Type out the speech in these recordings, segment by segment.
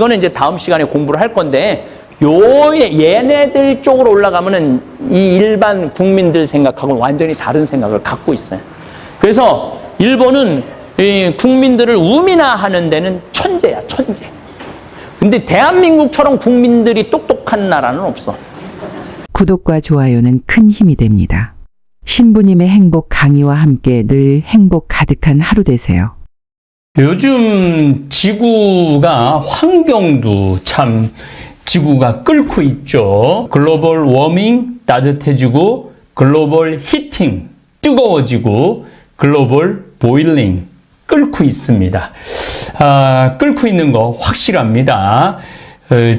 이거는 이제 다음 시간에 공부를 할 건데, 얘네들 쪽으로 올라가면은 이 일반 국민들 생각하고는 완전히 다른 생각을 갖고 있어요. 그래서 일본은 이 국민들을 우민화하는 데는 천재야, 천재. 근데 대한민국처럼 국민들이 똑똑한 나라는 없어. 구독과 좋아요는 큰 힘이 됩니다. 신부님의 행복 강의와 함께 늘 행복 가득한 하루 되세요. 요즘 지구가 환경도 참 지구가 끓고 있죠. 글로벌 워밍 따뜻해지고, 글로벌 히팅 뜨거워지고, 글로벌 보일링 끓고 있습니다. 끓고 있는 거 확실합니다.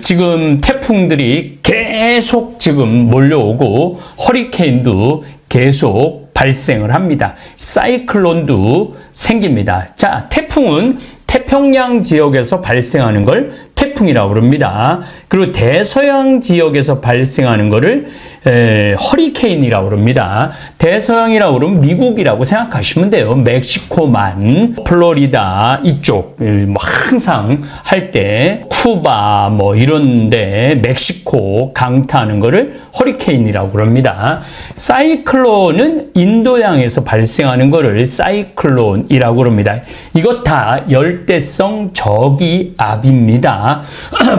지금 태풍들이 계속 지금 몰려오고 허리케인도 계속 발생을 합니다. 사이클론도 생깁니다. 자, 태풍은 태평양 지역에서 발생하는 걸 태풍이라고 그럽니다. 그리고 대서양 지역에서 발생하는 거를 허리케인이라고 그럽니다. 대서양이라고 그러면 미국이라고 생각하시면 돼요. 멕시코만, 플로리다 이쪽 뭐 항상 할 때 쿠바 뭐 이런데 멕시코 강타하는 거를 허리케인이라고 그럽니다. 사이클론은 인도양에서 발생하는 거를 사이클론이라고 그럽니다. 이것 다 열대성 저기압입니다.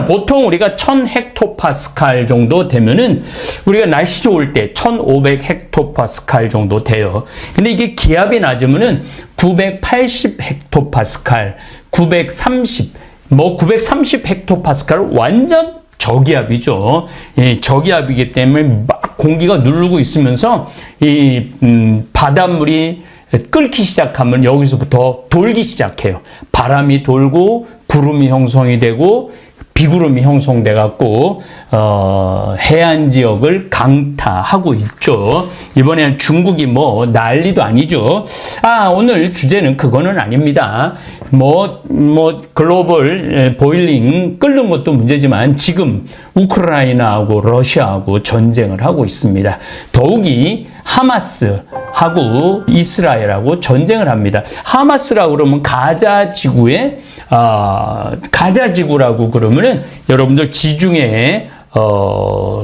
보통 우리가 1000헥토파스칼 정도 되면은 우리가 날씨 좋을 때 1500헥토파스칼 정도 돼요. 근데 이게 기압이 낮으면은 980헥토파스칼, 930헥토파스칼 완전 저기압이죠. 이 저기압이기 때문에 막 공기가 누르고 있으면서 이 바닷물이 끓기 시작하면 여기서부터 돌기 시작해요. 바람이 돌고 구름이 형성이 되고 비구름이 형성돼 갖고 해안 지역을 강타하고 있죠. 이번에는 중국이 뭐 난리도 아니죠. 오늘 주제는 그거는 아닙니다. 뭐 글로벌 보일링 끓는 것도 문제지만 지금 우크라이나하고 러시아하고 전쟁을 하고 있습니다. 더욱이 하마스하고 이스라엘하고 전쟁을 합니다. 하마스라고 그러면 가자 지구에 가자 지구라고 그러면은 여러분들 지중해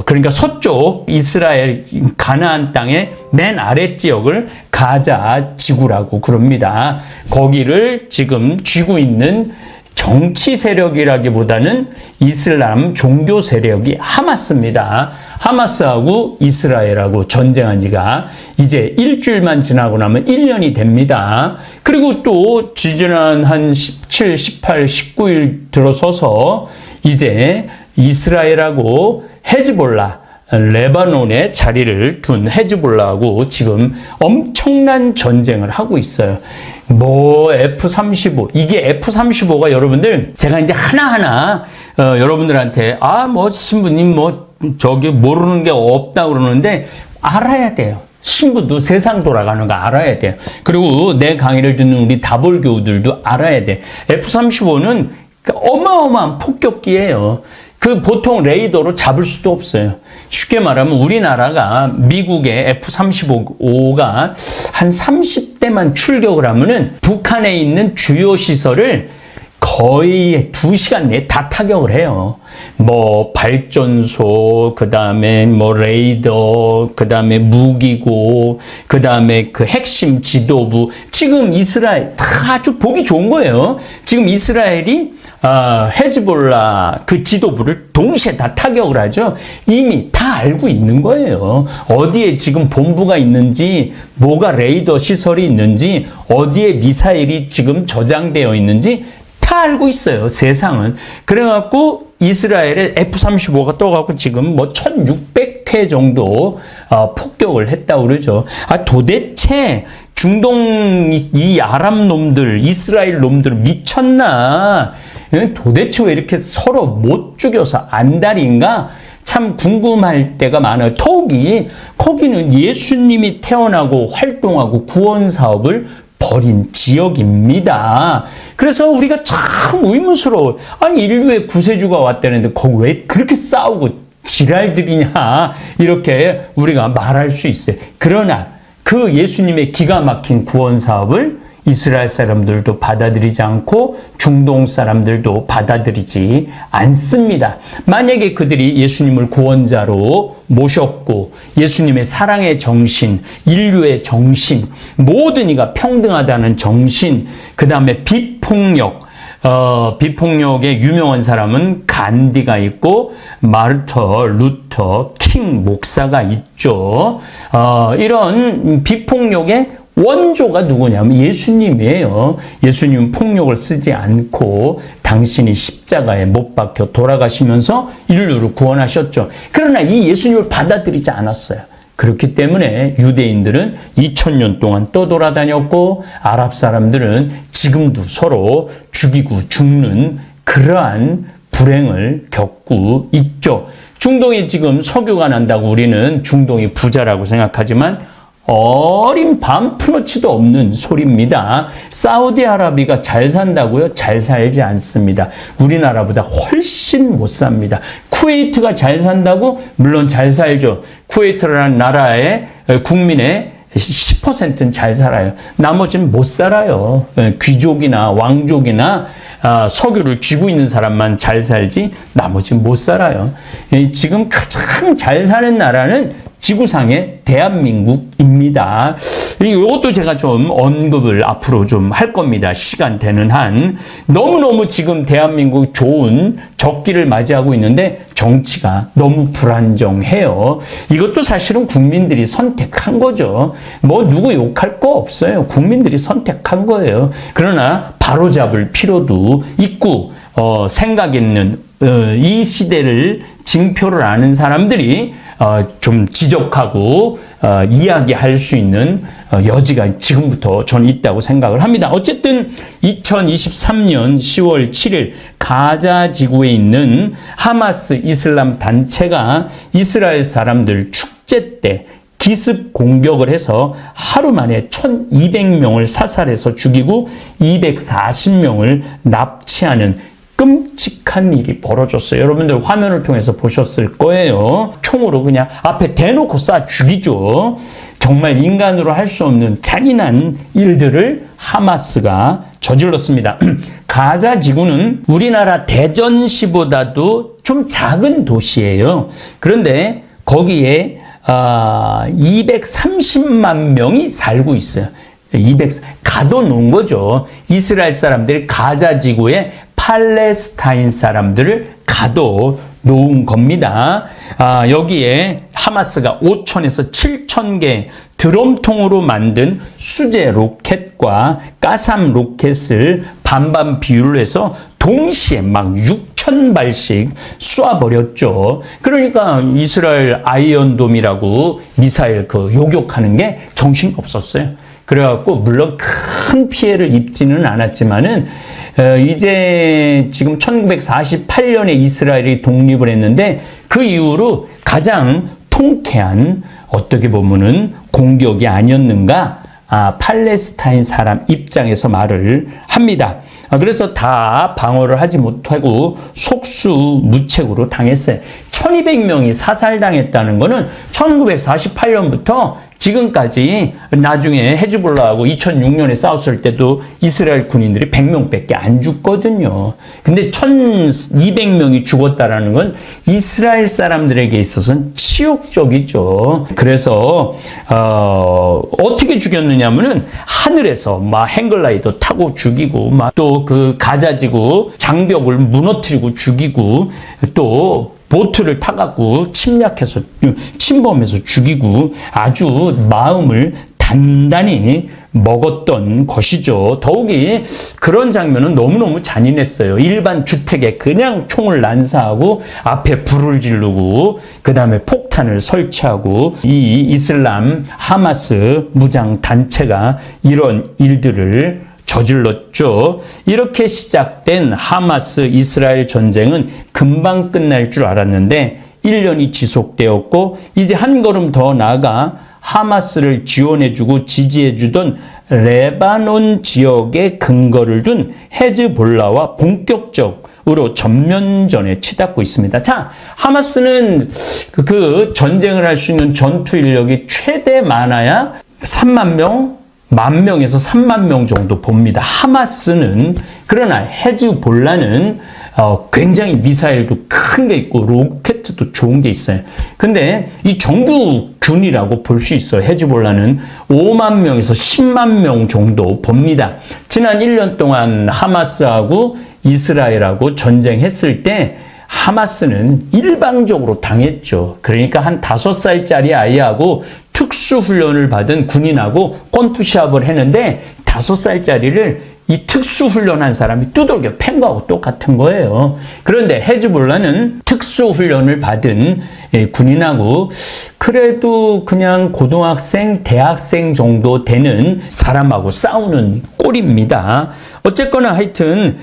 그러니까 서쪽 이스라엘 가나안 땅의 맨 아래 지역을 가자 지구라고 그럽니다. 거기를 지금 쥐고 있는 정치 세력이라기보다는 이슬람 종교 세력이 하마스입니다. 하마스하고 이스라엘하고 전쟁한 지가 이제 일주일만 지나고 나면 1년이 됩니다. 그리고 또 지지난 한 17, 18, 19일 들어서서 이제 이스라엘하고 헤즈볼라, 레바논에 자리를 둔 헤즈볼라하고 지금 엄청난 전쟁을 하고 있어요. 뭐 F-35 이게 F-35가 여러분들 제가 이제 하나하나 여러분들한테 뭐 신부님 뭐 저기 모르는 게 없다 그러는데 알아야 돼요. 신부도 세상 돌아가는 거 알아야 돼요. 그리고 내 강의를 듣는 우리 다볼교우들도 알아야 돼. F-35는 어마어마한 폭격기예요. 그 보통 레이더로 잡을 수도 없어요. 쉽게 말하면 우리나라가 미국의 F-35가 한 30대만 출격을 하면은 북한에 있는 주요 시설을 거의 2시간 내에 다 타격을 해요. 뭐 발전소, 그 다음에 뭐 레이더, 그 다음에 무기고, 그 다음에 그 핵심 지도부. 지금 이스라엘 다 아주 보기 좋은 거예요. 지금 이스라엘이 헤즈볼라 그 지도부를 동시에 다 타격을 하죠. 이미 다 알고 있는 거예요. 어디에 지금 본부가 있는지, 뭐가 레이더 시설이 있는지, 어디에 미사일이 지금 저장되어 있는지 다 알고 있어요. 세상은. 그래갖고 이스라엘의 F-35가 떠갖고 지금 뭐 1600회 정도 폭격을 했다고 그러죠. 도대체 중동 이 아랍 놈들, 이스라엘 놈들 미쳤나? 도대체 왜 이렇게 서로 못 죽여서 안달인가? 참 궁금할 때가 많아요. 더욱이 거기는 예수님이 태어나고 활동하고 구원 사업을 벌인 지역입니다. 그래서 우리가 참 의문스러워. 아니 인류의 구세주가 왔다는데 거기 왜 그렇게 싸우고 지랄들이냐 이렇게 우리가 말할 수 있어요. 그러나 그 예수님의 기가 막힌 구원 사업을 이스라엘 사람들도 받아들이지 않고 중동 사람들도 받아들이지 않습니다. 만약에 그들이 예수님을 구원자로 모셨고 예수님의 사랑의 정신, 인류의 정신, 모든 이가 평등하다는 정신, 그 다음에 비폭력의 유명한 사람은 간디가 있고 마르터, 루터, 킹 목사가 있죠. 이런 비폭력의 원조가 누구냐면 예수님이에요. 예수님은 폭력을 쓰지 않고 당신이 십자가에 못 박혀 돌아가시면서 인류를 구원하셨죠. 그러나 이 예수님을 받아들이지 않았어요. 그렇기 때문에 유대인들은 2000년 동안 떠돌아다녔고 아랍 사람들은 지금도 서로 죽이고 죽는 그러한 불행을 겪고 있죠. 중동에 지금 석유가 난다고 우리는 중동이 부자라고 생각하지만 어린 반푼어치도 없는 소리입니다. 사우디아라비아가 잘 산다고요? 잘 살지 않습니다. 우리나라보다 훨씬 못 삽니다. 쿠웨이트가 잘 산다고? 물론 잘 살죠. 쿠웨이트라는 나라의 국민의 10%는 잘 살아요. 나머지는 못 살아요. 귀족이나 왕족이나 석유를 쥐고 있는 사람만 잘 살지 나머지는 못 살아요. 지금 가장 잘 사는 나라는 지구상의 대한민국입니다. 이것도 제가 좀 언급을 앞으로 좀 할 겁니다. 시간 되는 한. 너무너무 지금 대한민국 좋은 적기를 맞이하고 있는데 정치가 너무 불안정해요. 이것도 사실은 국민들이 선택한 거죠. 뭐 누구 욕할 거 없어요. 국민들이 선택한 거예요. 그러나 바로잡을 필요도 있고 생각 있는 이 시대를 징표를 아는 사람들이 좀 지적하고 이야기할 수 있는 여지가 지금부터 저는 있다고 생각을 합니다. 어쨌든 2023년 10월 7일 가자 지구에 있는 하마스 이슬람 단체가 이스라엘 사람들 축제 때 기습 공격을 해서 하루 만에 1200명을 사살해서 죽이고 240명을 납치하는 끔찍한 일이 벌어졌어요. 여러분들 화면을 통해서 보셨을 거예요. 총으로 그냥 앞에 대놓고 쏴 죽이죠. 정말 인간으로 할 수 없는 잔인한 일들을 하마스가 저질렀습니다. 가자 지구는 우리나라 대전시보다도 좀 작은 도시예요. 그런데 거기에 230만 명이 살고 있어요. 가둬놓은 거죠. 이스라엘 사람들이 가자 지구에 팔레스타인 사람들을 가둬놓은 겁니다. 여기에 하마스가 5,000에서 7,000개 드럼통으로 만든 수제 로켓과 가삼 로켓을 반반 비율로 해서 동시에 막 6,000발씩 쏴버렸죠. 그러니까 이스라엘 아이언돔이라고 미사일 요격하는 게 정신 없었어요. 그래갖고 물론 큰 피해를 입지는 않았지만은 이제 지금 1948년에 이스라엘이 독립을 했는데 그 이후로 가장 통쾌한 어떻게 보면은 공격이 아니었는가 팔레스타인 사람 입장에서 말을 합니다. 그래서 다 방어를 하지 못하고 속수무책으로 당했어요. 1200명이 사살당했다는 거는 1948년부터 지금까지 나중에 헤즈볼라하고 2006년에 싸웠을 때도 이스라엘 군인들이 100명밖에 안 죽거든요. 근데 1200명이 죽었다라는 건 이스라엘 사람들에게 있어서는 치욕적이죠. 그래서 어떻게 죽였느냐면은 하늘에서 막 행글라이더 타고 죽이고 막 또 그 가자지구 장벽을 무너뜨리고 죽이고 또 보트를 타갖고 침범해서 죽이고 아주 마음을 단단히 먹었던 것이죠. 더욱이 그런 장면은 너무너무 잔인했어요. 일반 주택에 그냥 총을 난사하고 앞에 불을 지르고 그 다음에 폭탄을 설치하고 이 이슬람 하마스 무장 단체가 이런 일들을 저질렀죠. 이렇게 시작된 하마스 이스라엘 전쟁은 금방 끝날 줄 알았는데 1년이 지속되었고 이제 한 걸음 더 나아가 하마스를 지원해주고 지지해주던 레바논 지역에 근거를 둔 헤즈볼라와 본격적으로 전면전에 치닫고 있습니다. 자, 하마스는 그 전쟁을 할 수 있는 전투 인력이 최대 많아야 3만 명, 10,000명에서 30,000명 정도 봅니다. 하마스는. 그러나 헤즈볼라는 굉장히 미사일도 큰 게 있고 로켓도 좋은 게 있어요. 근데 이 정규군이라고 볼 수 있어요. 헤즈볼라는 50,000명에서 100,000명 정도 봅니다. 지난 1년 동안 하마스하고 이스라엘하고 전쟁했을 때 하마스는 일방적으로 당했죠. 그러니까 한 5살짜리 아이하고 특수훈련을 받은 군인하고 권투시합을 했는데 5살짜리를 이 특수훈련한 사람이 두들겨 팬 거하고 똑같은 거예요. 그런데 헤즈볼라는 특수훈련을 받은 군인하고 그래도 그냥 고등학생, 대학생 정도 되는 사람하고 싸우는 꼴입니다. 어쨌거나 하여튼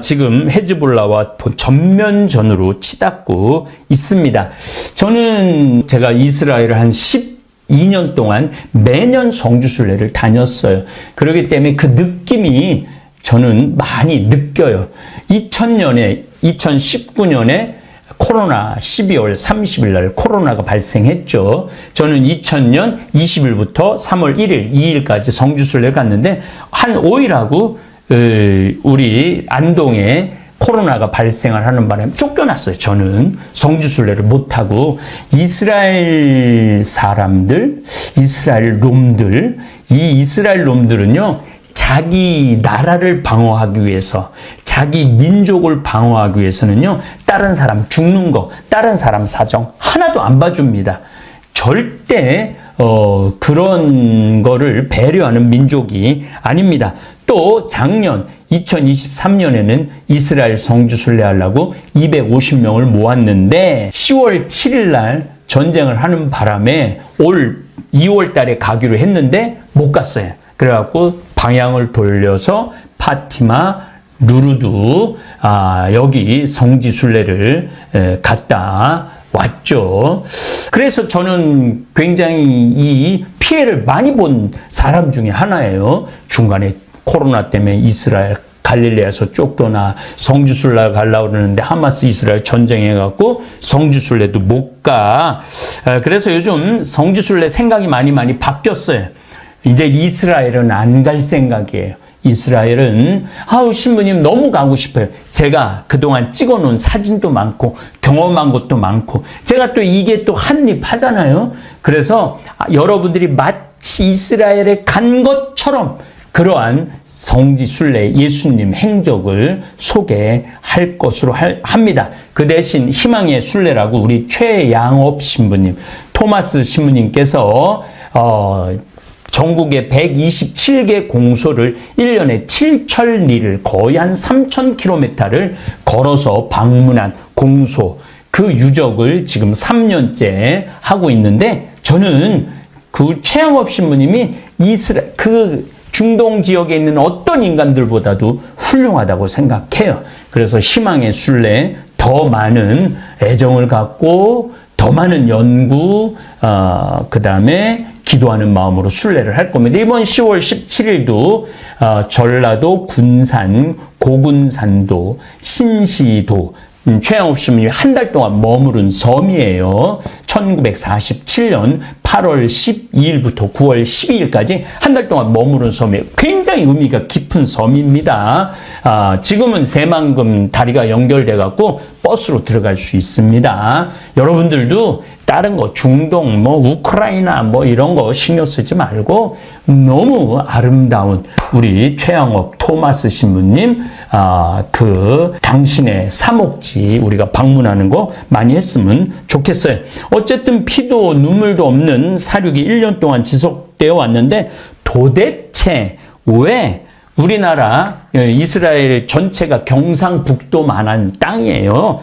지금 헤즈볼라와 전면전으로 치닫고 있습니다. 저는 제가 이스라엘을 한 12년 동안 매년 성주순례를 다녔어요. 그렇기 때문에 그 느낌이 저는 많이 느껴요. 2019년에 코로나 12월 30일 날 코로나가 발생했죠. 저는 2000년 20일부터 3월 1일, 2일까지 성주순례를 갔는데 한 5일하고 우리 안동에 코로나가 발생을 하는 바람에 쫓겨났어요. 저는 성주순례를 못하고 이스라엘 사람들, 이스라엘 놈들, 이 이스라엘 놈들은요 자기 나라를 방어하기 위해서, 자기 민족을 방어하기 위해서는요 다른 사람 죽는 거, 다른 사람 사정 하나도 안 봐줍니다. 절대 그런 거를 배려하는 민족이 아닙니다. 또 작년 2023년에는 이스라엘 성주순례 하려고 250명을 모았는데 10월 7일 날 전쟁을 하는 바람에 올 2월 달에 가기로 했는데 못 갔어요. 그래갖고 방향을 돌려서 파티마, 루르드 여기 성지순례를 갔다 왔죠. 그래서 저는 굉장히 이 피해를 많이 본 사람 중에 하나예요. 중간에 코로나 때문에 이스라엘 갈릴레에서 쫓겨나 성지순례 가려고 그러는데 하마스 이스라엘 전쟁해갖고 성지순례도 못 가. 그래서 요즘 성지순례 생각이 많이 바뀌었어요. 이제 이스라엘은 안 갈 생각이에요. 이스라엘은 신부님 너무 가고 싶어요. 제가 그동안 찍어놓은 사진도 많고 경험한 것도 많고 제가 또 이게 또 한입하잖아요. 그래서 여러분들이 마치 이스라엘에 간 것처럼 그러한 성지순례 예수님 행적을 소개할 것으로 합니다. 그 대신 희망의 순례라고 우리 최양업 신부님, 토마스 신부님께서 전국의 127개 공소를 1년에 7천리를 거의 한 3,000km를 걸어서 방문한 공소, 그 유적을 지금 3년째 하고 있는데 저는 그 최양업 신부님이 그 중동 지역에 있는 어떤 인간들보다도 훌륭하다고 생각해요. 그래서 희망의 순례 더 많은 애정을 갖고 더 많은 연구, 그 다음에 기도하는 마음으로 순례를 할 겁니다. 이번 10월 17일도 전라도 군산, 고군산도, 신시도, 최양업 신부님이 한 달 동안 머무른 섬이에요. 1947년 8월 12일부터 9월 12일까지 한 달 동안 머무른 섬이에요. 굉장히 의미가 깊은 섬입니다. 지금은 새만금 다리가 연결돼 갖고 버스로 들어갈 수 있습니다. 여러분들도 다른 거 중동 우크라이나 이런 거 신경 쓰지 말고 너무 아름다운 우리 최양업 토마스 신부님 그 당신의 사목지 우리가 방문하는 거 많이 했으면 좋겠어요. 어쨌든 피도 눈물도 없는 사륙이 1년 동안 지속되어 왔는데 도대체 왜 우리나라 이스라엘 전체가 경상북도만한 땅이에요.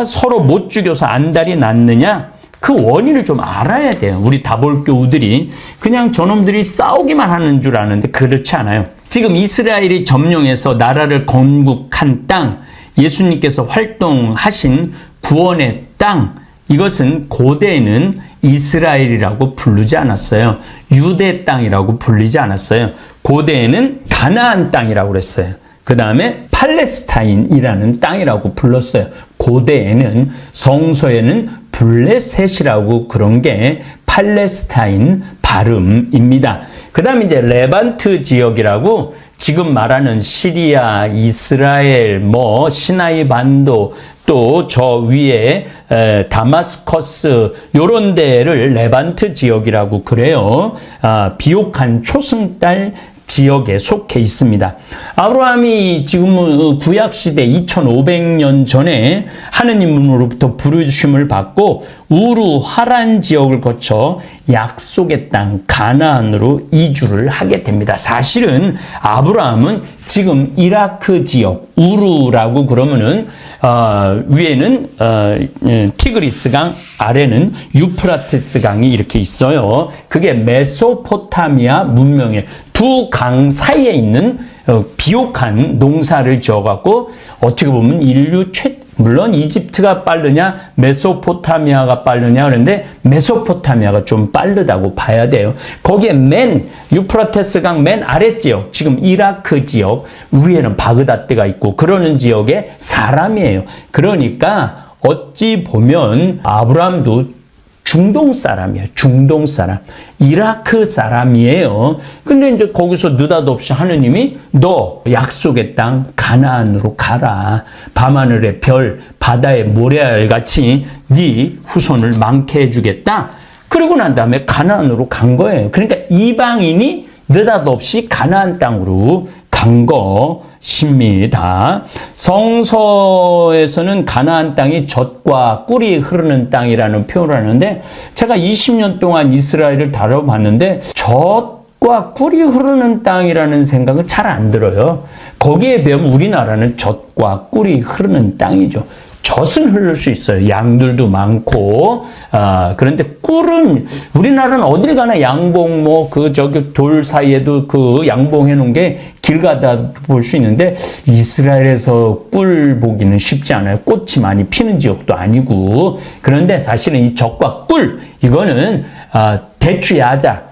서로 못 죽여서 안달이 났느냐? 그 원인을 좀 알아야 돼요. 우리 다볼교우들이 그냥 저놈들이 싸우기만 하는 줄 아는데 그렇지 않아요. 지금 이스라엘이 점령해서 나라를 건국한 땅, 예수님께서 활동하신 구원의 땅, 이것은 고대에는 이스라엘이라고 부르지 않았어요. 유대 땅이라고 불리지 않았어요. 고대에는 가나안 땅이라고 그랬어요. 그 다음에 팔레스타인이라는 땅이라고 불렀어요. 고대에는 성서에는 블레셋이라고 그런 게 팔레스타인 발음입니다. 그 다음에 이제 레반트 지역이라고 지금 말하는 시리아, 이스라엘, 뭐 시나이 반도, 또 저 위에 다마스커스 요런 데를 레반트 지역이라고 그래요. 비옥한 초승달 지역에 속해 있습니다. 아브라함이 지금 구약시대 2500년 전에 하느님으로부터 부르심을 받고 우루 하란 지역을 거쳐 약속의 땅 가나안으로 이주를 하게 됩니다. 사실은 아브라함은 지금 이라크 지역 우루라고 그러면은 위에는 티그리스강, 아래는 유프라테스 강이 이렇게 있어요. 그게 메소포타미아 문명의 두 강 사이에 있는 비옥한 농사를 지어갖고 어떻게 보면 물론 이집트가 빠르냐 메소포타미아가 빠르냐 그런데 메소포타미아가 좀 빠르다고 봐야 돼요. 거기에 유프라테스 강 맨 아랫지역, 지금 이라크 지역, 위에는 바그다드가 있고 그러는 지역의 사람이에요. 그러니까 어찌 보면 아브라함도 중동 사람이에요. 중동 사람. 이라크 사람이에요. 근데 이제 거기서 느닷없이 하느님이 너 약속의 땅 가나안으로 가라. 밤하늘의 별, 바다의 모래알 같이 네 후손을 많게 해주겠다. 그러고 난 다음에 가나안으로 간 거예요. 그러니까 이방인이 느닷없이 가나안 땅으로 간 것입니다. 성서에서는 가나안 땅이 젖과 꿀이 흐르는 땅이라는 표현을 하는데 제가 20년 동안 이스라엘을 다뤄봤는데 젖과 꿀이 흐르는 땅이라는 생각은 잘 안 들어요. 거기에 비하면 우리나라는 젖과 꿀이 흐르는 땅이죠. 젖은 흐를 수 있어요. 양들도 많고. 그런데 꿀은 우리나라는 어딜 가나 양봉 돌 사이에도 그 양봉해 놓은 게 길 가다 볼 수 있는데 이스라엘에서 꿀 보기는 쉽지 않아요. 꽃이 많이 피는 지역도 아니고. 그런데 사실은 이 젖과 꿀 이거는 대추 야자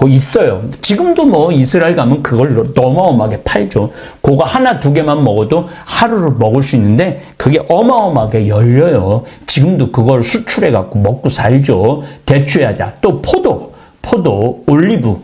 있어요. 지금도 이스라엘 가면 그걸 어마어마하게 팔죠. 그거 하나 두 개만 먹어도 하루를 먹을 수 있는데 그게 어마어마하게 열려요. 지금도 그걸 수출해 갖고 먹고 살죠. 대추야자, 또 포도, 올리브.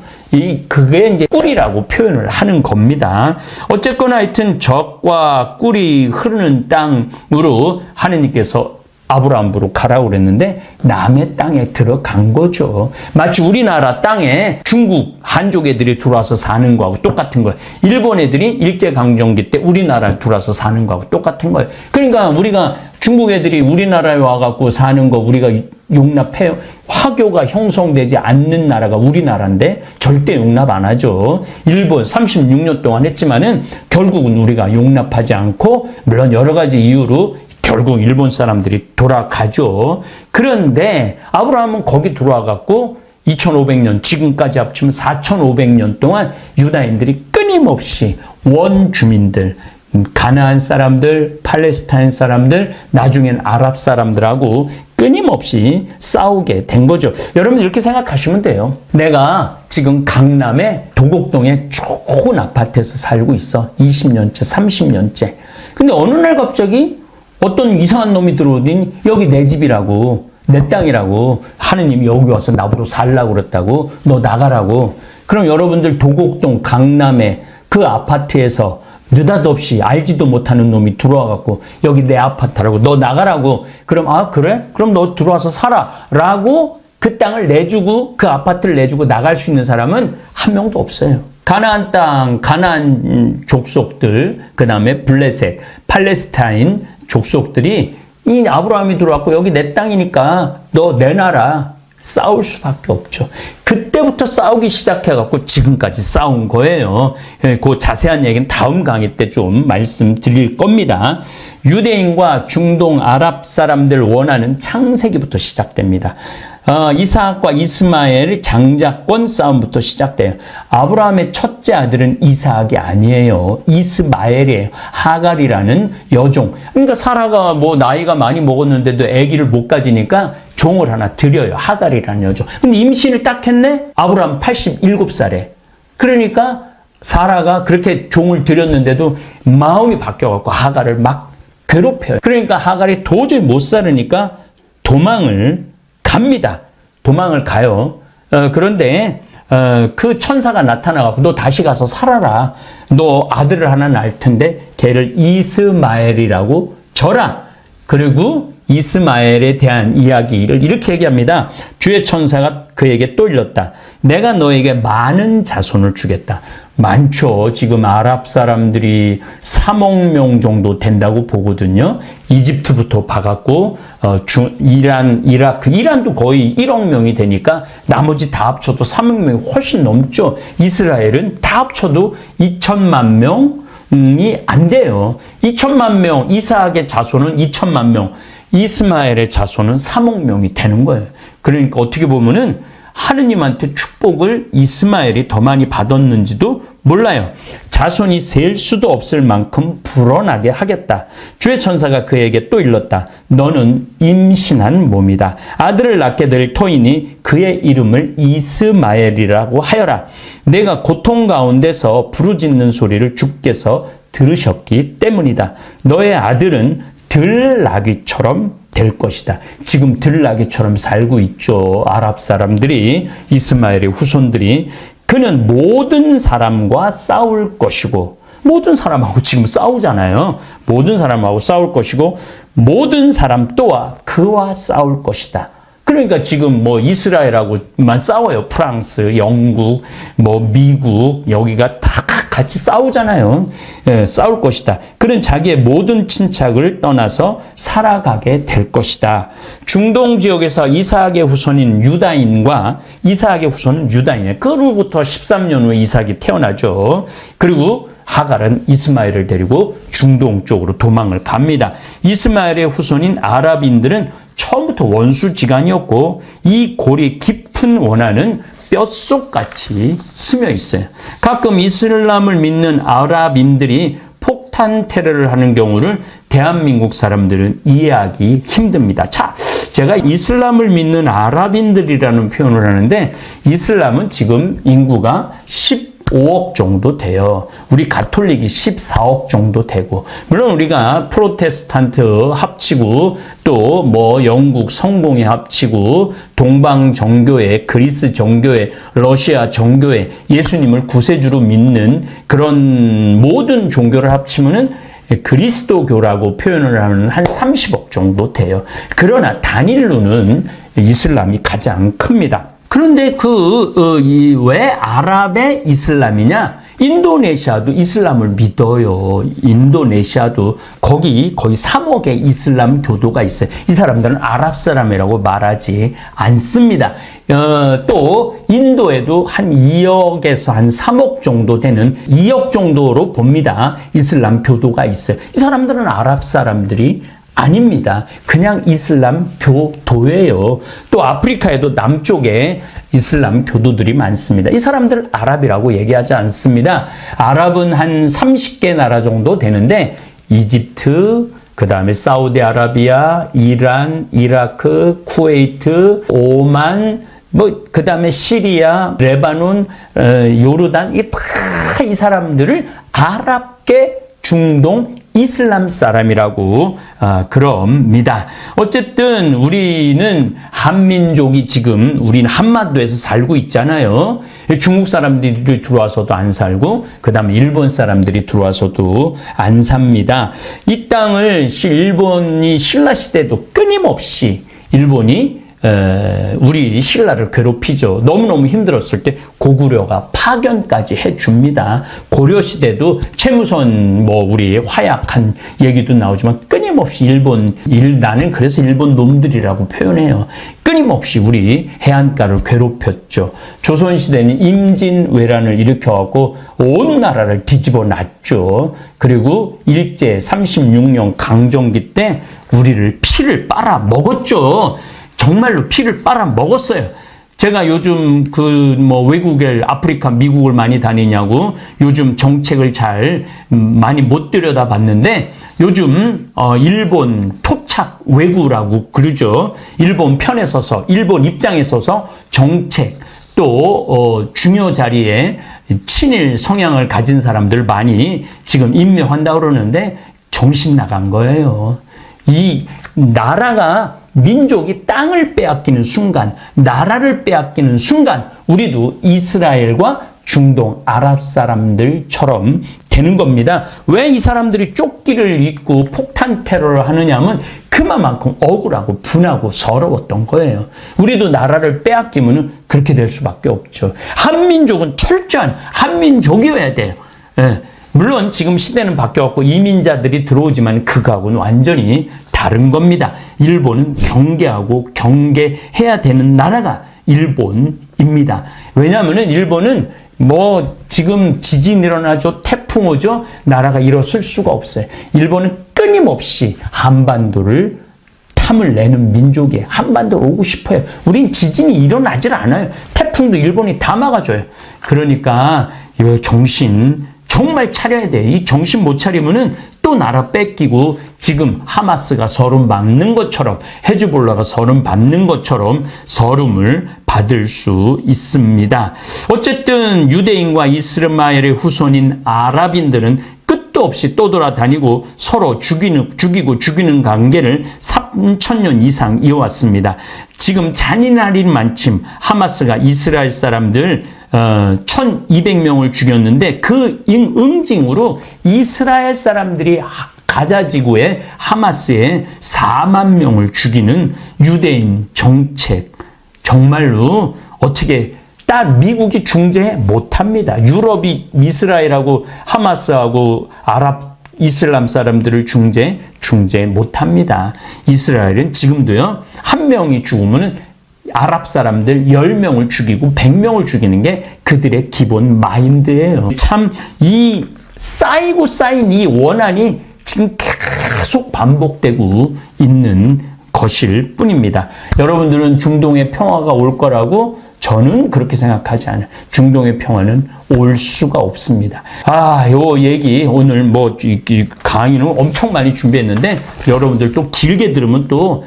그게 이제 꿀이라고 표현을 하는 겁니다. 어쨌거나 하여튼 젖과 꿀이 흐르는 땅으로 하느님께서 아브라함으로 가라고 그랬는데 남의 땅에 들어간 거죠. 마치 우리나라 땅에 중국 한족 애들이 들어와서 사는 거하고 똑같은 거예요. 일본 애들이 일제강점기 때 우리나라에 들어와서 사는 거하고 똑같은 거예요. 그러니까 우리가 중국 애들이 우리나라에 와갖고 사는 거 우리가 용납해요? 화교가 형성되지 않는 나라가 우리나라인데 절대 용납 안 하죠. 일본 36년 동안 했지만은 결국은 우리가 용납하지 않고 물론 여러 가지 이유로 결국 일본 사람들이 돌아가죠. 그런데 아브라함은 거기 들어와갖고 2500년 지금까지 합치면 4500년 동안 유다인들이 끊임없이 원주민들 가나안 사람들, 팔레스타인 사람들, 나중엔 아랍 사람들하고 끊임없이 싸우게 된 거죠. 여러분 이렇게 생각하시면 돼요. 내가 지금 강남의 도곡동에 좋은 아파트에서 살고 있어. 20년째, 30년째. 근데 어느 날 갑자기 어떤 이상한 놈이 들어오더니 여기 내 집이라고, 내 땅이라고, 하느님이 여기 와서 나보고 살라고 그랬다고, 너 나가라고. 그럼 여러분들 도곡동 강남의 그 아파트에서 느닷없이 알지도 못하는 놈이 들어와갖고 여기 내 아파트라고, 너 나가라고. 그럼 그래? 그럼 너 들어와서 살아 라고 그 땅을 내주고 그 아파트를 내주고 나갈 수 있는 사람은 한 명도 없어요. 가나안 땅, 가나안 족속들, 그 다음에 블레셋, 팔레스타인 족속들이 이 아브라함이 들어왔고 여기 내 땅이니까 너 내놔라. 싸울 수밖에 없죠. 그때부터 싸우기 시작해갖고 지금까지 싸운 거예요. 그 자세한 얘기는 다음 강의 때 좀 말씀드릴 겁니다. 유대인과 중동 아랍 사람들 원하는 창세기부터 시작됩니다. 이삭과 이스마엘 장자권 싸움부터 시작돼요. 아브라함의 첫째 아들은 이삭이 아니에요. 이스마엘이에요. 하갈이라는 여종. 그러니까 사라가 나이가 많이 먹었는데도 아기를 못 가지니까 종을 하나 드려요. 하갈이라는 여종. 근데 임신을 딱 했네? 아브라함 87살에. 그러니까 사라가 그렇게 종을 드렸는데도 마음이 바뀌어갖고 하갈을 막 괴롭혀요. 그러니까 하갈이 도저히 못 살으니까 도망을 갑니다. 도망을 가요. 그런데 그 천사가 나타나고 너 다시 가서 살아라. 너 아들을 하나 낳을 텐데 걔를 이스마엘이라고 져라. 그리고 이스마엘에 대한 이야기를 이렇게 얘기합니다. 주의 천사가 그에게 또 일렀다. 내가 너에게 많은 자손을 주겠다. 많죠. 지금 아랍 사람들이 3억 명 정도 된다고 보거든요. 이집트부터 봐갖고 이란, 이라크, 이란도 거의 1억 명이 되니까 나머지 다 합쳐도 3억 명이 훨씬 넘죠. 이스라엘은 다 합쳐도 2천만 명이 안 돼요. 2천만 명, 이삭의 자손은 2천만 명, 이스마엘의 자손은 3억 명이 되는 거예요. 그러니까 어떻게 보면은 하느님한테 축복을 이스마엘이 더 많이 받았는지도 몰라요. 자손이 셀 수도 없을 만큼 불어나게 하겠다. 주의 천사가 그에게 또 일렀다. 너는 임신한 몸이다. 아들을 낳게 될 터이니 그의 이름을 이스마엘이라고 하여라. 내가 고통 가운데서 부르짖는 소리를 주께서 들으셨기 때문이다. 너의 아들은 들나귀처럼 될 것이다. 지금 들나귀처럼 살고 있죠. 아랍 사람들이, 이스마엘의 후손들이. 그는 모든 사람과 싸울 것이고, 모든 사람하고 지금 싸우잖아요. 모든 사람하고 싸울 것이고, 모든 사람 또한 그와 싸울 것이다. 그러니까 지금 뭐 이스라엘하고만 싸워요. 프랑스, 영국, 뭐 미국, 여기가 다 같이 싸우잖아요. 예, 싸울 것이다. 그는 자기의 모든 친척을 떠나서 살아가게 될 것이다. 중동 지역에서 이삭의 후손인 유다인과 이삭의 후손은 유다인이에요. 그로부터 13년 후에 이삭이 태어나죠. 그리고 하갈은 이스마엘을 데리고 중동 쪽으로 도망을 갑니다. 이스마엘의 후손인 아랍인들은 처음부터 원수지간이었고 이 골이 깊은 원한은 뼛속같이 스며 있어요. 가끔 이슬람을 믿는 아랍인들이 폭탄 테러를 하는 경우를 대한민국 사람들은 이해하기 힘듭니다. 자, 제가 이슬람을 믿는 아랍인들이라는 표현을 하는데 이슬람은 지금 인구가 15억 정도 돼요. 우리 가톨릭이 14억 정도 되고, 물론 우리가 프로테스탄트 합치고 또 뭐 영국 성공회 합치고 동방 정교회, 그리스 정교회, 러시아 정교회, 예수님을 구세주로 믿는 그런 모든 종교를 합치면은 그리스도교라고 표현을 하면 한 30억 정도 돼요. 그러나 단일로는 이슬람이 가장 큽니다. 그런데 왜 아랍의 이슬람이냐? 인도네시아도 이슬람을 믿어요. 인도네시아도 거의 3억의 이슬람 교도가 있어요. 이 사람들은 아랍 사람이라고 말하지 않습니다. 또 인도에도 한 2억에서 한 3억 정도 되는 2억 정도로 봅니다. 이슬람 교도가 있어요. 이 사람들은 아랍 사람들이 아닙니다. 그냥 이슬람 교도예요. 또 아프리카에도 남쪽에 이슬람 교도들이 많습니다. 이 사람들 아랍이라고 얘기하지 않습니다. 아랍은 한 30개 나라 정도 되는데 이집트, 그 다음에 사우디아라비아, 이란, 이라크, 쿠웨이트, 오만, 그 다음에 시리아, 레바논, 요르단, 이 사람들을 아랍계 중동 이슬람 사람이라고 그럽니다. 어쨌든 우리는 한민족이 지금 우리는 한반도에서 살고 있잖아요. 중국 사람들이 들어와서도 안 살고 그 다음에 일본 사람들이 들어와서도 안 삽니다. 이 땅을 일본이 신라 시대도 끊임없이 일본이 우리 신라를 괴롭히죠. 너무너무 힘들었을 때 고구려가 파견까지 해줍니다. 고려시대도 최무선 우리 화약한 얘기도 나오지만 끊임없이 나는 그래서 일본 놈들이라고 표현해요. 끊임없이 우리 해안가를 괴롭혔죠. 조선시대는 임진왜란을 일으켜갖고 온 나라를 뒤집어 놨죠. 그리고 일제 36년 강점기 때 우리를 피를 빨아 먹었죠. 정말로 피를 빨아 먹었어요. 제가 요즘 외국에 아프리카, 미국을 많이 다니냐고 요즘 정책을 잘 많이 못 들여다 봤는데 요즘 일본 토착 외구라고 그러죠. 일본 편에 서서, 일본 입장에 서서 정책 또 중요 자리에 친일 성향을 가진 사람들 많이 지금 임명한다고 그러는데 정신 나간 거예요. 이 나라가 민족이 땅을 빼앗기는 순간, 나라를 빼앗기는 순간 우리도 이스라엘과 중동 아랍 사람들처럼 되는 겁니다. 왜 이 사람들이 조끼를 입고 폭탄 테러를 하느냐면 그만큼 억울하고 분하고 서러웠던 거예요. 우리도 나라를 빼앗기면 그렇게 될 수밖에 없죠. 한민족은 철저한 한민족이어야 돼요. 예. 물론 지금 시대는 바뀌었고 이민자들이 들어오지만 그거하고는 완전히 다른 겁니다. 일본은 경계하고 경계해야 되는 나라가 일본입니다. 왜냐하면 일본은 뭐 지금 지진 일어나죠, 태풍 오죠, 나라가 일어설 수가 없어요. 일본은 끊임없이 한반도를 탐을 내는 민족이에요. 한반도로 오고 싶어요. 우린 지진이 일어나질 않아요. 태풍도 일본이 다 막아줘요. 그러니까 이 정신 정말 차려야 돼. 이 정신 못 차리면은 또 나라 뺏기고 지금 하마스가 서름 받는 것처럼 헤즈볼라가 서름 받는 것처럼 서름을 받을 수 있습니다. 어쨌든 유대인과 이스마엘의 후손인 아랍인들은 끝도 없이 떠돌아다니고 서로 죽이고 죽이는 관계를 3,000년 이상 이어왔습니다. 지금 잔인한 만침 하마스가 이스라엘 사람들 1,200명을 죽였는데 그 응징으로 이스라엘 사람들이 가자 지구에 하마스에 4만 명을 죽이는 유대인 정책, 정말로 어떻게 미국이 중재 못합니다. 유럽이 이스라엘하고 하마스하고 아랍 이슬람 사람들을 중재 못합니다. 이스라엘은 지금도요, 한 명이 죽으면 아랍 사람들 10명을 죽이고 100명을 죽이는 게 그들의 기본 마인드예요. 참 이 쌓이고 쌓인 이 원한이 지금 계속 반복되고 있는 것일 뿐입니다. 여러분들은 중동의 평화가 올 거라고 저는 그렇게 생각하지 않아요. 중동의 평화는 올 수가 없습니다. 요 얘기 오늘 뭐 강의는 엄청 많이 준비했는데 여러분들 또 길게 들으면 또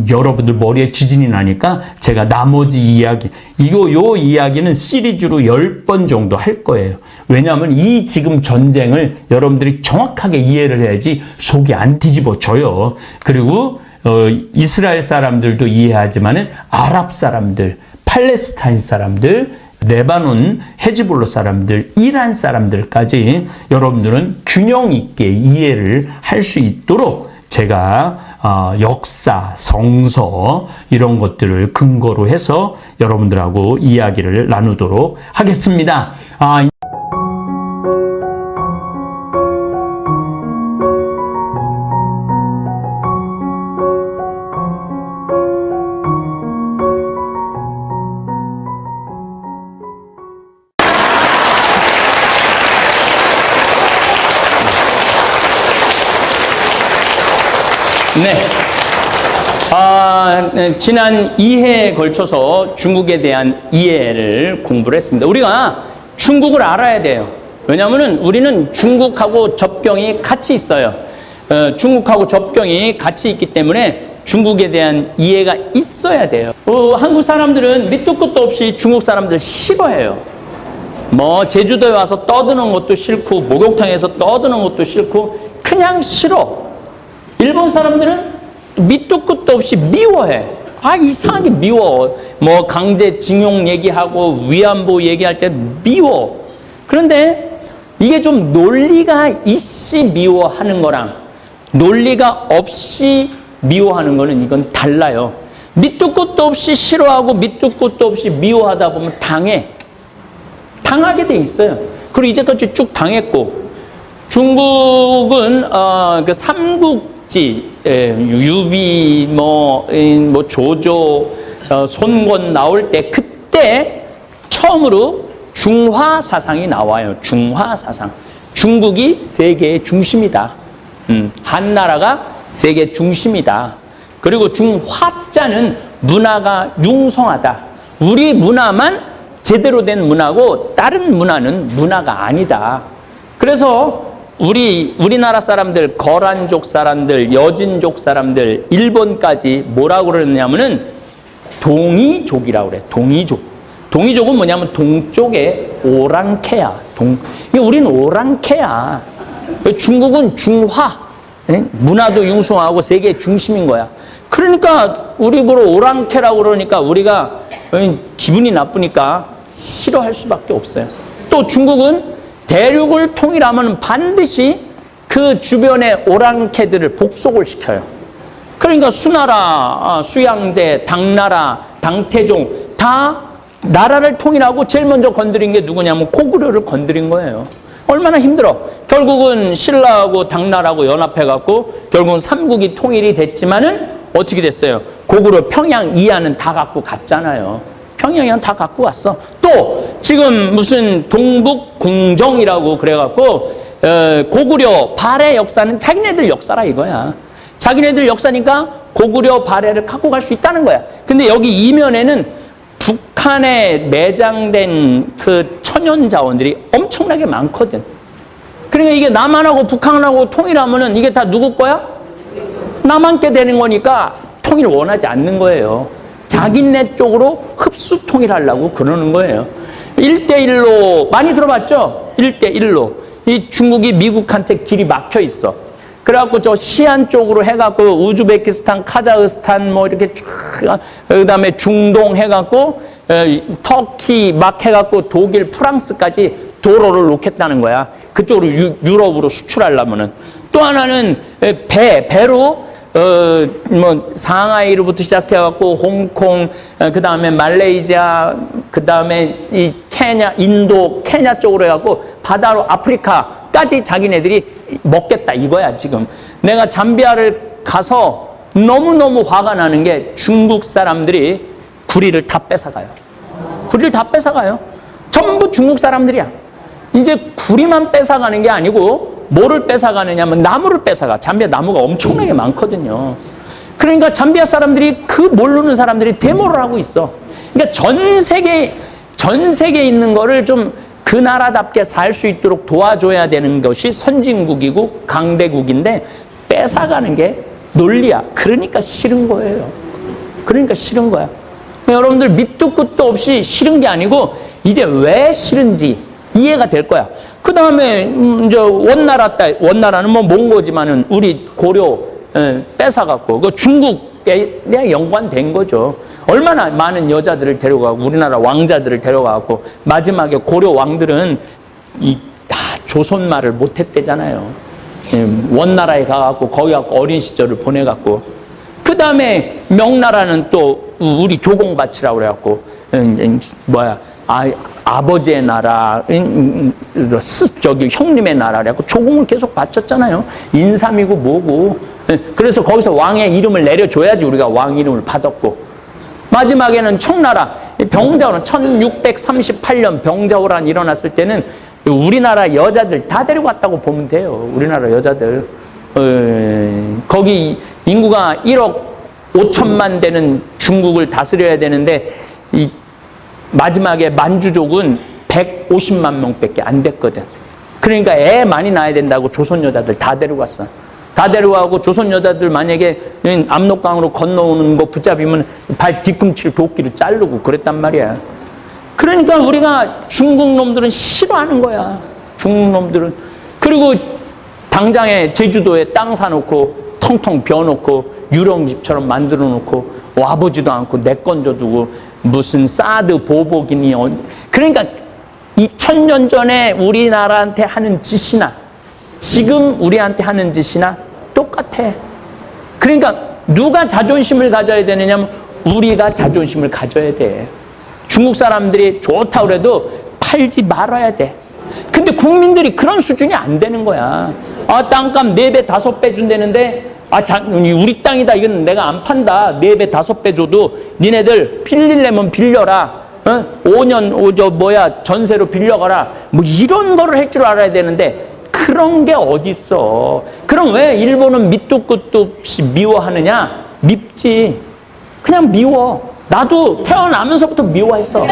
여러분들 머리에 지진이 나니까 제가 나머지 이야기, 요 이야기는 시리즈로 10번 정도 할 거예요. 왜냐하면 이 지금 전쟁을 여러분들이 정확하게 이해를 해야지 속이 안 뒤집어져요. 그리고 이스라엘 사람들도 이해하지만은 아랍 사람들, 팔레스타인 사람들, 레바논, 헤즈볼라 사람들, 이란 사람들까지 여러분들은 균형 있게 이해를 할 수 있도록 제가 역사, 성서 이런 것들을 근거로 해서 여러분들하고 이야기를 나누도록 하겠습니다. 지난 2회에 걸쳐서 중국에 대한 이해를 공부를 했습니다. 우리가 중국을 알아야 돼요. 왜냐하면 우리는 중국하고 접경이 같이 있어요. 중국하고 접경이 같이 있기 때문에 중국에 대한 이해가 있어야 돼요. 한국 사람들은 밑도 끝도 없이 중국 사람들 싫어해요. 뭐 제주도에 와서 떠드는 것도 싫고 목욕탕에서 떠드는 것도 싫고 그냥 싫어. 일본 사람들은 밑도 끝도 없이 미워해. 이상하게 미워. 뭐 강제징용 얘기하고 위안부 얘기할 때 미워. 그런데 이게 좀 논리가 있이 미워하는 거랑 논리가 없이 미워하는 거는 이건 달라요. 밑도 끝도 없이 싫어하고 밑도 끝도 없이 미워하다 보면 당하게 돼 있어요. 그리고 이제까지 쭉 당했고, 중국은 그 삼국지, 유비, 조조, 손권 나올 때 그때 처음으로 중화 사상이 나와요. 중화 사상. 중국이 세계의 중심이다. 한나라가 세계 중심이다. 그리고 중화자는 문화가 융성하다. 우리 문화만 제대로 된 문화고 다른 문화는 문화가 아니다. 그래서 우리나라 사람들, 거란족 사람들, 여진족 사람들, 일본까지 뭐라고 그러냐면은 동이족이라고 그래. 동이족. 동이족은 뭐냐면 동쪽의 오랑캐야. 우리는 오랑캐야. 중국은 중화. 문화도 융성하고 세계 중심인 거야. 그러니까 우리 보러 오랑캐라고 그러니까 우리가 기분이 나쁘니까 싫어할 수밖에 없어요. 또 중국은 대륙을 통일하면 반드시 그 주변의 오랑캐들을 복속을 시켜요. 그러니까 수나라, 수양제, 당나라, 당태종 다 나라를 통일하고 제일 먼저 건드린 게 누구냐면 고구려를 건드린 거예요. 얼마나 힘들어. 결국은 신라하고 당나라하고 연합해갖고 결국은 삼국이 통일이 됐지만은 어떻게 됐어요? 고구려 평양 이하는 다 갖고 갔잖아요. 평양은 다 갖고 왔어. 또 지금 무슨 동북 공정이라고 그래갖고 고구려 발해 역사는 자기네들 역사라 이거야. 자기네들 역사니까 고구려 발해를 갖고 갈 수 있다는 거야. 근데 여기 이면에는 북한에 매장된 그 천연 자원들이 엄청나게 많거든. 그러니까 이게 남한하고 북한하고 통일하면은 이게 다 누구 거야? 남한께 되는 거니까 통일 원하지 않는 거예요. 자기네 쪽으로 흡수 통일하려고 그러는 거예요. 1대1로 많이 들어봤죠? 1대1로. 이 중국이 미국한테 길이 막혀 있어. 그래갖고 저 시안 쪽으로 해갖고 우즈베키스탄, 카자흐스탄 뭐 이렇게 쭉, 그 다음에 중동 해갖고 터키 막 해갖고 독일, 프랑스까지 도로를 놓겠다는 거야. 그쪽으로 유럽으로 수출하려면은. 또 하나는 배로 뭐 상하이로부터 시작해갖고 홍콩, 그 다음에 말레이시아, 그 다음에 이 케냐, 인도, 케냐 쪽으로 해갖고 바다로 아프리카까지 자기네들이 먹겠다 이거야 지금. 내가 잠비아를 가서 너무너무 화가 나는 게 중국 사람들이 구리를 다 뺏어가요. 구리를 다 뺏어가요. 전부 중국 사람들이야. 이제 구리만 뺏어가는 게 아니고 뭐를 뺏어가느냐면 나무를 뺏어가. 잠비아 나무가 엄청나게 많거든요. 그러니까 잠비아 사람들이 그 모르는 사람들이 데모를 하고 있어. 그러니까 전 세계에 있는 거를 좀 그 나라답게 살 수 있도록 도와줘야 되는 것이 선진국이고 강대국인데 뺏어가는 게 논리야. 그러니까 싫은 거예요. 그러니까 싫은 거야. 여러분들 밑도 끝도 없이 싫은 게 아니고 이제 왜 싫은지 이해가 될 거야. 그 다음에 이제 원나라는 뭐 몽고지만은 우리 고려 뺏어갖고 그 중국에 연관된 거죠. 얼마나 많은 여자들을 데려가고 우리나라 왕자들을 데려가고 마지막에 고려 왕들은 조선 말을 못했대잖아요. 원나라에 가갖고 거기 갖고 어린 시절을 보내갖고 그 다음에 명나라는 또 우리 조공바치라고 그래갖고 아버지의 나라, 저기 형님의 나라 그래갖고 조공을 계속 바쳤잖아요. 인삼이고 뭐고. 그래서 거기서 왕의 이름을 내려줘야지 우리가 왕 이름을 받았고. 마지막에는 청나라, 병자호란 1638년 병자호란 일어났을 때는 우리나라 여자들 다 데려갔다고 보면 돼요. 우리나라 여자들. 거기 인구가 1억 5천만 되는 중국을 다스려야 되는데 이 마지막에 만주족은 150만 명밖에 안 됐거든. 그러니까 애 많이 낳아야 된다고 조선 여자들 다 데려갔어. 다 데려가고 조선 여자들 만약에 압록강으로 건너오는 거 붙잡으면 발 뒤꿈치를 도끼로 자르고 그랬단 말이야. 그러니까 우리가 중국 놈들은 싫어하는 거야. 중국 놈들은. 그리고 당장에 제주도에 땅 사놓고 텅텅 비워놓고 유령집처럼 만들어 놓고 와보지도 않고 내 건 줘두고 무슨 사드 보복이니. 그러니까 2000년 전에 우리나라한테 하는 짓이나 지금 우리한테 하는 짓이나 똑같아. 그러니까 누가 자존심을 가져야 되느냐면 우리가 자존심을 가져야 돼. 중국 사람들이 좋다고 그래도 팔지 말아야 돼. 근데 국민들이 그런 수준이 안 되는 거야. 땅값 4배, 5배 준다는데 우리 땅이다. 이건 내가 안 판다. 4배, 5배 줘도 니네들 빌리려면 빌려라. 5년, 전세로 빌려가라. 뭐 이런 거를 할 줄 알아야 되는데 그런 게 어딨어. 그럼 왜 일본은 밑도 끝도 없이 미워하느냐? 밉지. 그냥 미워. 나도 태어나면서부터 미워했어.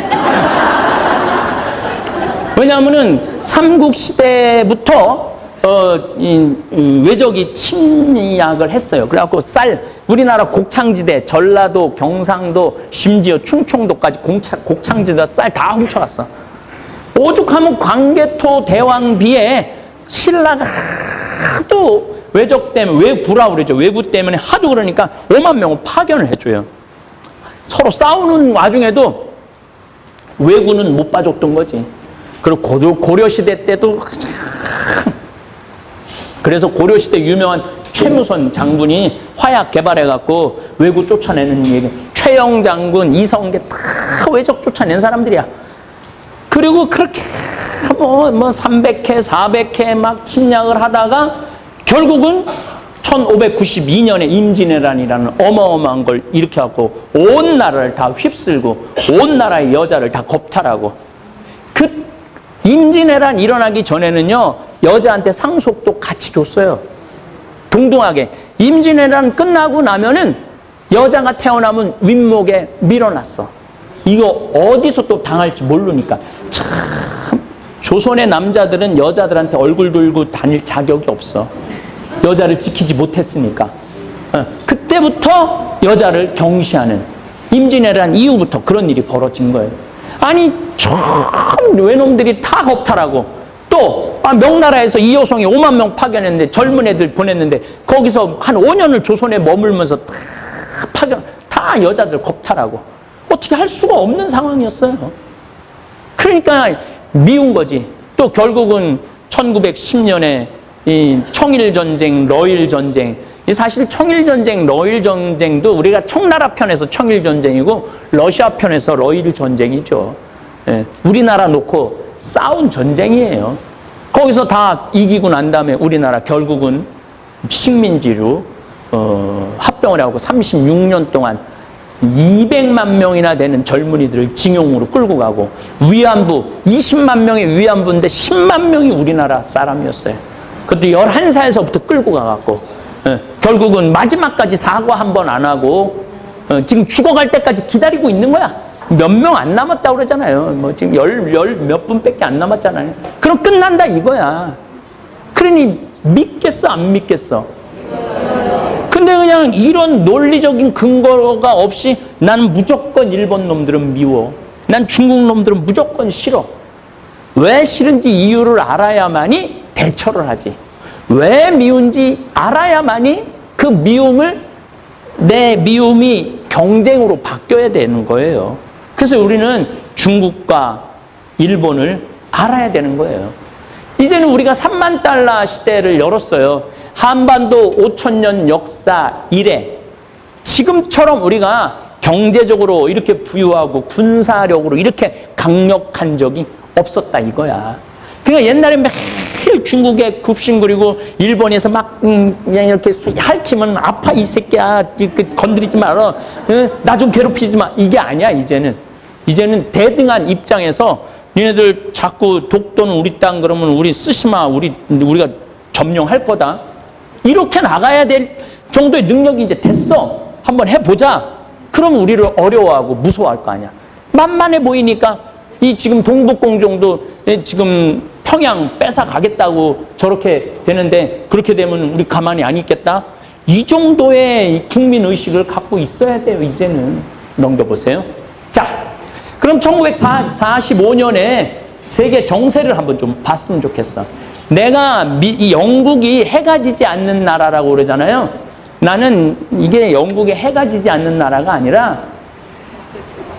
왜냐하면은 삼국시대부터 외적이 침략을 했어요. 그래갖고 우리나라 곡창지대, 전라도, 경상도, 심지어 충청도까지 곡창지대 쌀 다 훔쳐갔어. 오죽하면 광개토 대왕비에 신라가 하도 외적 때문에, 외부라 그러죠. 외부 때문에 하도 그러니까 5만 명을 파견을 해줘요. 서로 싸우는 와중에도 외구는 못 봐줬던 거지. 그리고 고려시대 때도 그래서 고려시대 유명한 최무선 장군이 화약 개발해갖고 외구 쫓아내는 얘기. 최영 장군, 이성계 다 외적 쫓아낸 사람들이야. 그리고 그렇게 뭐 300회, 400회 막 침략을 하다가 결국은 1592년에 임진왜란이라는 어마어마한 걸 일으켜갖고 온 나라를 다 휩쓸고 온 나라의 여자를 다 겁탈하고 그 임진왜란 일어나기 전에는요 여자한테 상속도 같이 줬어요. 동등하게. 임진왜란 끝나고 나면은 여자가 태어나면 윗목에 밀어놨어. 이거 어디서 또 당할지 모르니까. 참 조선의 남자들은 여자들한테 얼굴 들고 다닐 자격이 없어. 여자를 지키지 못했으니까. 그때부터 여자를 경시하는, 임진왜란 이후부터 그런 일이 벌어진 거예요. 아니 참 외놈들이 다 겁탈하고 또 명나라에서 이효성이 5만 명 파견했는데 젊은 애들 보냈는데 거기서 한 5년을 조선에 머물면서 다 여자들 겁탈하고 어떻게 할 수가 없는 상황이었어요. 그러니까 미운 거지. 또 결국은 1910년에 이 청일전쟁, 러일전쟁. 사실 청일전쟁, 러일전쟁도 우리가 청나라 편에서 청일전쟁이고 러시아 편에서 러일전쟁이죠. 예, 우리나라 놓고 싸운 전쟁이에요. 거기서 다 이기고 난 다음에 우리나라 결국은 식민지로 합병을 하고 36년 동안 200만 명이나 되는 젊은이들을 징용으로 끌고 가고 위안부 20만 명의 위안부인데 10만 명이 우리나라 사람이었어요. 그것도 11살에서부터 끌고 가갖고 결국은 마지막까지 사과 한 번 안 하고 지금 죽어갈 때까지 기다리고 있는 거야. 몇 명 안 남았다고 그러잖아요. 뭐 지금 열 몇 분밖에 안 남았잖아요. 그럼 끝난다 이거야. 그러니 믿겠어 안 믿겠어? 근데 그냥 이런 논리적인 근거가 없이 나는 무조건 일본 놈들은 미워. 난 중국 놈들은 무조건 싫어. 왜 싫은지 이유를 알아야만이 대처를 하지. 왜 미운지 알아야만이 그 미움을 내 미움이 경쟁으로 바뀌어야 되는 거예요. 그래서 우리는 중국과 일본을 알아야 되는 거예요. 이제는 우리가 3만 달러 시대를 열었어요. 한반도 5,000년 역사 이래 지금처럼 우리가 경제적으로 이렇게 부유하고 군사력으로 이렇게 강력한 적이 없었다 이거야. 그러니까 옛날에 매일 중국에 굽신거리고 일본에서 막 그냥 이렇게 핥히면 아파 이 새끼야 건드리지 마라 나 좀 괴롭히지 마 이게 아니야. 이제는 대등한 입장에서 니네들 자꾸 독도는 우리 땅 그러면 우리 쓰시마 우리가 점령할 거다 이렇게 나가야 될 정도의 능력이 이제 됐어. 한번 해보자. 그럼 우리를 어려워하고 무서워할 거 아니야. 만만해 보이니까 이 지금 동북공정도 지금 평양 뺏어 가겠다고 저렇게 되는데 그렇게 되면 우리 가만히 안 있겠다. 이 정도의 국민의식을 갖고 있어야 돼요. 이제는 넘겨보세요. 자, 그럼 1945년에 세계 정세를 한번 좀 봤으면 좋겠어. 내가 영국이 해가 지지 않는 나라라고 그러잖아요. 나는 이게 영국에 해가 지지 않는 나라가 아니라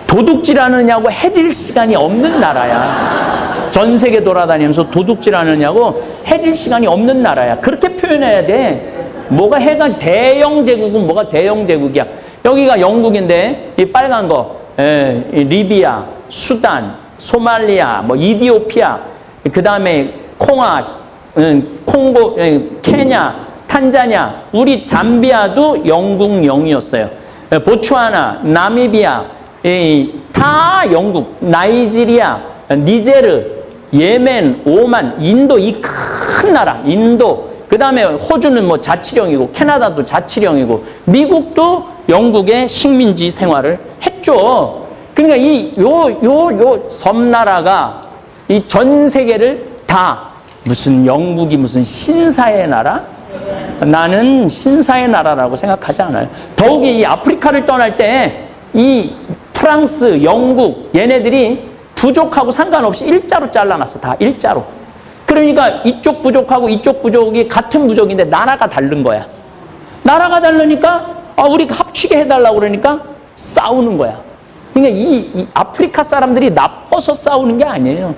도둑질하느냐고 해질 시간이 없는 나라야. 전 세계 돌아다니면서 도둑질하느냐고 해질 시간이 없는 나라야. 그렇게 표현해야 돼. 뭐가 해가 대영 제국은 뭐가 대영 제국이야. 여기가 영국인데 이 빨간 거 리비아, 수단, 소말리아, 뭐 이디오피아, 그 다음에 콩아, 콩고, 케냐, 탄자니아, 우리 잠비아도 영국령이었어요. 보츠와나, 나미비아, 다 영국, 나이지리아, 니제르, 예멘, 오만, 인도 이 큰 나라, 인도, 그 다음에 호주는 뭐 자치령이고, 캐나다도 자치령이고, 미국도 영국의 식민지 생활을 했죠. 그러니까 요 섬나라가 이 전 세계를 다 무슨 영국이 무슨 신사의 나라? 나는 신사의 나라라고 생각하지 않아요. 더욱이 이 아프리카를 떠날 때 이 프랑스, 영국 얘네들이 부족하고 상관없이 일자로 잘라놨어. 다 일자로. 그 그러니까 이쪽 부족하고 이쪽 부족이 같은 부족인데 나라가 다른 거야. 나라가 다르니까 우리 합치게 해달라고 그러니까 싸우는 거야. 그러니까 이 아프리카 사람들이 나빠서 싸우는 게 아니에요.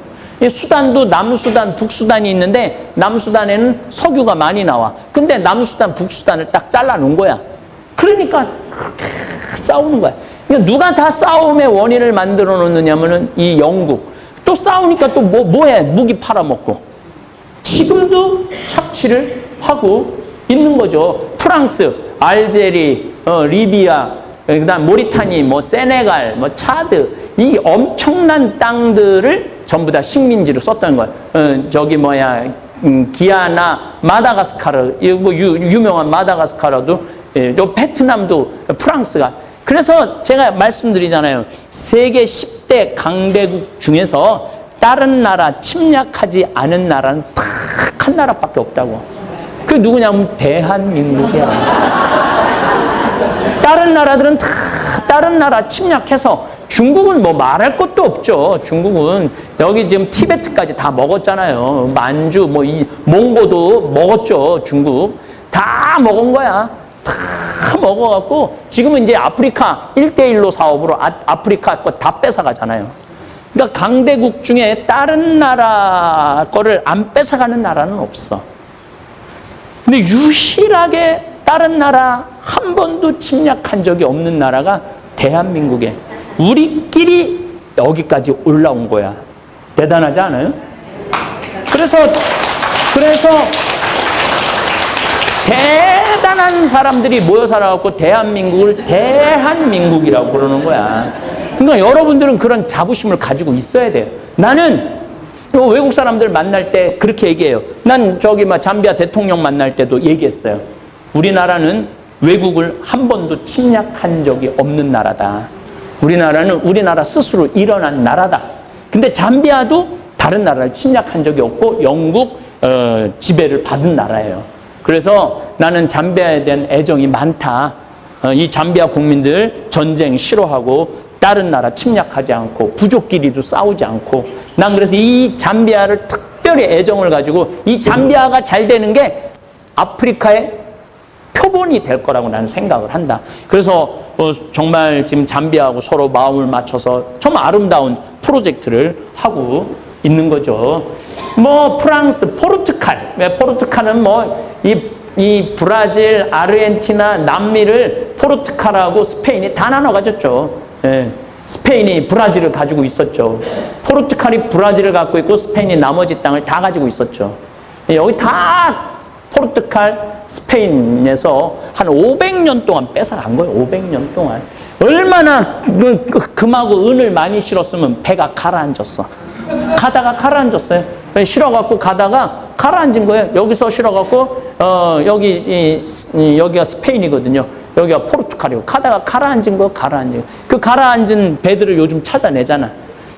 수단도 남수단, 북수단이 있는데 남수단에는 석유가 많이 나와. 근데 남수단, 북수단을 딱 잘라놓은 거야. 그러니까 그렇게 싸우는 거야. 그러니까 누가 다 싸움의 원인을 만들어 놓느냐면은 이 영국. 또 싸우니까 또 뭐해? 무기 팔아먹고. 지금도 착취를 하고 있는 거죠. 프랑스, 알제리, 리비아, 그다음 모리타니, 세네갈, 차드, 이 엄청난 땅들을 전부 다 식민지로 썼다는 거야. 기아나, 마다가스카르, 유명한 마다가스카르도, 요 베트남도 프랑스가. 그래서 제가 말씀드리잖아요. 세계 10대 강대국 중에서 다른 나라 침략하지 않은 나라는 딱 한 나라밖에 없다고. 그게 누구냐면 대한민국이야. 다른 나라들은 다 다른 나라 침략해서 중국은 말할 것도 없죠. 중국은 여기 지금 티베트까지 다 먹었잖아요. 만주, 몽고도 먹었죠. 중국 다 먹은 거야. 다 먹어갖고 지금은 이제 아프리카 1대1로 사업으로 아프리카 거 다 뺏어가잖아요. 그러니까 강대국 중에 다른 나라 거를 안 뺏어가는 나라는 없어. 근데 유일하게 다른 나라 한 번도 침략한 적이 없는 나라가 대한민국에 우리끼리 여기까지 올라온 거야. 대단하지 않아요? 그래서 대단한 사람들이 모여 살아갖고 대한민국을 대한민국이라고 그러는 거야. 그러니까 여러분들은 그런 자부심을 가지고 있어야 돼요. 나는 외국 사람들 만날 때 그렇게 얘기해요. 난 잠비아 대통령 만날 때도 얘기했어요. 우리나라는 외국을 한 번도 침략한 적이 없는 나라다. 우리나라는 우리나라 스스로 일어난 나라다. 근데 잠비아도 다른 나라를 침략한 적이 없고 영국 지배를 받은 나라예요. 그래서 나는 잠비아에 대한 애정이 많다. 이 잠비아 국민들 전쟁 싫어하고 다른 나라 침략하지 않고 부족끼리도 싸우지 않고 난 그래서 이 잠비아를 특별히 애정을 가지고 이 잠비아가 잘 되는 게 아프리카의 표본이 될 거라고 나는 생각을 한다. 그래서 정말 지금 잠비아하고 서로 마음을 맞춰서 정말 아름다운 프로젝트를 하고 있는 거죠. 프랑스, 포르투갈은 이 브라질, 아르헨티나, 남미를 포르투갈하고 스페인이 다 나눠 가졌죠. 예, 스페인이 브라질을 가지고 있었죠. 포르투갈이 브라질을 갖고 있고 스페인이 나머지 땅을 다 가지고 있었죠. 여기 다 포르투갈, 스페인에서 한 500년 동안 뺏어간 거예요. 500년 동안. 얼마나 금하고 은을 많이 실었으면 배가 가라앉았어. 가다가 가라앉았어요. 실어갖고 가다가 가라앉은 거예요. 여기서 실어갖고 여기가 스페인이거든요. 여기가 포르투갈이고 가다가 가라앉은 거 가라앉은 거. 그 가라앉은 배들을 요즘 찾아내잖아.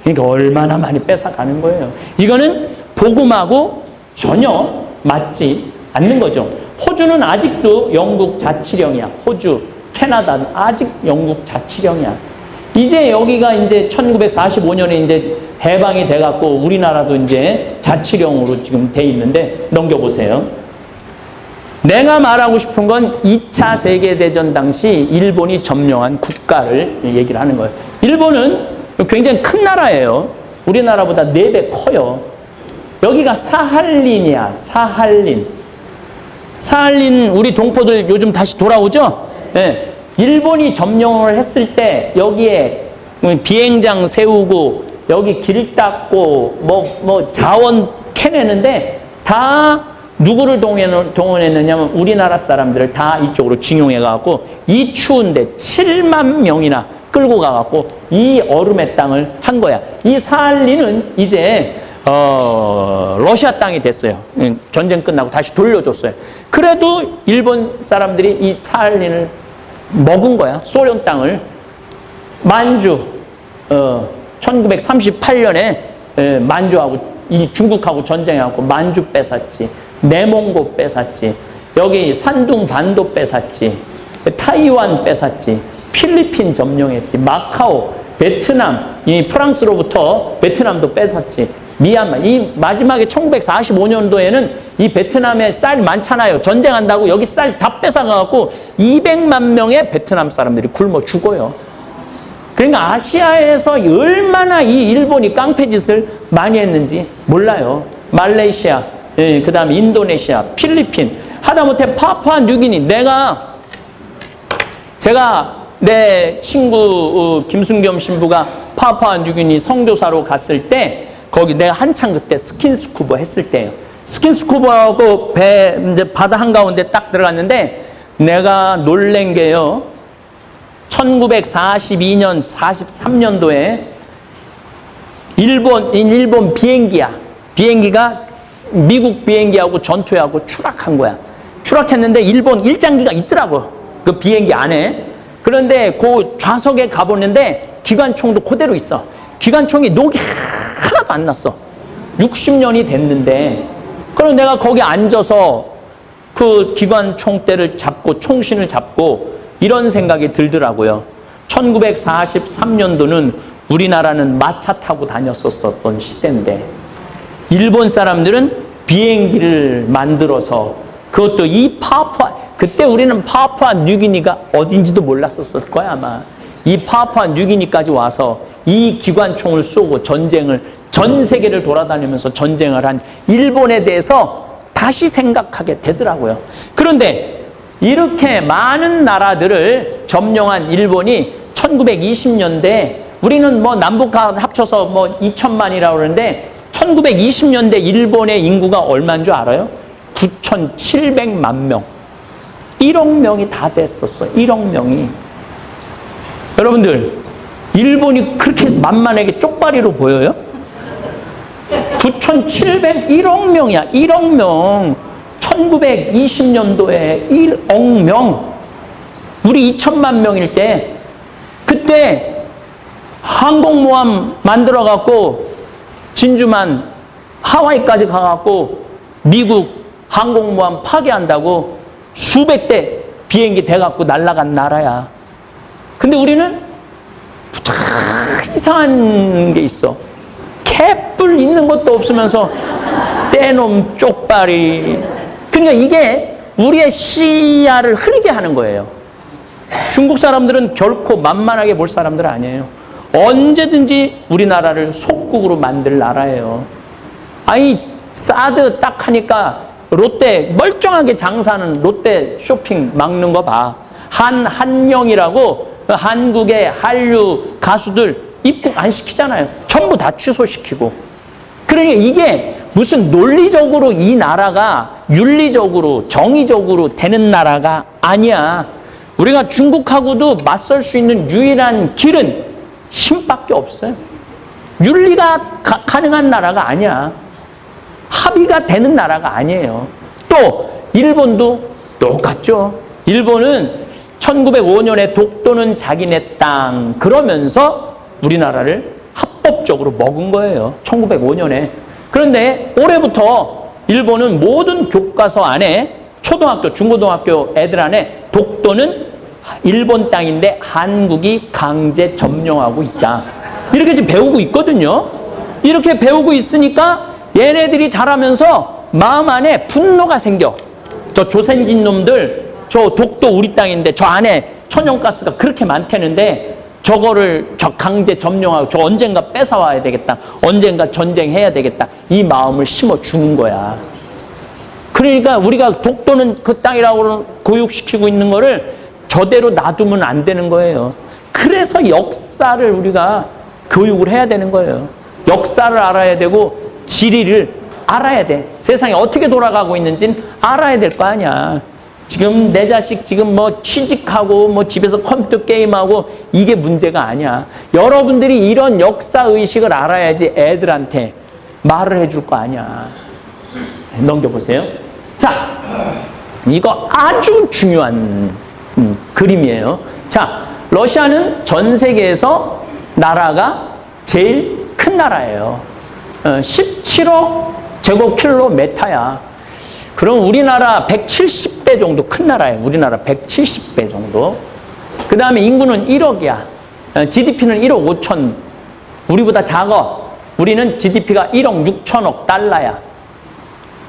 그러니까 얼마나 많이 뺏어가는 거예요. 이거는 복음하고 전혀 맞지 않는 거죠. 호주는 아직도 영국 자치령이야. 호주, 캐나다는 아직 영국 자치령이야. 이제 여기가 이제 1945년에 이제 해방이 돼갖고 우리나라도 이제 자치령으로 지금 돼 있는데 넘겨보세요. 내가 말하고 싶은 건 2차 세계대전 당시 일본이 점령한 국가를 얘기를 하는 거예요. 일본은 굉장히 큰 나라예요. 우리나라보다 4배 커요. 여기가 사할린이야. 사할린 우리 동포들 요즘 다시 돌아오죠? 네. 일본이 점령을 했을 때 여기에 비행장 세우고 여기 길 닦고 자원 캐내는데 다 누구를 동원했느냐면 우리나라 사람들을 다 이쪽으로 징용해가지고 이 추운데 7만 명이나 끌고 가갖고 이 얼음의 땅을 한 거야. 이 사할린은 이제 러시아 땅이 됐어요. 전쟁 끝나고 다시 돌려줬어요. 그래도 일본 사람들이 이 사할린을 먹은 거야. 소련 땅을. 만주 1938년에 만주하고 이 중국하고 전쟁해갖고 만주 뺏었지. 내몽고 뺏었지. 여기 산둥 반도 뺏었지. 타이완 뺏었지. 필리핀 점령했지. 마카오, 베트남, 이 프랑스로부터 베트남도 뺏었지. 미얀마. 이 마지막에 1945년도에는 이 베트남에 쌀 많잖아요. 전쟁한다고 여기 쌀 다 뺏어가갖고 200만 명의 베트남 사람들이 굶어 죽어요. 그러니까 아시아에서 얼마나 이 일본이 깡패짓을 많이 했는지 몰라요. 말레이시아, 예, 그 다음에 인도네시아, 필리핀, 하다못해 파푸아 뉴기니. 제가 내 친구 김순겸 신부가 파푸아 뉴기니 선교사로 갔을 때 거기 내가 한창 그때 스킨스쿠버 했을 때예요. 스킨스쿠버하고 배 이제 바다 한가운데 딱 들어갔는데 내가 놀란 게요. 1942년, 43년도에 일본 비행기야. 비행기가 미국 비행기하고 전투하고 추락한 거야. 추락했는데 일본 일장기가 있더라고. 그 비행기 안에. 그런데 그 좌석에 가보는데 기관총도 그대로 있어. 기관총이 녹이 하나도 안 났어. 60년이 됐는데. 그럼 내가 거기 앉아서 그 기관총대를 잡고 총신을 잡고 이런 생각이 들더라고요. 1943년도는 우리나라는 마차 타고 다녔었던 시대인데 일본 사람들은 비행기를 만들어서 그것도 이 파푸아, 그때 우리는 파푸아 뉴기니가 어딘지도 몰랐었을 거야 아마. 이 파푸아 뉴기니까지 와서 이 기관총을 쏘고 전쟁을 전 세계를 돌아다니면서 전쟁을 한 일본에 대해서 다시 생각하게 되더라고요. 그런데 이렇게 많은 나라들을 점령한 일본이 1920년대 우리는 뭐 남북한 합쳐서 뭐 2천만이라고 그러는데 1920년대 일본의 인구가 얼마인 줄 알아요? 9,700만 명. 1억 명이 다 됐었어. 1억 명이. 여러분들, 일본이 그렇게 만만하게 쪽발이로 보여요? 9,701억 명이야. 1억 명. 1920년도에 1억 명. 우리 2천만 명일 때 그때 항공모함 만들어갖고 진주만 하와이까지 가갖고 미국 항공모함 파괴한다고 수백 대 비행기 대갖고 날아간 나라야. 근데 우리는 참 이상한 게 있어. 개뿔 있는 것도 없으면서 떼놈 쪽발이. 그러니까 이게 우리의 시야를 흐리게 하는 거예요. 중국 사람들은 결코 만만하게 볼 사람들 아니에요. 언제든지 우리나라를 속국으로 만들 나라예요. 아니 사드 딱 하니까 롯데 멀쩡하게 장사하는 롯데 쇼핑 막는 거 봐. 한영이라고 한국의 한류 가수들 입국 안 시키잖아요. 전부 다 취소시키고. 그러니까 이게 무슨 논리적으로 이 나라가 윤리적으로 정의적으로 되는 나라가 아니야. 우리가 중국하고도 맞설 수 있는 유일한 길은 힘밖에 없어요. 윤리가 가능한 나라가 아니야. 합의가 되는 나라가 아니에요. 또 일본도 똑같죠. 일본은 1905년에 독도는 자기네 땅 그러면서 우리나라를 합법적으로 먹은 거예요. 1905년에. 그런데 올해부터 일본은 모든 교과서 안에 초등학교, 중고등학교 애들 안에 독도는 일본 땅인데 한국이 강제 점령하고 있다. 이렇게 지금 배우고 있거든요. 이렇게 배우고 있으니까 얘네들이 자라면서 마음 안에 분노가 생겨. 저 조선진 놈들, 저 독도 우리 땅인데 저 안에 천연가스가 그렇게 많다는데 저거를 저 강제 점령하고 저 언젠가 뺏어와야 되겠다. 언젠가 전쟁해야 되겠다. 이 마음을 심어주는 거야. 그러니까 우리가 독도는 그 땅이라고 교육시키고 있는 거를 저대로 놔두면 안 되는 거예요. 그래서 역사를 우리가 교육을 해야 되는 거예요. 역사를 알아야 되고 지리를 알아야 돼. 세상이 어떻게 돌아가고 있는지는 알아야 될 거 아니야. 지금 내 자식 지금 뭐 취직하고 뭐 집에서 컴퓨터 게임하고 이게 문제가 아니야. 여러분들이 이런 역사의식을 알아야지 애들한테 말을 해줄 거 아니야. 넘겨보세요. 자, 이거 아주 중요한 그림이에요. 자, 러시아는 전 세계에서 나라가 제일 큰 나라예요. 17억 제곱킬로미터야. 그럼 우리나라 170배 정도 큰 나라예요. 우리나라 170배 정도. 그 다음에 인구는 1억이야. GDP는 1억 5천. 우리보다 작아. 우리는 GDP가 1억 6천억 달러야.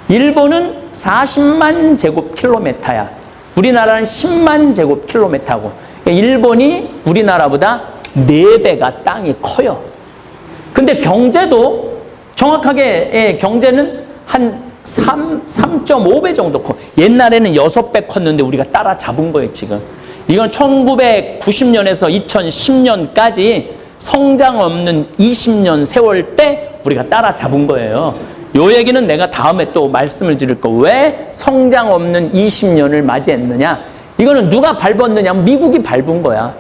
일본은 40만 제곱킬로미터야. 우리나라는 10만 제곱킬로미터고. 일본이 우리나라보다 4배가 땅이 커요. 근데 경제도 정확하게, 예, 경제는 한 3.5배 정도 커. 옛날에는 6배 컸는데 우리가 따라잡은 거예요, 지금. 이건 1990년에서 2010년까지 성장 없는 20년 세월 때 우리가 따라잡은 거예요. 요 얘기는 내가 다음에 또 말씀을 드릴 거. 왜 성장 없는 20년을 맞이했느냐? 이거는 누가 밟았느냐? 미국이 밟은 거야.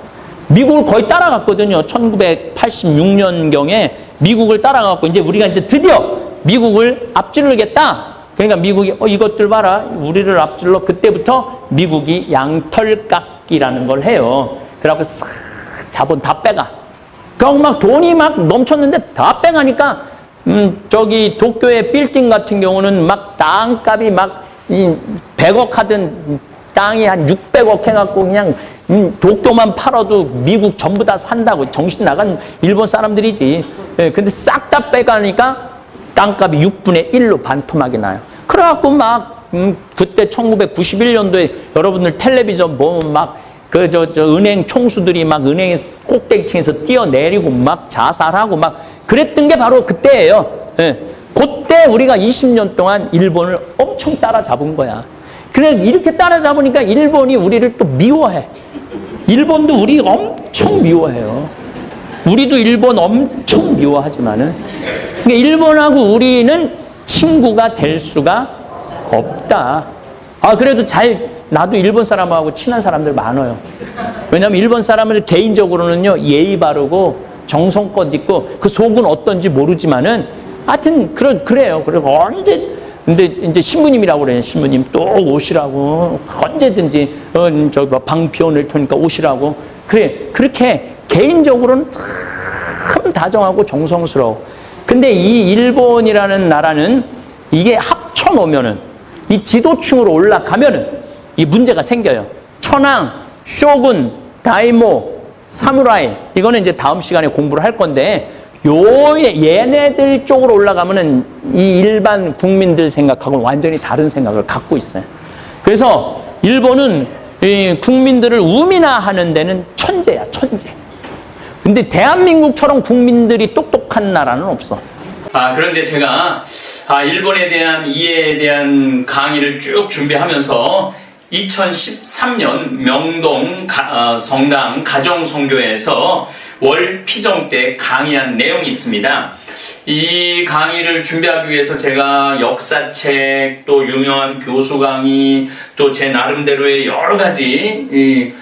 미국을 거의 따라갔거든요. 1986년경에 미국을 따라갔고, 이제 우리가 이제 드디어 미국을 앞지르겠다. 그러니까 미국이 이것들 봐라. 우리를 앞질러. 그때부터 미국이 양털깎기라는 걸 해요. 그래갖고 싹 자본 다 빼가. 그러고 막 돈이 막 넘쳤는데 다 빼가니까 저기 도쿄의 빌딩 같은 경우는 막 땅값이 막 100억 하던 땅이 한 600억 해갖고 그냥 도쿄만 팔아도 미국 전부 다 산다고. 정신 나간 일본 사람들이지. 예, 근데 싹 다 빼가니까 땅값이 6분의 1로 반토막이 나요. 그래갖고 막 그때 1991년도에 여러분들 텔레비전 보면 막 은행 총수들이 막 은행 꼭대기층에서 뛰어내리고 막 자살하고 막 그랬던 게 바로 그때예요. 예. 그때 우리가 20년 동안 일본을 엄청 따라잡은 거야. 그래 이렇게 따라잡으니까 일본이 우리를 또 미워해. 일본도 우리 엄청 미워해요. 우리도 일본 엄청 미워하지만은 그러니까 일본하고 우리는 친구가 될 수가 없다. 아 그래도 나도 일본 사람하고 친한 사람들 많아요. 왜냐하면 일본 사람을 개인적으로는요 예의 바르고 정성껏 있고 그 속은 어떤지 모르지만은 하여튼 그래요. 그리고 근데 이제 신부님이라고 그래요. 신부님 또 오시라고 언제든지 저기 방 비워낼 테니까 오시라고 그래. 그렇게 개인적으로는 참 다정하고 정성스러워. 근데 이 일본이라는 나라는 이게 합쳐놓으면은 이 지도층으로 올라가면은 이 문제가 생겨요. 천황, 쇼군, 다이모, 사무라이 이거는 이제 다음 시간에 공부를 할 건데 얘네들 쪽으로 올라가면은 이 일반 국민들 생각하고는 완전히 다른 생각을 갖고 있어요. 그래서 일본은 이 국민들을 우민화하는 데는 천재야, 천재. 근데 대한민국처럼 국민들이 똑똑한 나라는 없어. 그런데 제가 일본에 대한 이해에 대한 강의를 쭉 준비하면서 2013년 명동 성당 가정선교회에서 월 피정 때 강의한 내용이 있습니다. 이 강의를 준비하기 위해서 제가 역사책, 또 유명한 교수 강의, 또 제 나름대로의 여러 가지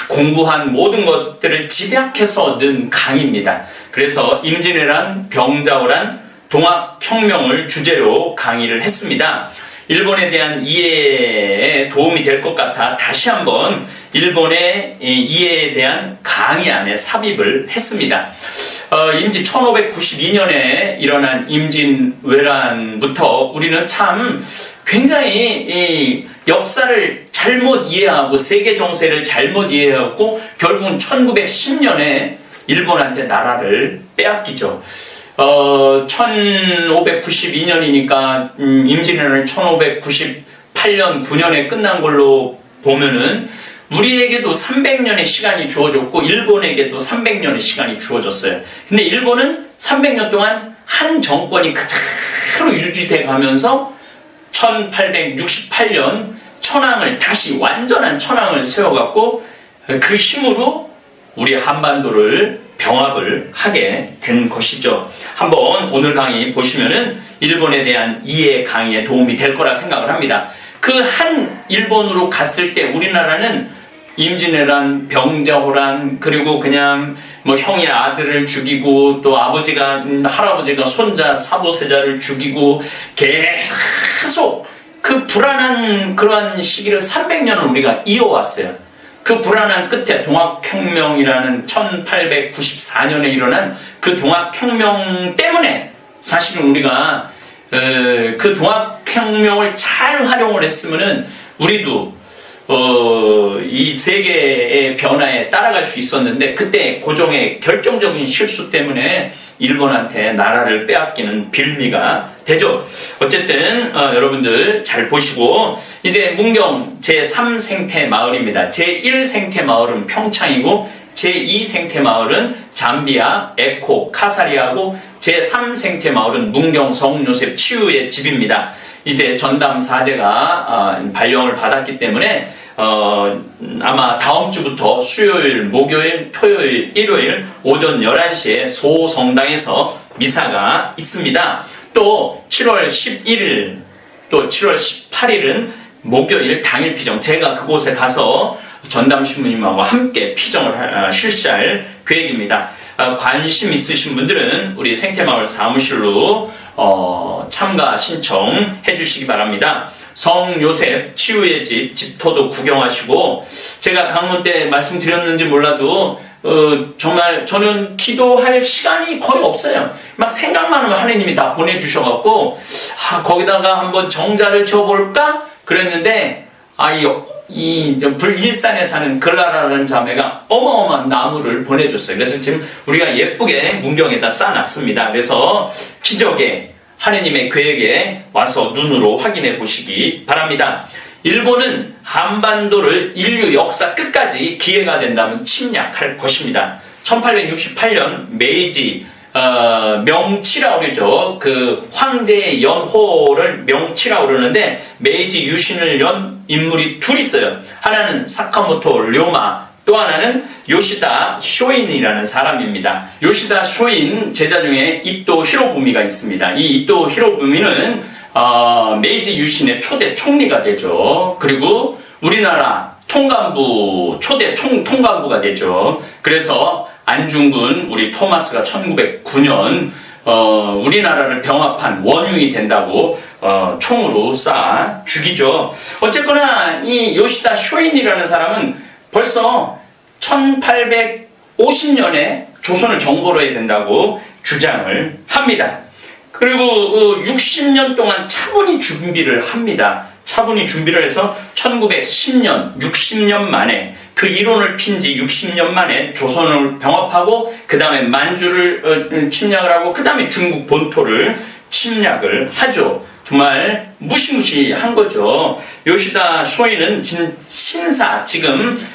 공부한 모든 것들을 집약해서 넣은 강의입니다. 그래서 임진왜란, 병자호란, 동학혁명을 주제로 강의를 했습니다. 일본에 대한 이해에 도움이 될 것 같아 다시 한번 일본의 이해에 대한 강의 안에 삽입을 했습니다. 1592년에 일어난 임진왜란부터 우리는 참 굉장히 역사를 잘못 이해하고 세계 정세를 잘못 이해하고 결국은 1910년에 일본한테 나라를 빼앗기죠. 1592년이니까 임진왜란이 1598년 9년에 끝난 걸로 보면은 우리에게도 300년의 시간이 주어졌고 일본에게도 300년의 시간이 주어졌어요. 근데 일본은 300년 동안 한 정권이 그대로 유지돼 가면서 1868년 다시 완전한 천황을 세워갖고 그 힘으로 우리 한반도를 병합을 하게 된 것이죠. 한번 오늘 강의 보시면은 일본에 대한 이해 강의에 도움이 될 거라 생각을 합니다. 그 한 일본으로 갔을 때 우리나라는 임진왜란, 병자호란, 그리고 그냥 뭐 형이 아들을 죽이고 또 할아버지가 손자, 사보세자를 죽이고 계속 그 불안한 그러한 시기를 300년을 우리가 이어왔어요. 그 불안한 끝에 동학혁명이라는 1894년에 일어난 그 동학혁명 때문에 사실은 우리가 그 동학혁명을 잘 활용을 했으면은 우리도 이 세계의 변화에 따라갈 수 있었는데 그때 고종의 결정적인 실수 때문에 일본한테 나라를 빼앗기는 빌미가 되죠. 어쨌든 여러분들 잘 보시고 이제 문경 제3생태 마을입니다. 제1생태 마을은 평창이고 제2생태 마을은 잠비아, 에코, 카사리하고 제3생태 마을은 문경 성요셉 치유의 집입니다. 이제 전담 사제가 발령을 받았기 때문에 아마 다음 주부터 수요일, 목요일, 토요일, 일요일 오전 11시에 소성당에서 미사가 있습니다. 또 7월 11일, 또 7월 18일은 목요일 당일 피정, 제가 그곳에 가서 전담 신부님하고 함께 피정을 실시할 계획입니다. 관심 있으신 분들은 우리 생태마을 사무실로 참가 신청해 주시기 바랍니다. 성요셉 치유의 집 집터도 구경하시고, 제가 강론 때 말씀드렸는지 몰라도 정말 저는 기도할 시간이 거의 없어요. 막 생각만 하면 하나님이 다 보내주셔갖고 거기다가 한번 정자를 지어볼까 그랬는데 이 불일산에 사는 글라라는 자매가 어마어마한 나무를 보내줬어요. 그래서 지금 우리가 예쁘게 문경에다 쌓아놨습니다. 그래서 기적의 하느님의 계획에 와서 눈으로 확인해 보시기 바랍니다. 일본은 한반도를 인류 역사 끝까지 기회가 된다면 침략할 것입니다. 1868년 메이지 명치라고 그러죠. 그 황제의 연호를 명치라고 그러는데 메이지 유신을 연 인물이 둘 있어요. 하나는 사카모토 료마, 또 하나는 요시다 쇼인이라는 사람입니다. 요시다 쇼인 제자 중에 이토 히로부미가 있습니다. 이 이토 히로부미는 메이지 유신의 초대 총리가 되죠. 그리고 우리나라 통감부 초대 통감부가 되죠. 그래서 안중근 우리 토마스가 1909년 우리나라를 병합한 원흉이 된다고 총으로 쏴 죽이죠. 어쨌거나 이 요시다 쇼인이라는 사람은 벌써 1850년에 조선을 정벌해야 된다고 주장을 합니다. 그리고 60년 동안 차분히 준비를 합니다. 차분히 준비를 해서 1910년, 60년 만에 그 이론을 핀 지 60년 만에 조선을 병합하고 그 다음에 만주를 침략을 하고 그 다음에 중국 본토를 침략을 하죠. 정말 무시무시한 거죠. 요시다 쇼이는 지금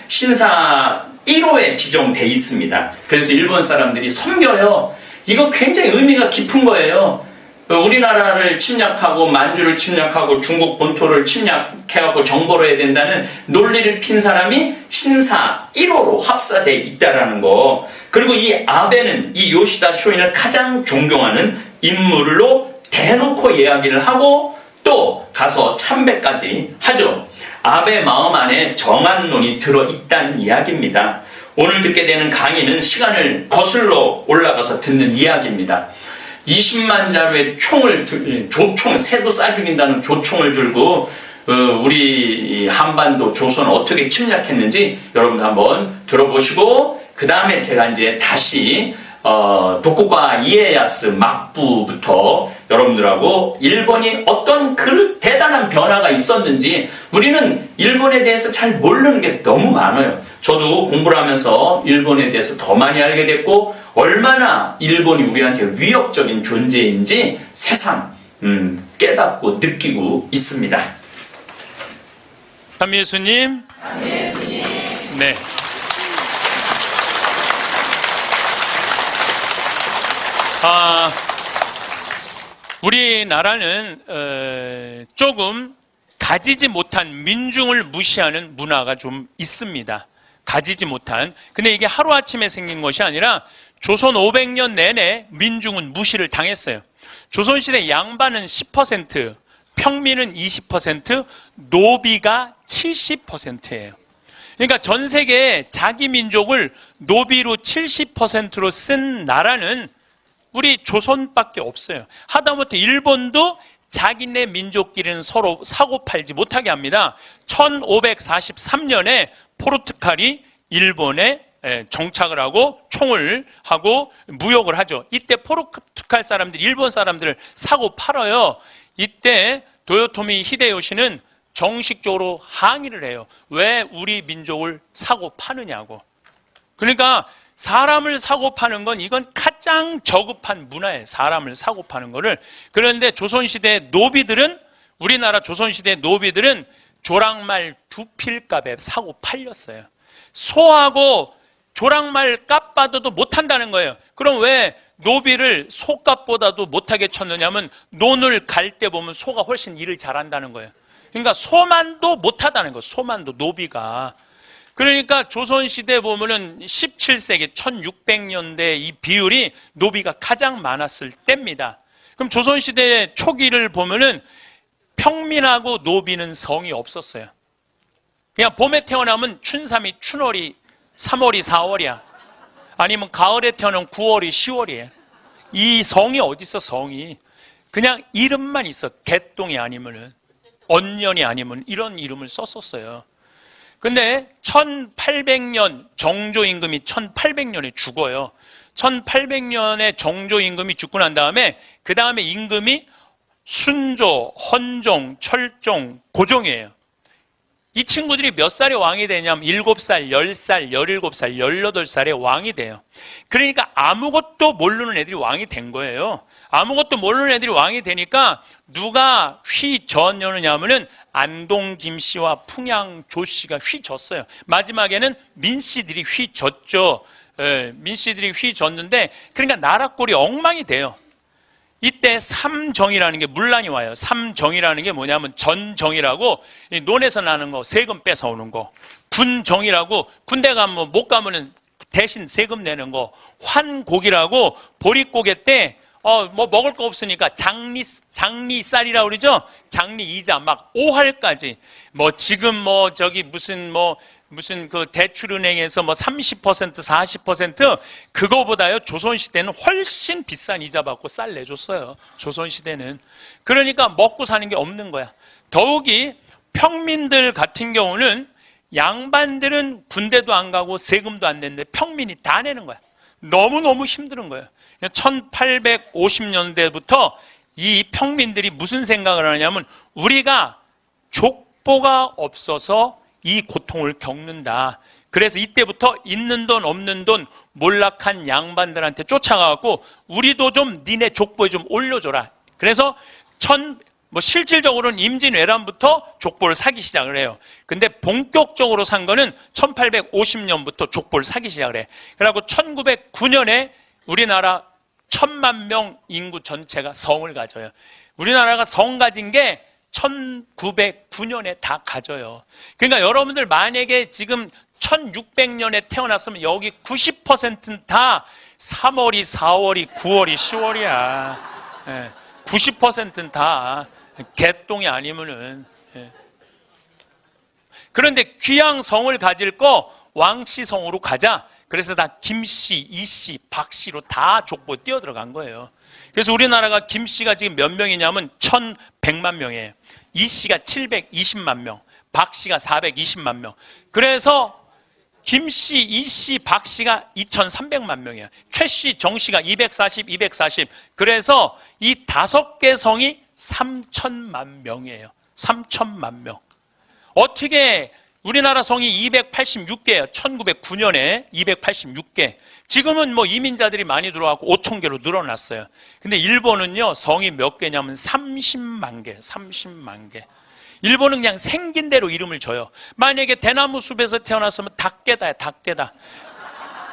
신사 1호에 지정돼 있습니다. 그래서 일본 사람들이 섬겨요. 이거 굉장히 의미가 깊은 거예요. 우리나라를 침략하고 만주를 침략하고 중국 본토를 침략해갖고 정벌을 해야 된다는 논리를 핀 사람이 신사 1호로 합사되어 있다라는 거. 그리고 이 아베는 이 요시다 쇼인을 가장 존경하는 인물로 대놓고 이야기를 하고 또 가서 참배까지 하죠. 아베 마음 안에 정한론이 들어있다는 이야기입니다. 오늘 듣게 되는 강의는 시간을 거슬러 올라가서 듣는 이야기입니다. 20만 자루의 조총, 새도 쏴 죽인다는 조총을 들고 우리 한반도 조선을 어떻게 침략했는지 여러분들 한번 들어보시고 그 다음에 제가 이제 다시 도쿠가 이에야스 막부부터 여러분들하고 일본이 어떤 그 대단한 변화가 있었는지, 우리는 일본에 대해서 잘 모르는 게 너무 많아요. 저도 공부를 하면서 일본에 대해서 더 많이 알게 됐고 얼마나 일본이 우리한테 위협적인 존재인지 새삼 깨닫고 느끼고 있습니다. 감예수님. 네. 우리나라는 조금 가지지 못한 민중을 무시하는 문화가 좀 있습니다. 가지지 못한. 근데 이게 하루아침에 생긴 것이 아니라 조선 500년 내내 민중은 무시를 당했어요. 조선시대 양반은 10%, 평민은 20%, 노비가 70%예요. 그러니까 전 세계에 자기 민족을 노비로 70%로 쓴 나라는 우리 조선밖에 없어요. 하다못해 일본도 자기네 민족끼리는 서로 사고 팔지 못하게 합니다. 1543년에 포르투갈이 일본에 정착을 하고 총을 하고 무역을 하죠. 이때 포르투갈 사람들이 일본 사람들을 사고 팔아요. 이때 도요토미 히데요시는 정식적으로 항의를 해요. 왜 우리 민족을 사고 파느냐고. 그러니까 사람을 사고 파는 건 이건 가장 저급한 문화예요. 사람을 사고 파는 거를. 그런데 조선시대 노비들은, 우리나라 조선시대 노비들은 조랑말 두 필값에 사고 팔렸어요. 소하고 조랑말 값 받아도 못한다는 거예요. 그럼 왜 노비를 소값보다도 못하게 쳤느냐면, 논을 갈 때 보면 소가 훨씬 일을 잘한다는 거예요. 그러니까 소만도 못하다는 거예요. 소만도, 노비가. 그러니까 조선시대 보면은 17세기 1600년대 이 비율이 노비가 가장 많았을 때입니다. 그럼 조선시대 초기를 보면은 평민하고 노비는 성이 없었어요. 그냥 봄에 태어나면 춘삼이 춘월이 3월이 4월이야. 아니면 가을에 태어나면 9월이 10월이에요. 이 성이 어디 있어, 성이. 그냥 이름만 있어. 개똥이 아니면은, 언년이 아니면 이런 이름을 썼었어요. 근데 1800년 정조 임금이 1800년에 죽어요. 1800년에 정조 임금이 죽고 난 다음에 그 다음에 임금이 순조, 헌종, 철종, 고종이에요. 이 친구들이 몇 살에 왕이 되냐면 7살, 10살, 17살, 18살에 왕이 돼요. 그러니까 아무것도 모르는 애들이 왕이 된 거예요. 아무것도 모르는 애들이 왕이 되니까 누가 휘저었냐면은 안동 김씨와 풍양 조씨가 휘졌어요. 마지막에는 민씨들이 휘졌죠. 민씨들이 휘졌는데, 그러니까 나라 꼴이 엉망이 돼요. 이때 삼정이라는 게 문란이 와요. 삼정이라는 게 뭐냐면 전정이라고, 논에서 나는 거 세금 뺏어오는 거, 군정이라고 군대 가면 못 가면은 대신 세금 내는 거, 환곡이라고 보릿고개 때 뭐 먹을 거 없으니까 장리쌀이라고 그러죠. 장리이자 막 5할까지, 뭐 지금 뭐 저기 무슨 그 대출은행에서 뭐 30% 40% 그거보다요 조선시대는 훨씬 비싼 이자 받고 쌀 내줬어요. 조선시대는. 그러니까 먹고 사는 게 없는 거야. 더욱이 평민들 같은 경우는 양반들은 군대도 안 가고 세금도 안 냈는데 평민이 다 내는 거야. 너무너무 힘든 거예요. 1850년대부터 이 평민들이 무슨 생각을 하냐면, 우리가 족보가 없어서 이 고통을 겪는다. 그래서 이때부터 있는 돈 없는 돈 몰락한 양반들한테 쫓아가갖고 우리도 좀 니네 족보에 좀 올려줘라. 그래서 실질적으로는 임진왜란부터 족보를 사기 시작을 해요. 근데 본격적으로 산 거는 1850년부터 족보를 사기 시작을 해. 그래갖고 1909년에 우리나라 1000만 명 인구 전체가 성을 가져요. 우리나라가 성 가진 게 1909년에 다 가져요. 그러니까 여러분들 만약에 지금 1600년에 태어났으면 여기 90%는 다 3월이 4월이 9월이 10월이야. 90%는 다 개똥이 아니면은. 그런데 귀양 성을 가질 거 왕씨 성으로 가자. 그래서 다 김씨, 이씨, 박씨로 다 족보 뛰어 들어간 거예요. 그래서 우리나라가 김씨가 지금 몇 명이냐면 1100만 명이에요. 이씨가 720만 명, 박씨가 420만 명. 그래서 김씨, 이씨, 박씨가 2300만 명이에요. 최씨, 정씨가 240. 그래서 이 5개 성이 3000만 명이에요. 3000만 명. 어떻게 우리나라 성이 286개예요. 1909년에 286개. 지금은 뭐 이민자들이 많이 들어와서 5000개로 늘어났어요. 근데 일본은요, 성이 몇 개냐면 30만 개, 30만 개. 일본은 그냥 생긴 대로 이름을 줘요. 만약에 대나무 숲에서 태어났으면 닭개다야, 닭개다.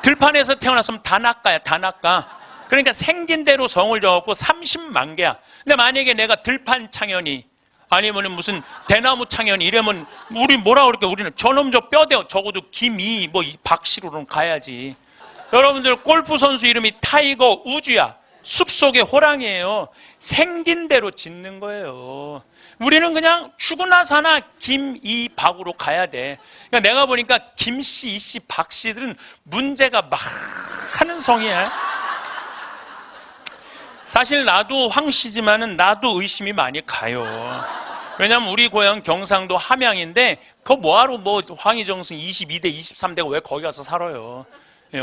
들판에서 태어났으면 다나까야, 다나까. 그러니까 생긴 대로 성을 줘갖고 30만 개야. 근데 만약에 내가 들판 창현이 아니면 무슨 대나무 창현이 이러면 우리 뭐라 그럴까? 우리는 저놈 저 뼈대요. 적어도 김이 뭐 박씨로는 가야지. 여러분들 골프 선수 이름이 타이거 우즈야. 숲속의 호랑이에요. 생긴 대로 짓는 거예요. 우리는 그냥 죽으나 사나 김이박으로 가야 돼. 그러니까 내가 보니까 김씨, 이씨, 박씨들은 문제가 많은 성이야. 사실 나도 황씨지만은 나도 의심이 많이 가요. 왜냐면 우리 고향 경상도 함양인데 그거 뭐하러 뭐 황희정승 22대 23대가 왜 거기 가서 살아요.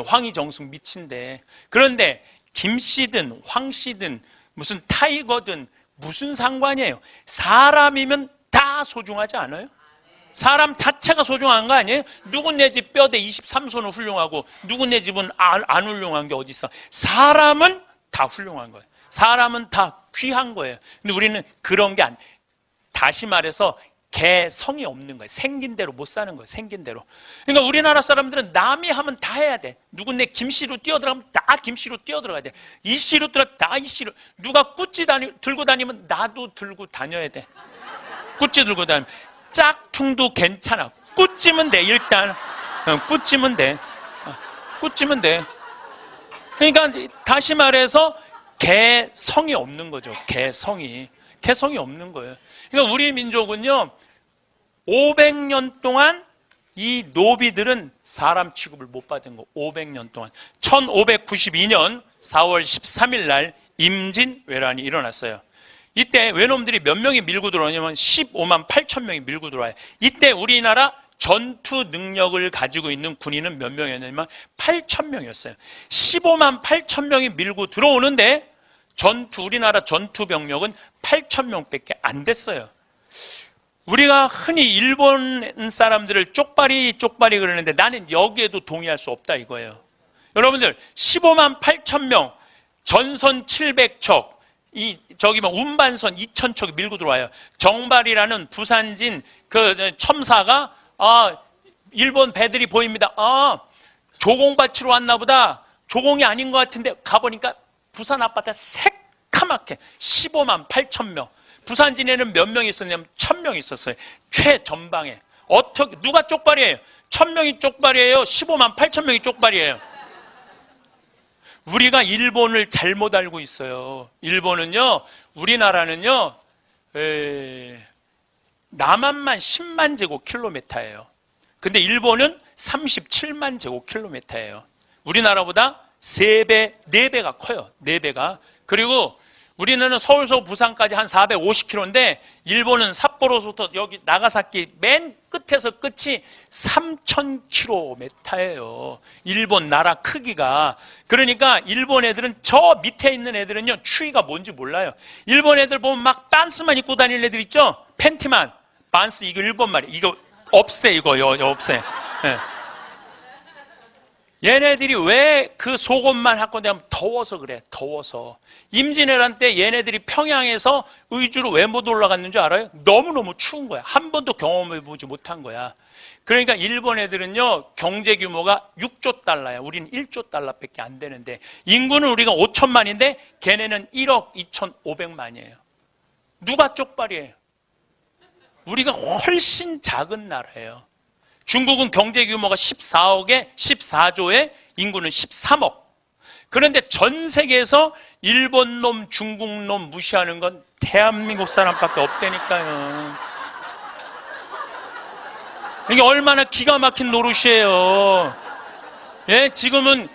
황희정승 미친데. 그런데 김씨든 황씨든 무슨 타이거든 무슨 상관이에요. 사람이면 다 소중하지 않아요? 사람 자체가 소중한 거 아니에요? 누구네 집 뼈대 23손은 훌륭하고 누구네 집은 안 훌륭한 게 어디 있어? 사람은 다 훌륭한 거예요. 사람은 다 귀한 거예요. 근데 우리는 그런 게 다시 말해서 개성이 없는 거예요. 생긴 대로 못 사는 거예요. 생긴 대로. 그러니까 우리나라 사람들은 남이 하면 다 해야 돼. 누구네 김씨로 뛰어들어가면 다 김씨로 뛰어들어가야 돼. 이씨로 들어가면 다 이씨로. 누가 꾸찌 들고 다니면 나도 들고 다녀야 돼. 꾸찌 들고 다니면. 짝퉁도 괜찮아. 꾸찌면 돼. 일단 꾸찌면 돼. 꾸찌면 돼. 그러니까 다시 말해서 개성이 없는 거죠. 개성이 없는 거예요. 그러니까 우리 민족은요 500년 동안 이 노비들은 사람 취급을 못 받은 거. 500년 동안 1592년 4월 13일 날 임진왜란이 일어났어요. 이때 외놈들이 몇 명이 밀고 들어오냐면 15만 8천 명이 밀고 들어와요. 이때 우리나라 전투 능력을 가지고 있는 군인은 몇 명이었냐면 8천 명이었어요. 15만 8천 명이 밀고 들어오는데 우리나라 전투 병력은 8천 명밖에 안 됐어요. 우리가 흔히 일본 사람들을 쪽발이 그러는데 나는 여기에도 동의할 수 없다 이거예요. 여러분들 15만 8천 명, 전선 700척, 운반선 2,000척이 밀고 들어와요. 정발이라는 부산진 그 첨사가 일본 배들이 보입니다. 조공받치러 왔나 보다. 조공이 아닌 것 같은데 가보니까 부산 앞바다 새카맣게 15만 8천 명. 부산진에는 몇 명 있었냐면 1,000명 있었어요. 최전방에. 누가 쪽발이에요? 1,000명이 쪽발이에요? 15만 8천 명이 쪽발이에요? 우리가 일본을 잘못 알고 있어요. 일본은요, 우리나라는요, 남한만 10만 제곱킬로미터예요. 근데 일본은 37만 제곱킬로미터예요. 우리나라보다 3배, 4배가 커요. 4배가. 그리고 우리는 서울서 부산까지 한 450km인데 일본은 삿포로부터 여기 나가사키 맨 끝에서 끝이 3,000km예요. 일본 나라 크기가. 그러니까 일본 애들은 저 밑에 있는 애들은요 추위가 뭔지 몰라요. 일본 애들 보면 막 반스만 입고 다니는 애들 있죠? 팬티만. 반스 이거 일본 말이에요. 이거 없애 이거요. 없애. 네. 얘네들이 왜 그 속옷만 갖고 다니면 더워서 그래. 더워서. 임진왜란 때 얘네들이 평양에서 의주로 왜 못 올라갔는 줄 알아요? 너무너무 추운 거야. 한 번도 경험해보지 못한 거야. 그러니까 일본 애들은요 경제 규모가 6조 달러야. 우리는 1조 달러밖에 안 되는데 인구는 우리가 5천만인데 걔네는 1억 2,500만이에요. 누가 쪽발이에요? 우리가 훨씬 작은 나라예요. 중국은 경제 규모가 14조에 인구는 13억. 그런데 전 세계에서 일본 놈, 중국 놈 무시하는 건 대한민국 사람밖에 없다니까요. 이게 얼마나 기가 막힌 노릇이에요. 예, 지금은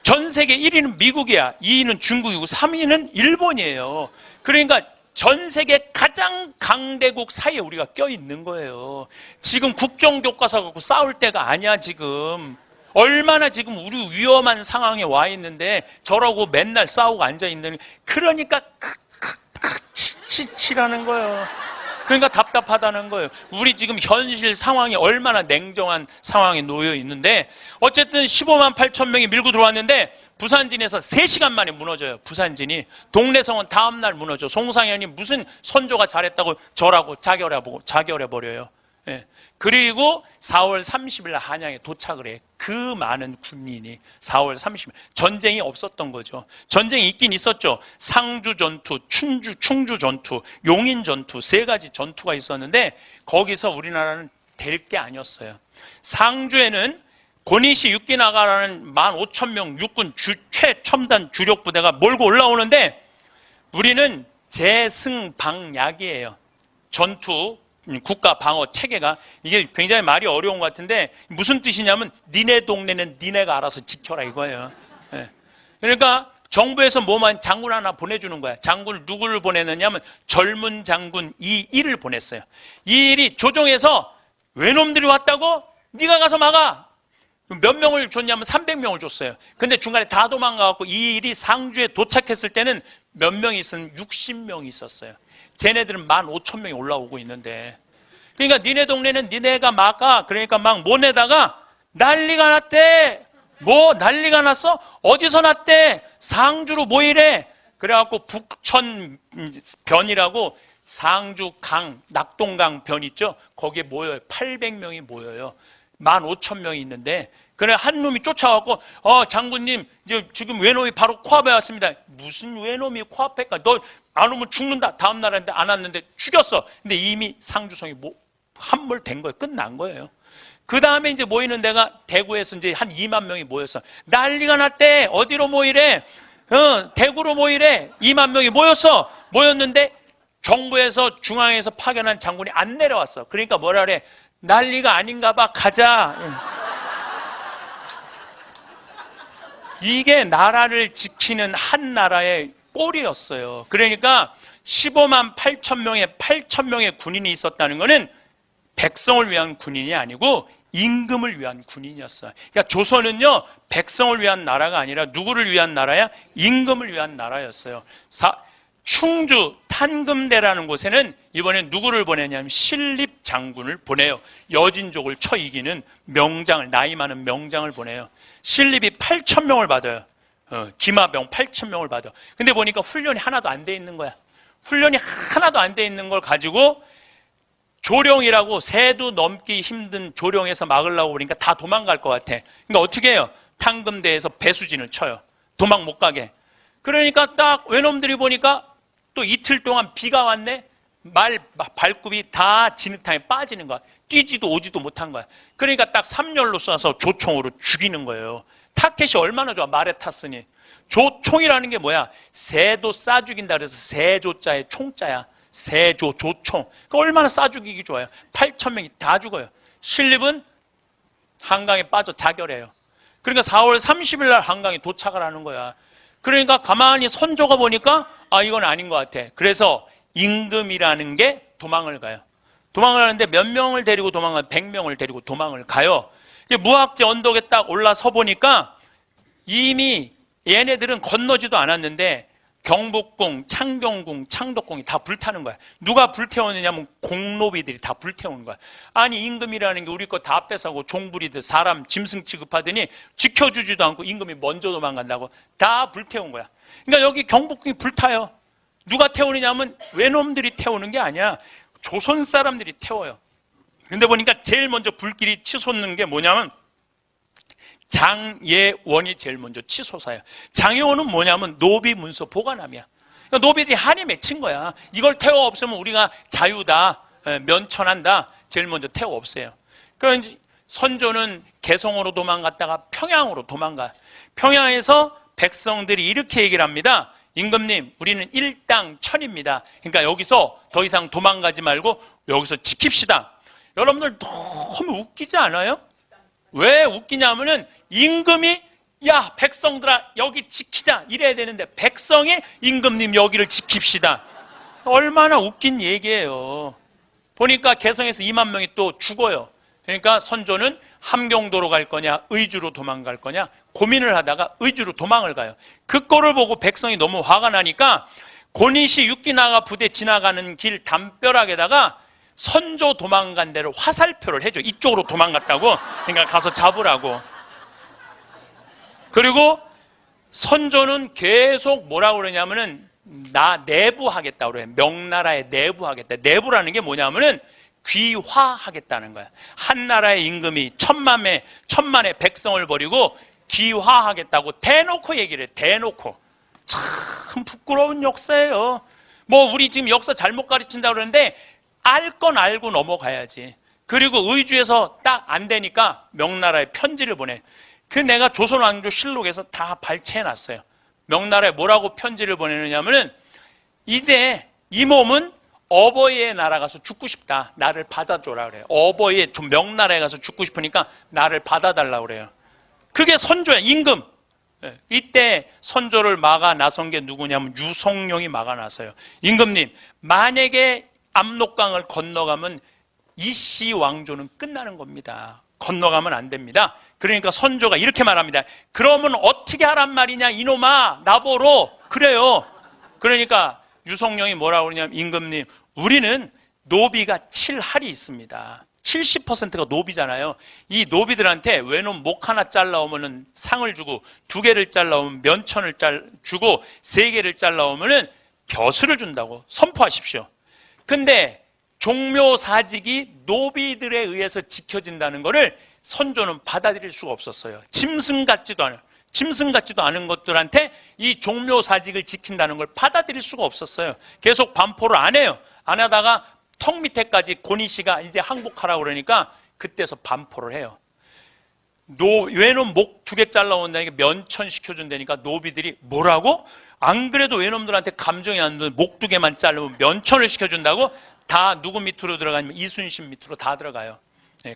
전 세계 1위는 미국이야. 2위는 중국이고 3위는 일본이에요. 그러니까 전 세계 가장 강대국 사이에 우리가 껴있는 거예요. 지금 국정교과서 갖고 싸울 때가 아니야 지금. 얼마나 지금 우리 위험한 상황에 와 있는데 저러고 맨날 싸우고 앉아있는. 그러니까 치라는 거예요. 그러니까 답답하다는 거예요. 우리 지금 현실 상황이 얼마나 냉정한 상황에 놓여 있는데 어쨌든 15만 8천 명이 밀고 들어왔는데 부산진에서 3시간 만에 무너져요. 부산진이. 동래성은 다음날 무너져. 송상현이 무슨 선조가 잘했다고 저라고 자결해버려요. 예. 그리고 4월 30일 날 한양에 도착을 해. 그 많은 군인이 4월 30일. 전쟁이 없었던 거죠. 전쟁이 있긴 있었죠. 상주 전투, 충주 전투, 용인 전투 3가지 전투가 있었는데 거기서 우리나라는 될 게 아니었어요. 상주에는 고니시 육기나가라는 15,000명 육군 최첨단 주력 부대가 몰고 올라오는데 우리는 재승방약이에요. 전투 국가 방어 체계가. 이게 굉장히 말이 어려운 것 같은데 무슨 뜻이냐면 니네 동네는 니네가 알아서 지켜라 이거예요. 네. 그러니까 정부에서 뭐만 장군 하나 보내주는 거야. 장군을 누구를 보내느냐면 젊은 장군 이일을 보냈어요. 이일이 조종해서 외놈들이 왔다고? 네가 가서 막아. 몇 명을 줬냐면 300명을 줬어요. 근데 중간에 다 도망가갖고 이일이 상주에 도착했을 때는 몇 명이 있었냐면 60명이 있었어요. 쟤네들은 15,000명이 올라오고 있는데. 그러니까 니네 동네는 니네가 막아. 그러니까 막 모내다가 난리가 났대. 뭐 난리가 났어? 어디서 났대? 상주로 모이래. 그래갖고 북천변이라고 상주 강, 낙동강 변 있죠? 거기에 모여요. 800명이 모여요. 15,000명이 있는데, 그래, 한 놈이 쫓아와갖고, 장군님, 이제 지금 외놈이 바로 코앞에 왔습니다. 무슨 외놈이 코앞에 가? 너 안 오면 죽는다. 다음날 했는데 안 왔는데 죽였어. 근데 이미 상주성이 함몰된 거예요. 끝난 거예요. 그 다음에 이제 모이는 데가 대구에서 이제 한 2만 명이 모였어. 난리가 났대. 어디로 모이래? 대구로 모이래. 2만 명이 모였어. 모였는데 정부에서 중앙에서 파견한 장군이 안 내려왔어. 그러니까 뭐라 그래? 난리가 아닌가 봐. 가자. 이게 나라를 지키는 한 나라의 꼴이었어요. 그러니까 15만 8천 명의 군인이 있었다는 것은 백성을 위한 군인이 아니고 임금을 위한 군인이었어요. 그러니까 조선은요, 백성을 위한 나라가 아니라 누구를 위한 나라야? 임금을 위한 나라였어요. 충주 탄금대라는 곳에는 이번에 누구를 보내냐면 신립 장군을 보내요. 여진족을 쳐 이기는 명장을, 나이 많은 명장을 보내요. 신립이 8,000명을 받아요. 기마병 8,000명을 받아. 근데 보니까 훈련이 하나도 안 돼 있는 거야. 훈련이 하나도 안 돼 있는 걸 가지고 조령이라고 새도 넘기 힘든 조령에서 막으려고 그러니까 다 도망갈 것 같아. 그러니까 어떻게 해요? 탄금대에서 배수진을 쳐요. 도망 못 가게. 그러니까 딱 외놈들이 보니까 또 이틀 동안 비가 왔네? 발굽이 다 진흙탕에 빠지는 거야. 뛰지도 오지도 못한 거야. 그러니까 딱 삼열로 쏴서 조총으로 죽이는 거예요. 타켓이 얼마나 좋아. 말에 탔으니. 조총이라는 게 뭐야? 새도 싸 죽인다 그래서 새조자의 총자야. 새조, 조총. 그 얼마나 싸 죽이기 좋아요. 8,000명이 다 죽어요. 신립은 한강에 빠져 자결해요. 그러니까 4월 30일 날 한강에 도착을 하는 거야. 그러니까 가만히 선조가 보니까 이건 아닌 것 같아. 그래서 임금이라는 게 도망을 가요. 도망을 하는데 몇 명을 데리고 도망가요? 100명을 데리고 도망을 가요. 이제 무학재 언덕에 딱 올라서 보니까 이미 얘네들은 건너지도 않았는데 경복궁, 창경궁, 창덕궁이 다 불타는 거야. 누가 불태우느냐면 공노비들이 다 불태우는 거야. 아니 임금이라는 게 우리 거 다 뺏어가고 종부리들 사람 짐승 취급하더니 지켜주지도 않고 임금이 먼저 도망간다고 다 불태운 거야. 그러니까 여기 경복궁이 불타요. 누가 태우느냐면 외놈들이 태우는 게 아니야. 조선 사람들이 태워요. 근데 보니까 제일 먼저 불길이 치솟는 게 뭐냐면 장예원이 제일 먼저 치솟아요. 장예원은 뭐냐면 노비 문서 보관함이야. 그러니까 노비들이 한이 맺힌 거야. 이걸 태워 없으면 우리가 자유다, 면천한다. 제일 먼저 태워 없애요. 그러니까 선조는 개성으로 도망갔다가 평양으로 도망가. 평양에서 백성들이 이렇게 얘기를 합니다. 임금님, 우리는 일당 천입니다. 그러니까 여기서 더 이상 도망가지 말고 여기서 지킵시다. 여러분들 너무 웃기지 않아요? 왜 웃기냐면은 임금이 야 백성들아 여기 지키자 이래야 되는데 백성이 임금님 여기를 지킵시다. 얼마나 웃긴 얘기예요. 보니까 개성에서 2만 명이 또 죽어요. 그러니까 선조는 함경도로 갈 거냐 의주로 도망갈 거냐 고민을 하다가 의주로 도망을 가요. 그 꼴을 보고 백성이 너무 화가 나니까 고니시 육기나가 부대 지나가는 길 담벼락에다가 선조 도망간 데를 화살표를 해줘. 이쪽으로 도망갔다고. 그러니까 가서 잡으라고. 그리고 선조는 계속 뭐라고 그러냐면은 나 내부하겠다고 그래요. 명나라에 내부하겠다. 내부라는 게 뭐냐면은 귀화하겠다는 거야. 한 나라의 임금이 천만의 백성을 버리고 귀화하겠다고 대놓고 얘기를 해. 대놓고. 참 부끄러운 역사예요. 뭐 우리 지금 역사 잘못 가르친다고 그러는데 알 건 알고 넘어가야지. 그리고 의주에서 딱 안 되니까 명나라에 편지를 보내. 그 내가 조선왕조 실록에서 다 발췌해놨어요. 명나라에 뭐라고 편지를 보내느냐면은 이제 이 몸은 어버이의 나라 가서 죽고 싶다. 나를 받아줘라 그래요. 어버이의 좀 명나라에 가서 죽고 싶으니까 나를 받아달라고 그래요. 그게 선조야. 임금. 이때 선조를 막아 나선 게 누구냐면 유성룡이 막아 나서요. 임금님, 만약에 압록강을 건너가면 이씨 왕조는 끝나는 겁니다. 건너가면 안 됩니다. 그러니까 선조가 이렇게 말합니다. 그러면 어떻게 하란 말이냐 이놈아 나보러. 그래요. 그러니까 유성룡이 뭐라고 그러냐면 임금님, 우리는 노비가 7할이 있습니다. 70%가 노비잖아요. 이 노비들한테 외놈 목 하나 잘라오면은 상을 주고, 2개를 잘라오면 면천을 주고, 3개를 잘라오면은 벼슬을 준다고 선포하십시오. 근데 종묘사직이 노비들에 의해서 지켜진다는 것을 선조는 받아들일 수가 없었어요. 짐승 같지도 않은 것들한테 이 종묘사직을 지킨다는 걸 받아들일 수가 없었어요. 계속 반포를 안 해요. 안 하다가 턱 밑에까지 고니 씨가 이제 항복하라고 그러니까 그때서 반포를 해요. 외놈 목 2개 잘라온다니까 면천 시켜준다니까 노비들이 뭐라고? 안 그래도 외놈들한테 감정이 안 드는 목 2개만 자르면 면천을 시켜준다고? 다 누구 밑으로 들어가냐면 이순신 밑으로 다 들어가요.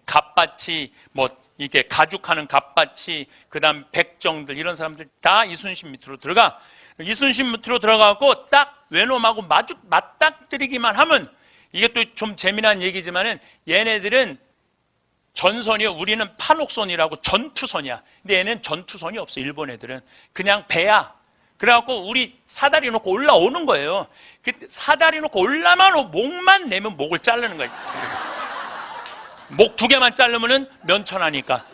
갑밭이 뭐 이게 가죽하는 갑밭이, 그다음 백정들 이런 사람들 다 이순신 밑으로 들어가. 이순신 밑으로 들어가고 딱 외놈하고 맞닥뜨리기만 하면, 이게 또 좀 재미난 얘기지만은 얘네들은 전선이요, 우리는 판옥선이라고 전투선이야. 근데 얘는 전투선이 없어. 일본 애들은 그냥 배야. 그래갖고 우리 사다리 놓고 올라오는 거예요. 사다리 놓고 올라만 목만 내면 목을 자르는 거예요. 목 2개만 자르면은 면천하니까.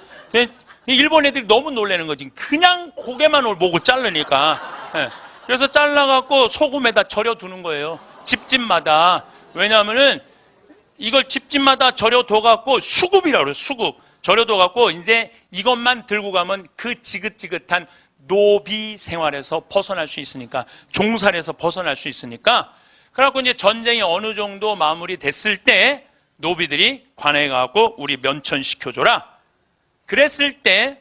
일본 애들이 너무 놀라는 거지. 그냥 고개만 목을 자르니까. 그래서 잘라갖고 소금에다 절여두는 거예요. 집집마다. 왜냐하면은 이걸 집집마다 절여둬갖고 수급이라고 그래요. 수급. 절여둬갖고 이제 이것만 들고 가면 그 지긋지긋한 노비 생활에서 벗어날 수 있으니까, 종살에서 벗어날 수 있으니까. 그래갖고 이제 전쟁이 어느 정도 마무리됐을 때 노비들이 관에 가고 우리 면천시켜줘라. 그랬을 때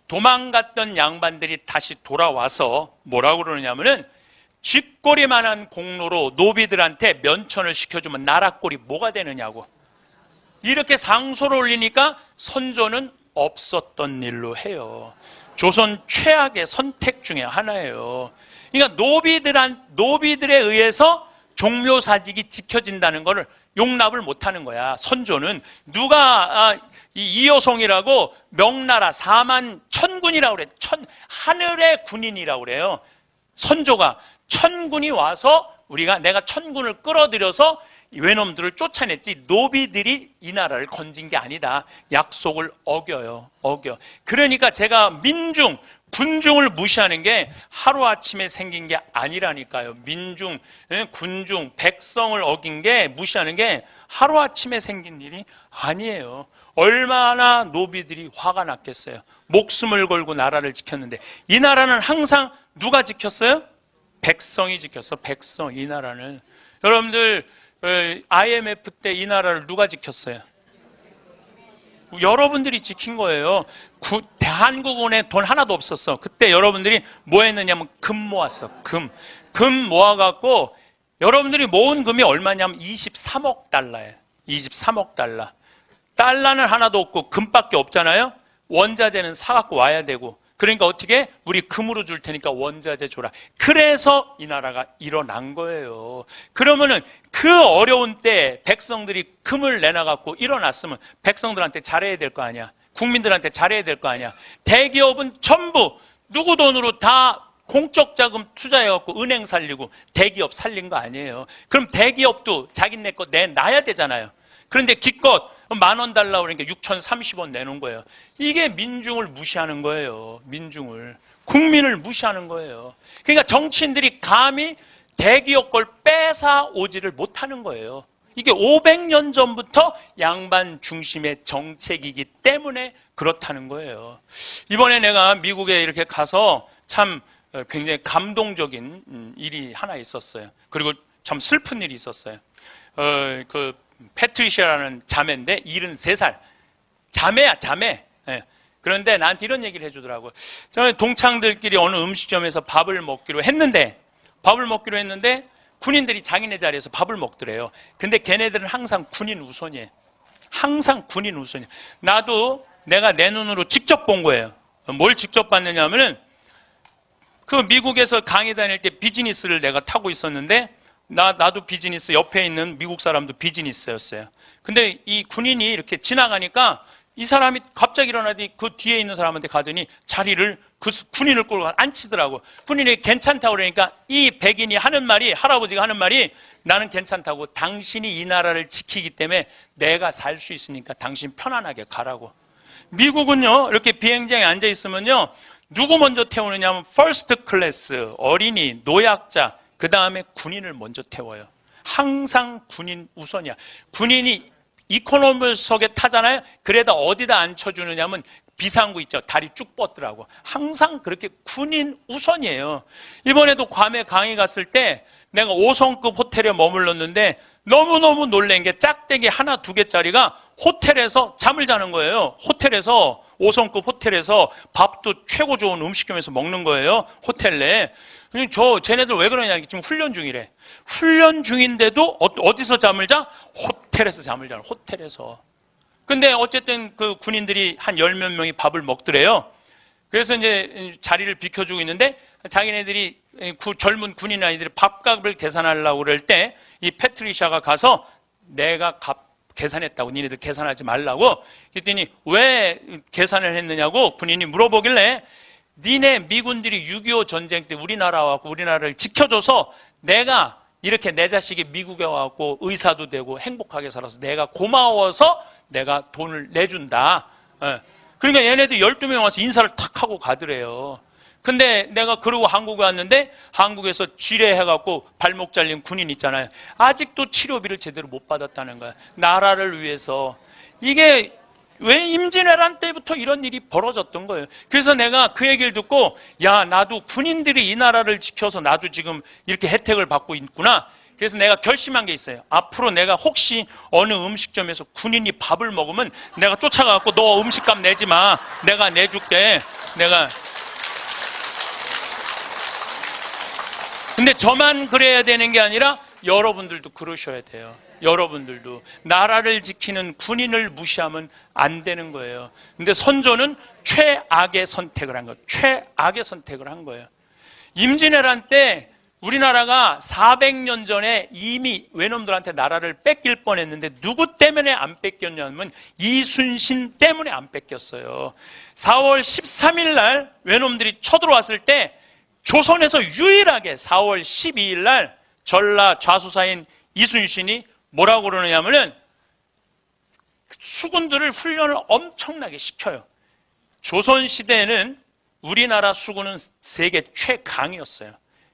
도망갔던 양반들이 다시 돌아와서 뭐라고 그러냐면은, 쥐꼬리만한 공로로 노비들한테 면천을 시켜주면 나라꼴이 뭐가 되느냐고. 이렇게 상소를 올리니까 선조는 없었던 일로 해요. 조선 최악의 선택 중에 하나예요. 그러니까 노비들에 의해서 종묘사직이 지켜진다는 것을 용납을 못하는 거야. 선조는 누가 이여송이라고 명나라 4만 천군이라고 그래. 하늘의 군인이라고 그래요. 선조가 천군이 와서 내가 천군을 끌어들여서 외놈들을 쫓아냈지, 노비들이 이 나라를 건진 게 아니다. 약속을 어겨. 그러니까 제가 민중, 군중을 무시하는 게 하루아침에 생긴 게 아니라니까요. 민중, 군중, 백성을 어긴 게, 무시하는 게 하루아침에 생긴 일이 아니에요. 얼마나 노비들이 화가 났겠어요. 목숨을 걸고 나라를 지켰는데, 이 나라는 항상 누가 지켰어요? 백성이 지켰어. 백성. 이 나라는. 여러분들 IMF 때 이 나라를 누가 지켰어요? 여러분들이 지킨 거예요. 대한국은에 돈 하나도 없었어. 그때 여러분들이 뭐 했느냐면 금 모았어. 금 모아갖고, 여러분들이 모은 금이 얼마냐면 23억 달러예요. 23억 달러. 달러는 하나도 없고 금밖에 없잖아요. 원자재는 사갖고 와야 되고. 그러니까 어떻게? 우리 금으로 줄 테니까 원자재 줘라. 그래서 이 나라가 일어난 거예요. 그러면은 그 어려운 때 백성들이 금을 내놔갖고 일어났으면 백성들한테 잘해야 될 거 아니야. 국민들한테 잘해야 될 거 아니야. 대기업은 전부 누구 돈으로 다 공적 자금 투자해갖고 은행 살리고 대기업 살린 거 아니에요. 그럼 대기업도 자기네 거 내놔야 되잖아요. 그런데 기껏 10,000원 달라고 그러니까 6,030원 내놓은 거예요. 이게 민중을 무시하는 거예요. 민중을. 국민을 무시하는 거예요. 그러니까 정치인들이 감히 대기업 걸 뺏어 오지를 못하는 거예요. 이게 500년 전부터 양반 중심의 정책이기 때문에 그렇다는 거예요. 이번에 내가 미국에 이렇게 가서 참 굉장히 감동적인 일이 하나 있었어요. 그리고 참 슬픈 일이 있었어요. 패트리시아라는 자매인데 73살. 자매야, 자매. 예. 그런데 나한테 이런 얘기를 해주더라고요. 저는 동창들끼리 어느 음식점에서 밥을 먹기로 했는데 군인들이 자기네 자리에서 밥을 먹더래요. 근데 걔네들은 항상 군인 우선이에요. 항상 군인 우선이에요. 나도 내가 내 눈으로 직접 본 거예요. 뭘 직접 봤느냐 하면은, 그 미국에서 강의 다닐 때 비즈니스를 내가 타고 있었는데, 나도 비즈니스, 옆에 있는 미국 사람도 비즈니스였어요. 근데 이 군인이 이렇게 지나가니까 이 사람이 갑자기 일어나더니 그 뒤에 있는 사람한테 가더니 자리를 그 군인을 끌고 앉히더라고. 군인이 괜찮다고 그러니까 이 백인이 하는 말이, 할아버지가 하는 말이, 나는 괜찮다고. 당신이 이 나라를 지키기 때문에 내가 살 수 있으니까 당신 편안하게 가라고. 미국은요, 이렇게 비행장에 앉아 있으면요, 누구 먼저 태우느냐 하면 퍼스트 클래스, 어린이, 노약자, 그 다음에 군인을 먼저 태워요. 항상 군인 우선이야. 군인이 이코노미석에 타잖아요. 그래다 어디다 앉혀주느냐 하면 비상구 있죠. 다리 쭉 뻗더라고. 항상 그렇게 군인 우선이에요. 이번에도 괌에 강의 갔을 때 내가 5성급 호텔에 머물렀는데 너무너무 놀란 게 짝대기 하나, 두 개짜리가 호텔에서 잠을 자는 거예요. 호텔에서, 5성급 호텔에서 밥도 최고 좋은 음식점에서 먹는 거예요. 호텔 내에. 쟤네들 왜 그러냐. 지금 훈련 중이래. 훈련 중인데도 어디서 잠을 자? 호텔에서 잠을 자는, 호텔에서. 근데 어쨌든 그 군인들이 한 10몇 명이 밥을 먹더래요. 그래서 이제 자리를 비켜주고 있는데 자기네들이 젊은 군인 아이들이 밥값을 계산하려고 그럴 때 이 패트리샤가 가서 내가 계산했다고, 니네들 계산하지 말라고. 그랬더니 왜 계산을 했느냐고 군인이 물어보길래, 니네 미군들이 6.25 전쟁 때 우리나라 와서 우리나라를 지켜줘서 내가 이렇게 내 자식이 미국에 와서 의사도 되고 행복하게 살아서 내가 고마워서 내가 돈을 내준다. 그러니까 얘네들 12명 와서 인사를 탁 하고 가더래요. 근데 내가 그러고 한국에 왔는데 한국에서 쥐레해갖고 발목 잘린 군인 있잖아요. 아직도 치료비를 제대로 못 받았다는 거야. 나라를 위해서. 이게 왜 임진왜란 때부터 이런 일이 벌어졌던 거예요. 그래서 내가 그 얘기를 듣고, 야, 나도 군인들이 이 나라를 지켜서 나도 지금 이렇게 혜택을 받고 있구나. 그래서 내가 결심한 게 있어요. 앞으로 내가 혹시 어느 음식점에서 군인이 밥을 먹으면 내가 쫓아가갖고 너 음식값 내지 마. 내가 내줄게. 근데 저만 그래야 되는 게 아니라 여러분들도 그러셔야 돼요. 여러분들도. 나라를 지키는 군인을 무시하면 안 되는 거예요. 근데 선조는 최악의 선택을 한 거예요. 최악의 선택을 한 거예요. 임진왜란 때 우리나라가 400년 전에 이미 외놈들한테 나라를 뺏길 뻔했는데 누구 때문에 안 뺏겼냐면 이순신 때문에 안 뺏겼어요. 4월 13일 날 외놈들이 쳐들어왔을 때 조선에서 유일하게 4월 12일 날 전라 좌수사인 이순신이 뭐라고 그러느냐면은 수군들을 훈련을 엄청나게 시켜요. 조선시대에는 우리나라 수군은 세계 최강이었어요.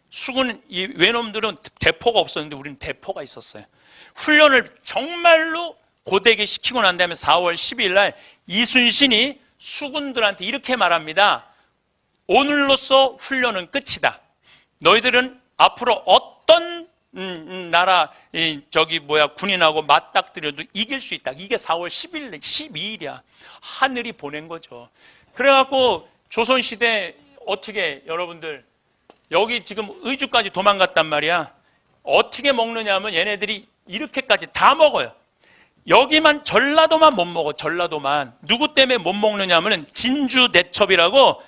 수군, 이 외놈들은 대포가 없었는데 우리는 대포가 있었어요. 훈련을 정말로 고되게 시키고 난 다음에 4월 12일 날 이순신이 수군들한테 이렇게 말합니다. 오늘로써 훈련은 끝이다. 너희들은 앞으로 어떤 나라 군인하고 맞닥뜨려도 이길 수 있다. 이게 4월 10일, 12일이야. 하늘이 보낸 거죠. 그래갖고 조선시대 어떻게 여러분들 여기 지금 의주까지 도망갔단 말이야. 어떻게 먹느냐 하면 얘네들이 이렇게까지 다 먹어요. 여기만 전라도만 못 먹어. 전라도만. 누구 때문에 못 먹느냐 하면 진주대첩이라고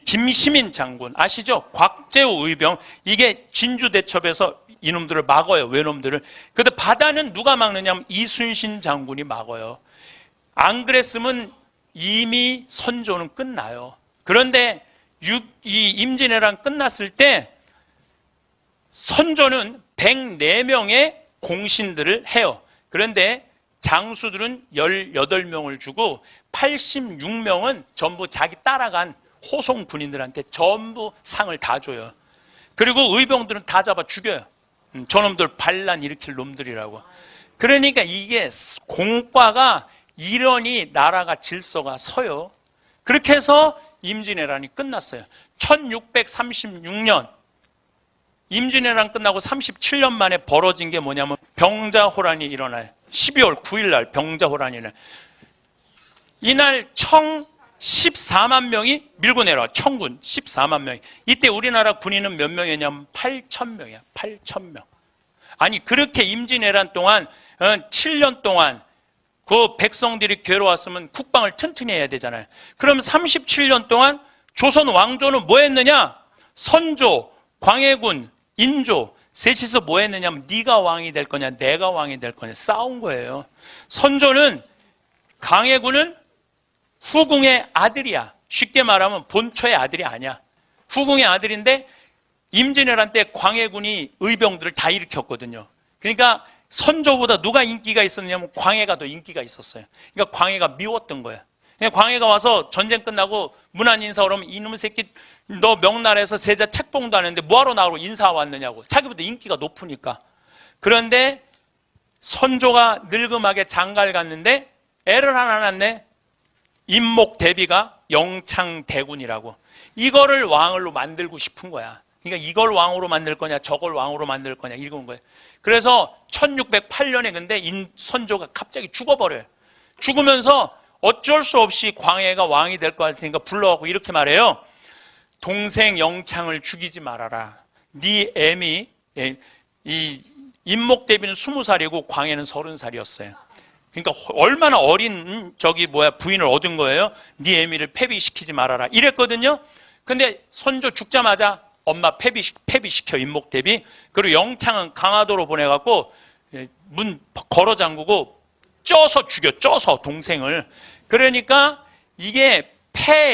김시민 장군 아시죠? 곽재우 의병. 이게 진주대첩에서 이놈들을 막아요. 외놈들을. 근데 바다는 누가 막느냐 하면 이순신 장군이 막아요. 안 그랬으면 이미 선조는 끝나요. 그런데 이 임진왜란 끝났을 때 선조는 104명의 공신들을 해요. 그런데 장수들은 18명을 주고 86명은 전부 자기 따라간 호송 군인들한테 전부 상을 다 줘요. 그리고 의병들은 다 잡아 죽여요. 저놈들 반란 일으킬 놈들이라고. 그러니까 이게 공과가 이러니 나라가 질서가 서요. 그렇게 해서 임진왜란이 끝났어요. 1636년 임진왜란 끝나고 37년 만에 벌어진 게 뭐냐면 병자호란이 일어나요. 12월 9일 날 병자호란이 일어나요. 이날 청 14만 명이 밀고 내려와. 청군 14만 명이. 이때 우리나라 군인은 몇 명이냐면 8,000명이야. 8,000명. 아니 그렇게 임진왜란 동안 7년 동안 그 백성들이 괴로웠으면 국방을 튼튼히 해야 되잖아요. 그럼 37년 동안 조선 왕조는 뭐 했느냐? 선조, 광해군, 인조 셋이서 뭐 했느냐면 네가 왕이 될 거냐 내가 왕이 될 거냐 싸운 거예요. 선조는, 광해군은 후궁의 아들이야. 쉽게 말하면 본초의 아들이 아니야. 후궁의 아들인데 임진왜란 때 광해군이 의병들을 다 일으켰거든요. 그러니까 선조보다 누가 인기가 있었냐면 광해가 더 인기가 있었어요. 그러니까 광해가 미웠던 거야. 그냥 광해가 와서 전쟁 끝나고 문안 인사 오면 이놈의 새끼 너 명나라에서 세자 책봉도 안 했는데 뭐하러 나하고 인사 왔느냐고. 자기보다 인기가 높으니까. 그런데 선조가 늙음하게 장가를 갔는데 애를 하나 낳네. 임목대비가 영창대군이라고. 이거를 왕으로 만들고 싶은 거야. 그러니까 이걸 왕으로 만들 거냐 저걸 왕으로 만들 거냐 이런 거예요. 그래서 1608년에 근데 선조가 갑자기 죽어버려요. 죽으면서 어쩔 수 없이 광해가 왕이 될 것 같으니까 불러갖고 이렇게 말해요. 동생 영창을 죽이지 말아라. 네 애미, 이 임목대비는 20살이고 광해는 30살이었어요. 그러니까 얼마나 어린 부인을 얻은 거예요. 네 애미를 폐비시키지 말아라 이랬거든요. 근데 선조 죽자마자 엄마 폐비시켜 임목대비. 그리고 영창은 강화도로 보내갖고 문 걸어 잠그고 쪄서 죽여, 쪄서 동생을. 그러니까 이게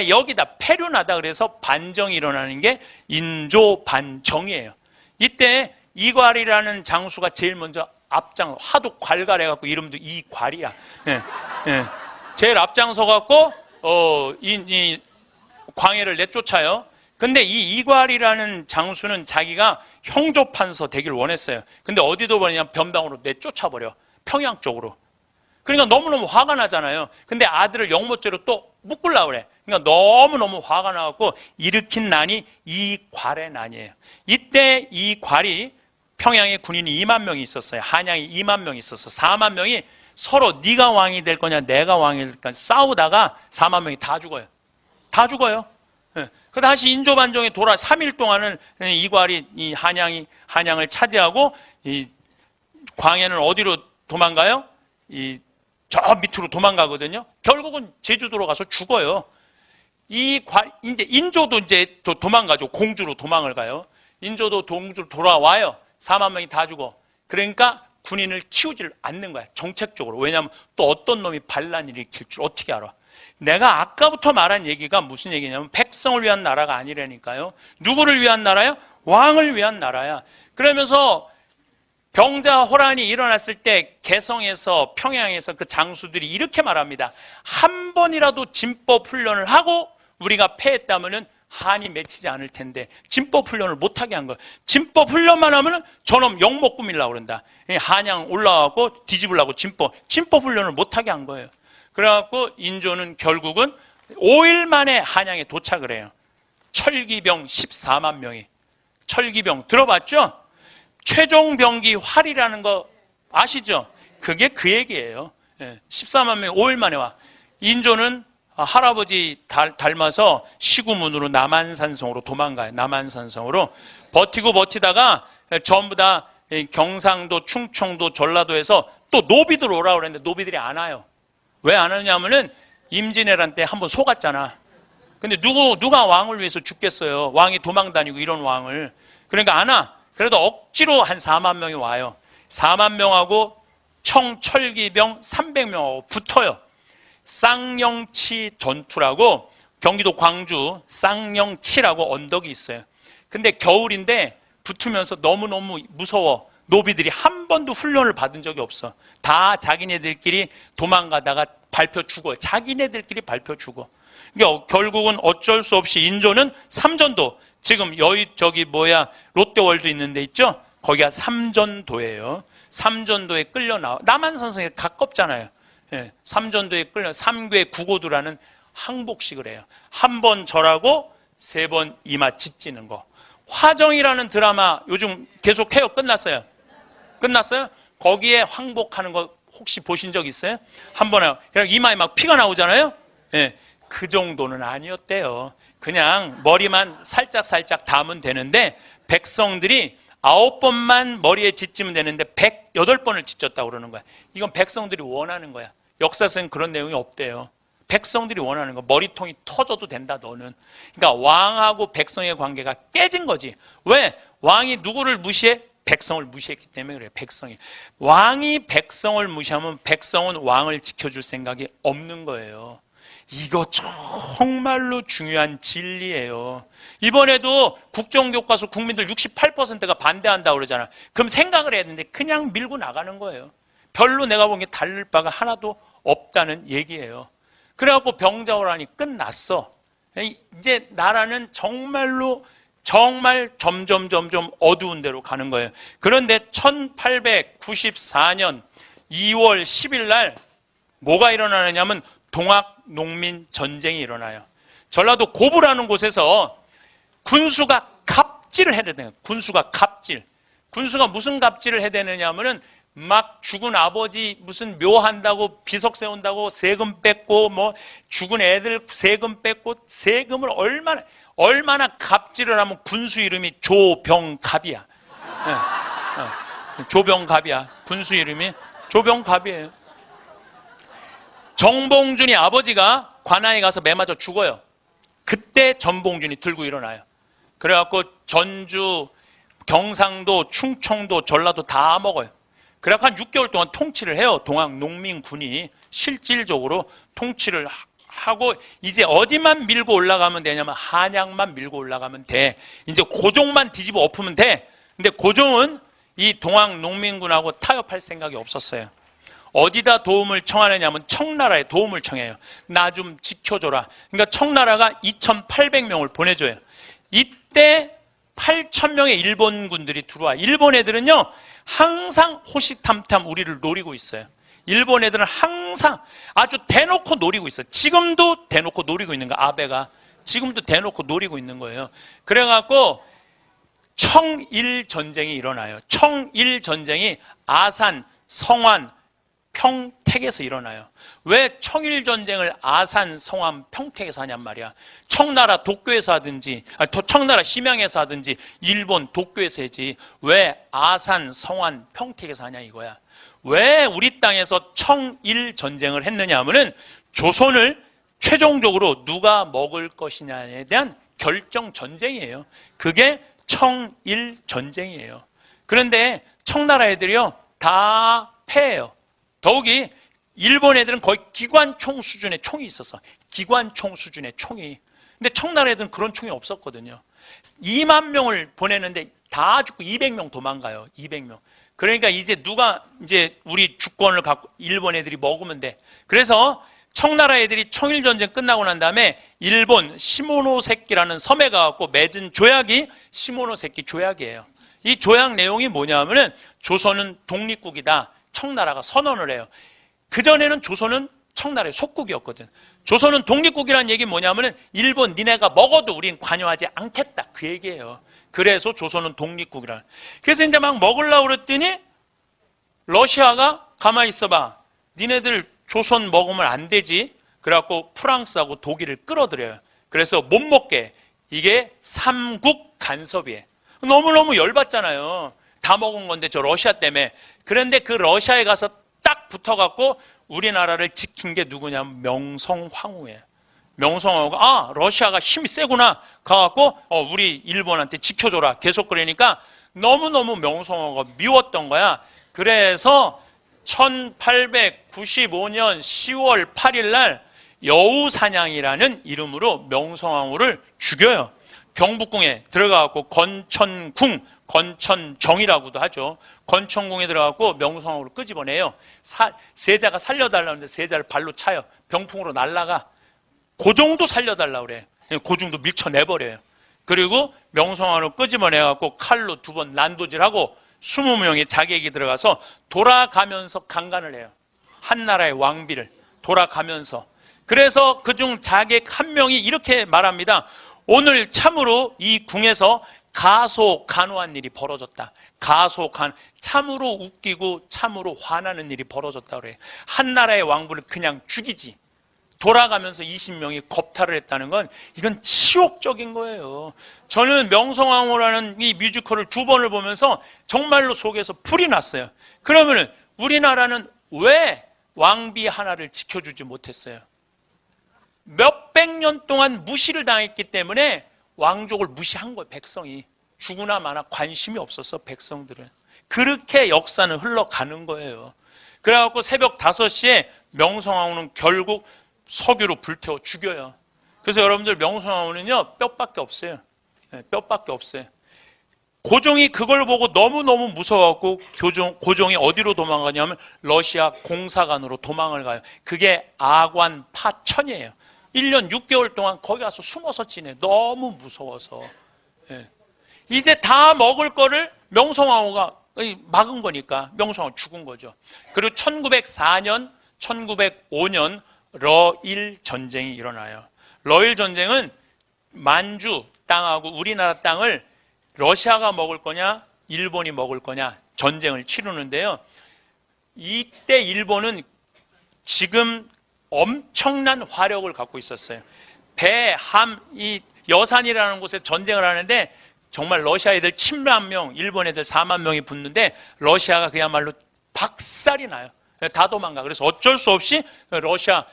여기다 폐륜하다 그래서 반정이 일어나는 게 인조반정이에요. 이때 이괄이라는 장수가 제일 먼저 하도 괄갈해갖고 이름도 이괄이야. 예, 예. 제일 앞장서갖고 이 광해를 내쫓아요. 근데 이 이괄이라는 장수는 자기가 형조판서 되길 원했어요. 근데 어디도 보냐 변방으로 내쫓아버려. 평양 쪽으로. 그러니까 너무너무 화가 나잖아요. 근데 아들을 영모죄로 또 묶으려고 그래. 그러니까 너무너무 화가 나갖고 일으킨 난이 이괄의 난이에요. 이때 이괄이 평양에 군인이 2만 명이 있었어요. 한양이 2만 명이 있었어. 4만 명이 서로 네가 왕이 될 거냐 내가 왕이 될 거냐 싸우다가 4만 명이 다 죽어요. 다 죽어요. 예. 그 다시 인조반정에 3일 동안은 이괄이 이 한양을 차지하고 이 광해는 어디로 도망가요? 저 밑으로 도망가거든요. 결국은 제주도로 가서 죽어요. 이제 인조도 이제 도망가죠. 공주로 도망을 가요. 인조도 공주로 돌아와요. 4만 명이 다 죽어. 그러니까 군인을 키우질 않는 거야. 정책적으로. 왜냐하면 또 어떤 놈이 반란을 일으킬 줄 어떻게 알아? 내가 아까부터 말한 얘기가 무슨 얘기냐면 백성을 위한 나라가 아니라니까요. 누구를 위한 나라요? 왕을 위한 나라야. 그러면서 병자호란이 일어났을 때 개성에서 평양에서 그 장수들이 이렇게 말합니다. 한 번이라도 진법 훈련을 하고 우리가 패했다면은 한이 맺히지 않을 텐데 진법 훈련을 못하게 한 거예요. 진법 훈련만 하면은 저놈 욕먹고 밀라고 그런다. 한양 올라가고 뒤집으려고 진법 훈련을 못하게 한 거예요. 그래갖고 인조는 결국은 5일 만에 한양에 도착을 해요. 철기병 14만 명이. 철기병 들어봤죠? 최종병기 활이라는 거 아시죠? 그게 그 얘기예요. 14만 명이 5일 만에 와. 인조는 할아버지 닮아서 시구문으로 남한산성으로 도망가요. 남한산성으로. 버티다가 전부 다 경상도, 충청도, 전라도에서 또 노비들 오라고 그랬는데 노비들이 안 와요. 왜 안 오냐면은 임진왜란 때 한번 속았잖아. 근데 누가 왕을 위해서 죽겠어요. 왕이 도망다니고 이런 왕을. 그러니까 안 와. 그래도 억지로 한 4만 명이 와요. 4만 명하고 청철기병 300명하고 붙어요. 쌍영치 전투라고 경기도 광주 쌍영치라고 언덕이 있어요. 근데 겨울인데 붙으면서 너무너무 무서워. 노비들이 한 번도 훈련을 받은 적이 없어. 다 자기네들끼리 도망가다가 밟혀 죽어요. 자기네들끼리 밟혀 죽어. 그러니까 결국은 어쩔 수 없이 인조는 삼전도, 지금 롯데월드 있는 데 있죠? 거기가 삼전도예요. 삼전도에 끌려 나와. 남한산성에 가깝잖아요. 예, 삼전도에 끌려 삼괴 구고두라는 항복식을 해요. 한 번 절하고 3번 이마 짓지는 거. 화정이라는 드라마 요즘 계속 해요. 끝났어요. 끝났어요? 거기에 항복하는 거 혹시 보신 적 있어요? 한 번에 그냥 이마에 막 피가 나오잖아요. 예, 그 정도는 아니었대요. 그냥 머리만 살짝 담으면 되는데 백성들이 9번만 머리에 짓지면 되는데 108번을 짓졌다고 그러는 거야. 이건 백성들이 원하는 거야. 역사서엔 그런 내용이 없대요. 백성들이 원하는 거. 머리통이 터져도 된다 너는. 그러니까 왕하고 백성의 관계가 깨진 거지. 왜? 왕이 누구를 무시해? 백성을 무시했기 때문에 그래요. 백성이. 왕이 백성을 무시하면 백성은 왕을 지켜줄 생각이 없는 거예요. 이거 정말로 중요한 진리예요. 이번에도 국정교과서 국민들 68%가 반대한다고 그러잖아. 그럼 생각을 해야 되는데 그냥 밀고 나가는 거예요. 별로 내가 보기엔 달릴 바가 하나도 없다는 얘기예요. 그래갖고 병자호란이 끝났어. 이제 나라는 정말로 정말 점점 어두운 데로 가는 거예요. 그런데 1894년 2월 10일 날 뭐가 일어나느냐면 동학농민 전쟁이 일어나요. 전라도 고부라는 곳에서 군수가 갑질을 해야 되는 거예요. 군수가 갑질. 군수가 무슨 갑질을 해야 되느냐면은 막 죽은 아버지 무슨 묘한다고 비석 세운다고 세금 뺏고 뭐 죽은 애들 세금 뺏고 세금을 얼마나 갑질을 하면 군수 이름이 조병갑이야. 조병갑이야. 군수 이름이 조병갑이에요. 정봉준이 아버지가 관아에 가서 매 맞아 죽어요. 그때 전봉준이 들고 일어나요. 그래갖고 전주, 경상도, 충청도, 전라도 다 먹어요. 그래갖고 한 6개월 동안 통치를 해요. 동학농민군이 실질적으로 통치를 하고 이제 어디만 밀고 올라가면 되냐면 한양만 밀고 올라가면 돼. 이제 고종만 뒤집어 엎으면 돼. 근데 고종은 이 동학농민군하고 타협할 생각이 없었어요. 어디다 도움을 청하느냐면 청나라에 도움을 청해요. 나 좀 지켜줘라. 그러니까 청나라가 2,800명을 보내줘요. 이때 8,000명의 일본군들이 들어와. 일본 애들은요 항상 호시탐탐 우리를 노리고 있어요. 일본 애들은 항상 아주 대놓고 노리고 있어요. 지금도 대놓고 노리고 있는 거예요. 아베가 지금도 대놓고 노리고 있는 거예요. 그래갖고 청일전쟁이 일어나요. 청일전쟁이 아산, 성안, 평택에서 일어나요. 왜 청일전쟁을 아산, 성안, 평택에서 하냔 말이야. 청나라 도쿄에서 하든지 청나라 심양에서 하든지 일본 도쿄에서 하지 왜 아산, 성안, 평택에서 하냐 이거야. 왜 우리 땅에서 청일전쟁을 했느냐 하면은 조선을 최종적으로 누가 먹을 것이냐에 대한 결정전쟁이에요. 그게 청일전쟁이에요. 그런데 청나라 애들이요 다 패해요. 더욱이 일본 애들은 거의 기관총 수준의 총이 있었어. 기관총 수준의 총이. 근데 청나라 애들은 그런 총이 없었거든요. 2만 명을 보내는데 다 죽고 200명 도망가요. 200명. 그러니까 이제 누가 이제 우리 주권을 갖고 일본 애들이 먹으면 돼. 그래서 청나라 애들이 청일전쟁 끝나고 난 다음에 일본 시모노세키라는 섬에 가갖고 맺은 조약이 시모노세키 조약이에요. 이 조약 내용이 뭐냐면은 조선은 독립국이다. 청나라가 선언을 해요. 그전에는 조선은 청나라의 속국이었거든. 조선은 독립국이라는 얘기 뭐냐면은 일본 니네가 먹어도 우린 관여하지 않겠다. 그 얘기예요. 그래서 조선은 독립국이라. 그래서 이제 막 먹으려고 그랬더니 러시아가 가만히 있어봐. 니네들 조선 먹으면 안 되지. 그래갖고 프랑스하고 독일을 끌어들여요. 그래서 못 먹게. 이게 삼국 간섭이에요. 너무너무 열받잖아요. 다 먹은 건데 저 러시아 때문에. 그런데 그 러시아에 가서 딱 붙어갖고 우리나라를 지킨 게 누구냐면 명성황후예요. 명성황후가 러시아가 힘이 세구나 가갖고 우리 일본한테 지켜줘라 계속 그러니까 너무너무 명성황후가 미웠던 거야. 그래서 1895년 10월 8일 날 여우사냥이라는 이름으로 명성황후를 죽여요. 경복궁에 들어가갖고 건천정이라고도 하죠. 건천궁에 들어가갖고 명성황후를 끄집어내요. 세자가 살려달라는데 세자를 발로 차요. 병풍으로 날아가. 고종도 살려달라고 그래. 고종도 밀쳐내버려요. 그리고 명성황후를 끄집어내갖고 칼로 2번 난도질하고 20명의 자객이 들어가서 돌아가면서 강간을 해요. 한나라의 왕비를 돌아가면서. 그래서 그중 자객 1명이 이렇게 말합니다. 오늘 참으로 이 궁에서 가소간호한 일이 벌어졌다. 참으로 웃기고 참으로 화나는 일이 벌어졌다 그래. 한나라의 왕부를 그냥 죽이지. 돌아가면서 20명이 겁탈을 했다는 건 이건 치욕적인 거예요. 저는 명성황후라는 이 뮤지컬을 2번을 보면서 정말로 속에서 불이 났어요. 그러면은 우리나라는 왜 왕비 하나를 지켜주지 못했어요? 몇백 년 동안 무시를 당했기 때문에 왕족을 무시한 거예요. 백성이. 죽으나 마나 관심이 없었어. 백성들은. 그렇게 역사는 흘러가는 거예요. 그래갖고 새벽 5시에 명성황후는 결국 석유로 불태워 죽여요. 그래서 여러분들 명성황후는요 뼈밖에 없어요. 뼈밖에 없어요. 고종이 그걸 보고 너무너무 무서워갖고 고종이 어디로 도망가냐면 러시아 공사관으로 도망을 가요. 그게 아관 파천이에요. 1년 6개월 동안 거기 가서 숨어서 지내. 너무 무서워서. 이제 다 먹을 거를 명성황후가 막은 거니까 명성황후 죽은 거죠. 그리고 1904년, 1905년 러일 전쟁이 일어나요. 러일 전쟁은 만주 땅하고 우리나라 땅을 러시아가 먹을 거냐 일본이 먹을 거냐 전쟁을 치르는데요. 이때 일본은 지금 엄청난 화력을 갖고 있었어요. 배, 함, 이 여산이라는 곳에 전쟁을 하는데 정말 러시아 애들 7만 명, 일본 애들 4만 명이 붙는데 러시아가 그야말로 박살이 나요. 다 도망가. 그래서 어쩔 수 없이 러시아가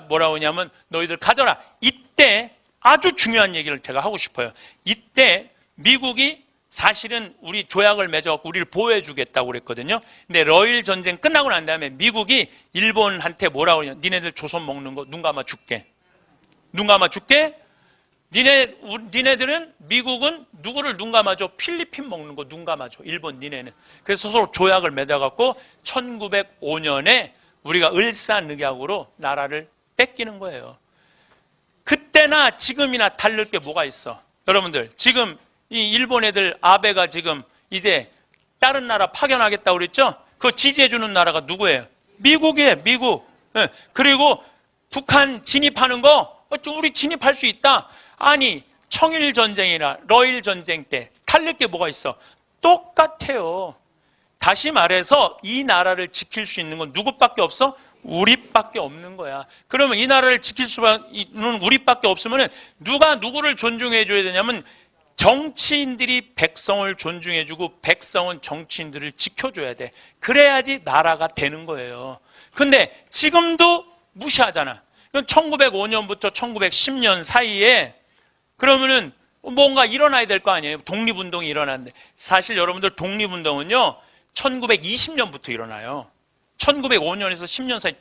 뭐라고 하냐면 너희들 가져라. 이때 아주 중요한 얘기를 제가 하고 싶어요. 이때 미국이 사실은 우리 조약을 맺어갖고 우리를 보호해 주겠다고 그랬거든요. 근데 러일 전쟁 끝나고 난 다음에 미국이 일본한테 뭐라고 하냐. 니네들 조선 먹는 거 눈 감아 줄게. 눈 감아 줄게. 니네들은 미국은 누구를 눈 감아줘? 필리핀 먹는 거 눈 감아줘. 일본 니네는. 그래서 서로 조약을 맺어갖고 1905년에 우리가 을사늑약으로 나라를 뺏기는 거예요. 그때나 지금이나 다를 게 뭐가 있어? 여러분들 지금 이 일본 애들 아베가 지금 이제 다른 나라 파견하겠다고 그랬죠? 그거 지지해주는 나라가 누구예요? 미국이에요. 미국. 그리고 북한 진입하는 거 우리 진입할 수 있다. 아니 청일전쟁이나 러일전쟁 때 다를 게 뭐가 있어? 똑같아요. 다시 말해서 이 나라를 지킬 수 있는 건 누구밖에 없어? 우리밖에 없는 거야. 그러면 이 나라를 지킬 수는 우리밖에 없으면 누가 누구를 존중해 줘야 되냐면 정치인들이 백성을 존중해주고 백성은 정치인들을 지켜줘야 돼. 그래야지 나라가 되는 거예요. 근데 지금도 무시하잖아. 1905년부터 1910년 사이에 그러면은 뭔가 일어나야 될 거 아니에요. 독립운동이 일어났는데 사실 여러분들 독립운동은요 1920년부터 일어나요. 1905년에서 10년 사이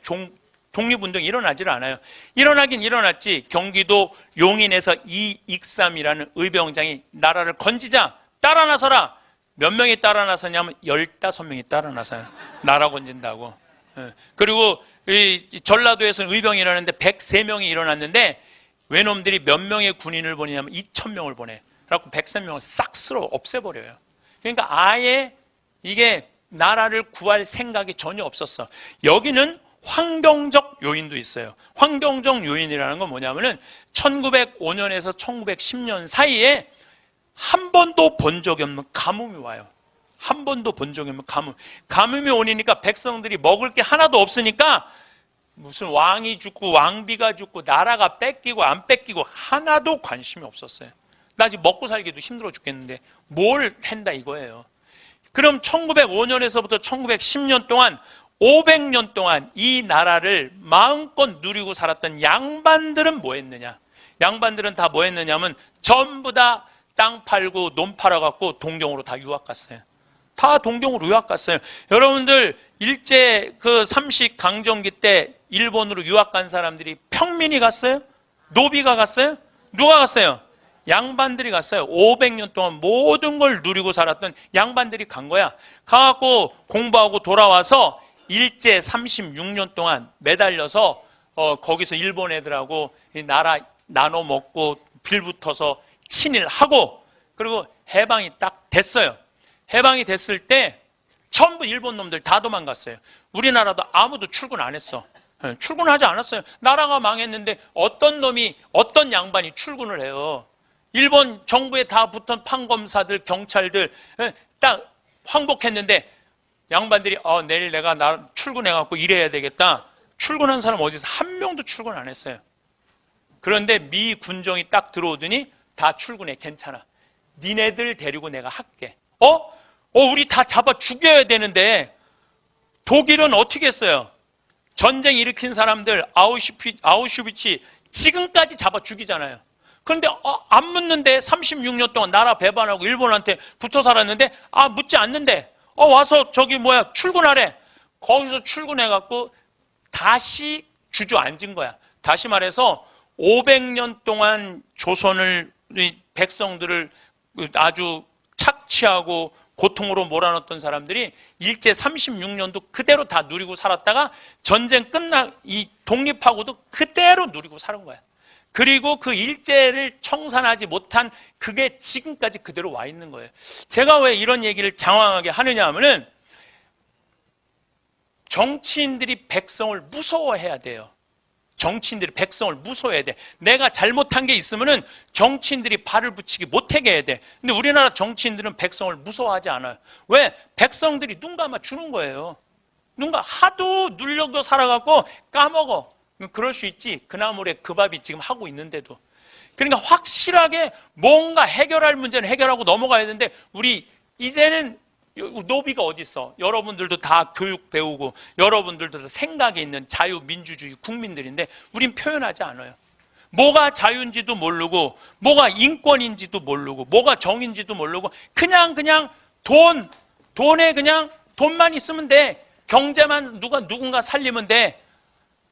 독립운동이 일어나질 않아요. 일어나긴 일어났지. 경기도 용인에서 이익삼이라는 의병장이 나라를 건지자 따라 나서라. 몇 명이 따라 나서냐면 15명이 따라 나서요. 나라 건진다고. 그리고 이 전라도에서는 의병이 일어났는데 103명이 일어났는데 외놈들이 몇 명의 군인을 보내냐면 2,000명을 보내. 그래갖고 103명을 싹 쓸어 없애버려요. 그러니까 아예 이게 나라를 구할 생각이 전혀 없었어. 여기는 환경적 요인도 있어요. 환경적 요인이라는 건 뭐냐면은 1905년에서 1910년 사이에 한 번도 본 적이 없는 가뭄이 와요. 한 번도 본 적이 없는 가뭄. 가뭄이 오니까 백성들이 먹을 게 하나도 없으니까 무슨 왕이 죽고 왕비가 죽고 나라가 뺏기고 안 뺏기고 하나도 관심이 없었어요. 나 지금 먹고 살기도 힘들어 죽겠는데 뭘 한다 이거예요. 그럼 1905년에서부터 1910년 동안 500년 동안 이 나라를 마음껏 누리고 살았던 양반들은 뭐 했느냐? 양반들은 다 뭐 했느냐면 전부 다 땅 팔고 논 팔아갖고 동경으로 다 유학 갔어요. 다 동경으로 유학 갔어요. 여러분들 일제 그 삼식 강점기 때 일본으로 유학 간 사람들이 평민이 갔어요? 노비가 갔어요? 누가 갔어요? 양반들이 갔어요. 500년 동안 모든 걸 누리고 살았던 양반들이 간 거야. 가갖고 공부하고 돌아와서 일제 36년 동안 매달려서 거기서 일본 애들하고 나라 나눠 먹고 빌붙어서 친일하고 그리고 해방이 딱 됐어요. 해방이 됐을 때 전부 일본 놈들 다 도망갔어요. 우리나라도 아무도 출근 안 했어. 출근하지 않았어요. 나라가 망했는데 어떤 놈이 어떤 양반이 출근을 해요. 일본 정부에 다 붙은 판검사들 경찰들 딱 항복했는데 양반들이 내일 내가 출근해갖고 일해야 되겠다. 출근한 사람 어디서 한 명도 출근 안 했어요. 그런데 미 군정이 딱 들어오더니 다 출근해. 괜찮아. 니네들 데리고 내가 할게. 우리 다 잡아 죽여야 되는데 독일은 어떻게 했어요? 전쟁 일으킨 사람들 아우슈비츠 지금까지 잡아 죽이잖아요. 그런데 안 묻는데 36년 동안 나라 배반하고 일본한테 붙어 살았는데 묻지 않는데 와서 출근하래. 거기서 출근해갖고 다시 주저앉은 거야. 다시 말해서 500년 동안 조선을, 백성들을 아주 착취하고 고통으로 몰아넣었던 사람들이 일제 36년도 그대로 다 누리고 살았다가 전쟁 이 독립하고도 그대로 누리고 사는 거야. 그리고 그 일제를 청산하지 못한 그게 지금까지 그대로 와 있는 거예요. 제가 왜 이런 얘기를 장황하게 하느냐 하면은 정치인들이 백성을 무서워해야 돼요. 정치인들이 백성을 무서워해야 돼. 내가 잘못한 게 있으면은 정치인들이 발을 붙이기 못하게 해야 돼. 근데 우리나라 정치인들은 백성을 무서워하지 않아요. 왜? 백성들이 눈 감아 주는 거예요. 하도 눌려고 살아갖고 까먹어. 그럴 수 있지. 그 나물에 그 밥이 지금 하고 있는데도. 그러니까 확실하게 뭔가 해결할 문제는 해결하고 넘어가야 되는데 우리 이제는 노비가 어디 있어? 여러분들도 다 교육 배우고 여러분들도 다 생각이 있는 자유민주주의 국민들인데 우린 표현하지 않아요. 뭐가 자유인지도 모르고 뭐가 인권인지도 모르고 뭐가 정인지도 모르고 그냥 돈에 그냥 돈만 있으면 돼. 경제만 누군가 살리면 돼.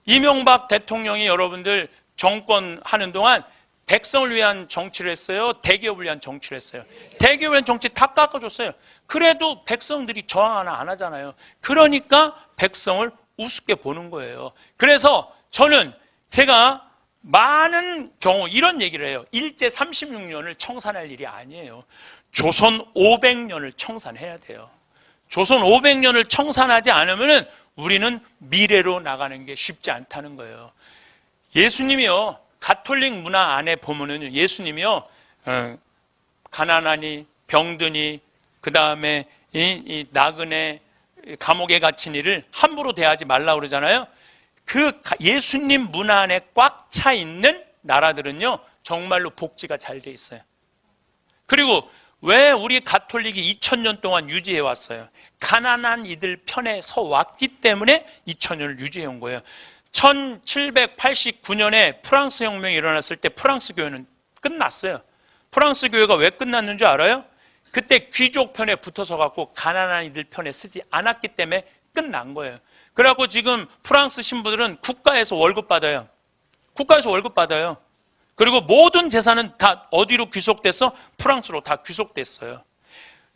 이명박 대통령이 여러분들 정권 하는 동안 백성을 위한 정치를 했어요? 대기업을 위한 정치를 했어요? 대기업을 위한 정치 다 깎아줬어요. 그래도 백성들이 저항 하나 안 하잖아요. 그러니까 백성을 우습게 보는 거예요. 그래서 저는 제가 많은 경우 이런 얘기를 해요. 일제 36년을 청산할 일이 아니에요. 조선 500년을 청산해야 돼요. 조선 500년을 청산하지 않으면 우리는 미래로 나가는 게 쉽지 않다는 거예요. 예수님이요. 가톨릭 문화 안에 보면은 예수님이요, 가난하니, 병드니, 그 다음에 이 나그네, 감옥에 갇힌 이를 함부로 대하지 말라고 그러잖아요. 그 예수님 문화 안에 꽉 차 있는 나라들은요, 정말로 복지가 잘 돼 있어요. 그리고 왜 우리 가톨릭이 2000년 동안 유지해 왔어요? 가난한 이들 편에 서 왔기 때문에 2000년을 유지해 온 거예요. 1789년에 프랑스 혁명이 일어났을 때 프랑스 교회는 끝났어요. 프랑스 교회가 왜 끝났는 줄 알아요? 그때 귀족 편에 붙어서 갖고 가난한 이들 편에 쓰지 않았기 때문에 끝난 거예요. 그래갖고 지금 프랑스 신부들은 국가에서 월급 받아요. 국가에서 월급 받아요. 그리고 모든 재산은 다 어디로 귀속됐어? 프랑스로 다 귀속됐어요.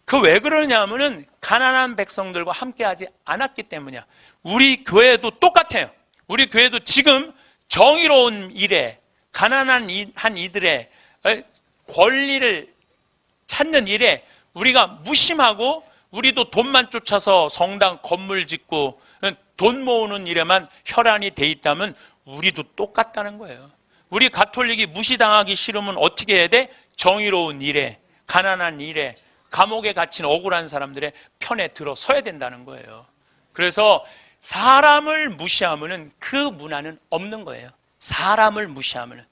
그 왜 그러냐 하면은 가난한 백성들과 함께하지 않았기 때문이야. 우리 교회도 똑같아요. 우리 교회도 지금 정의로운 일에 가난한 이들의 권리를 찾는 일에 우리가 무심하고 우리도 돈만 쫓아서 성당 건물 짓고 돈 모으는 일에만 혈안이 돼 있다면 우리도 똑같다는 거예요. 우리 가톨릭이 무시당하기 싫으면 어떻게 해야 돼? 정의로운 일에, 가난한 일에, 감옥에 갇힌 억울한 사람들의 편에 들어서야 된다는 거예요. 그래서 사람을 무시하면은 그 문화는 없는 거예요. 사람을 무시하면은.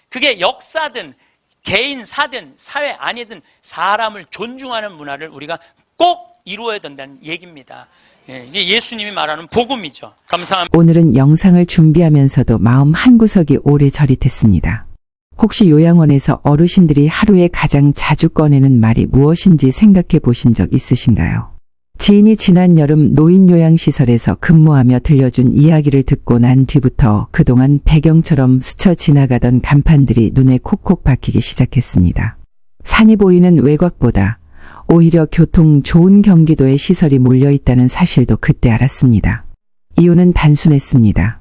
그게 역사든 개인사든 사회 아니든 사람을 존중하는 문화를 우리가 꼭 이루어야 된다는 얘기입니다. 이게 예수님이 말하는 복음이죠. 감사합니다. 오늘은 영상을 준비하면서도 마음 한구석이 오래 저릿했습니다. 혹시 요양원에서 어르신들이 하루에 가장 자주 꺼내는 말이 무엇인지 생각해 보신 적 있으신가요? 지인이 지난 여름 노인요양시설에서 근무하며 들려준 이야기를 듣고 난 뒤부터 그동안 배경처럼 스쳐 지나가던 간판들이 눈에 콕콕 박히기 시작했습니다. 산이 보이는 외곽보다 오히려 교통 좋은 경기도에 시설이 몰려있다는 사실도 그때 알았습니다. 이유는 단순했습니다.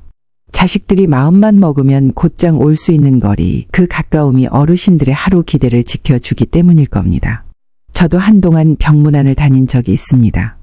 자식들이 마음만 먹으면 곧장 올 수 있는 거리, 그 가까움이 어르신들의 하루 기대를 지켜주기 때문일 겁니다. 저도 한동안 병문안을 다닌 적이 있습니다.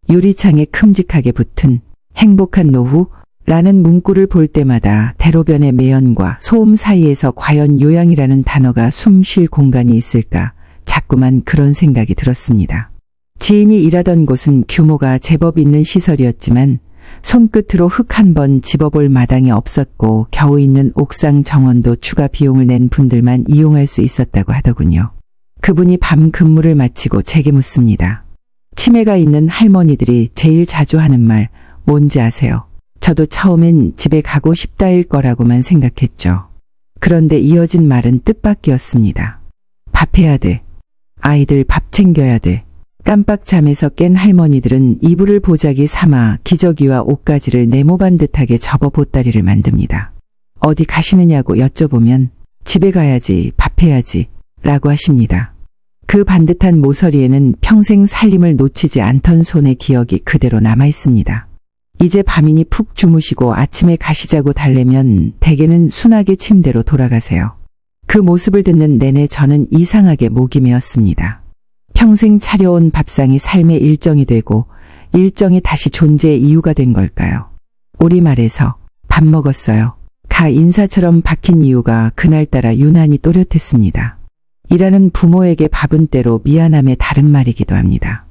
유리창에 큼직하게 붙은 행복한 노후라는 문구를 볼 때마다 대로변의 매연과 소음 사이에서 과연 요양이라는 단어가 숨 쉴 공간이 있을까 자꾸만 그런 생각이 들었습니다. 지인이 일하던 곳은 규모가 제법 있는 시설이었지만 손끝으로 흙 한 번 집어볼 마당이 없었고 겨우 있는 옥상 정원도 추가 비용을 낸 분들만 이용할 수 있었다고 하더군요. 그분이 밤 근무를 마치고 제게 묻습니다. 치매가 있는 할머니들이 제일 자주 하는 말 뭔지 아세요? 저도 처음엔 집에 가고 싶다일 거라고만 생각했죠. 그런데 이어진 말은 뜻밖이었습니다. 밥해야 돼. 아이들 밥 챙겨야 돼. 깜빡 잠에서 깬 할머니들은 이불을 보자기 삼아 기저귀와 옷가지를 네모반 듯하게 접어 보따리를 만듭니다. 어디 가시느냐고 여쭤보면 집에 가야지, 밥해야지 라고 하십니다. 그 반듯한 모서리에는 평생 살림을 놓치지 않던 손의 기억이 그대로 남아 있습니다. 이제 밤이니 푹 주무시고 아침에 가시자고 달래면 대개는 순하게 침대로 돌아가세요. 그 모습을 듣는 내내 저는 이상하게 목이 메었습니다. 평생 차려온 밥상이 삶의 일정이 되고 일정이 다시 존재의 이유가 된 걸까요? 우리말에서 밥 먹었어요. 가 인사처럼 박힌 이유가 그날따라 유난히 또렷했습니다. 일하는 부모에게 밥은 때로 미안함의 다른 말이기도 합니다.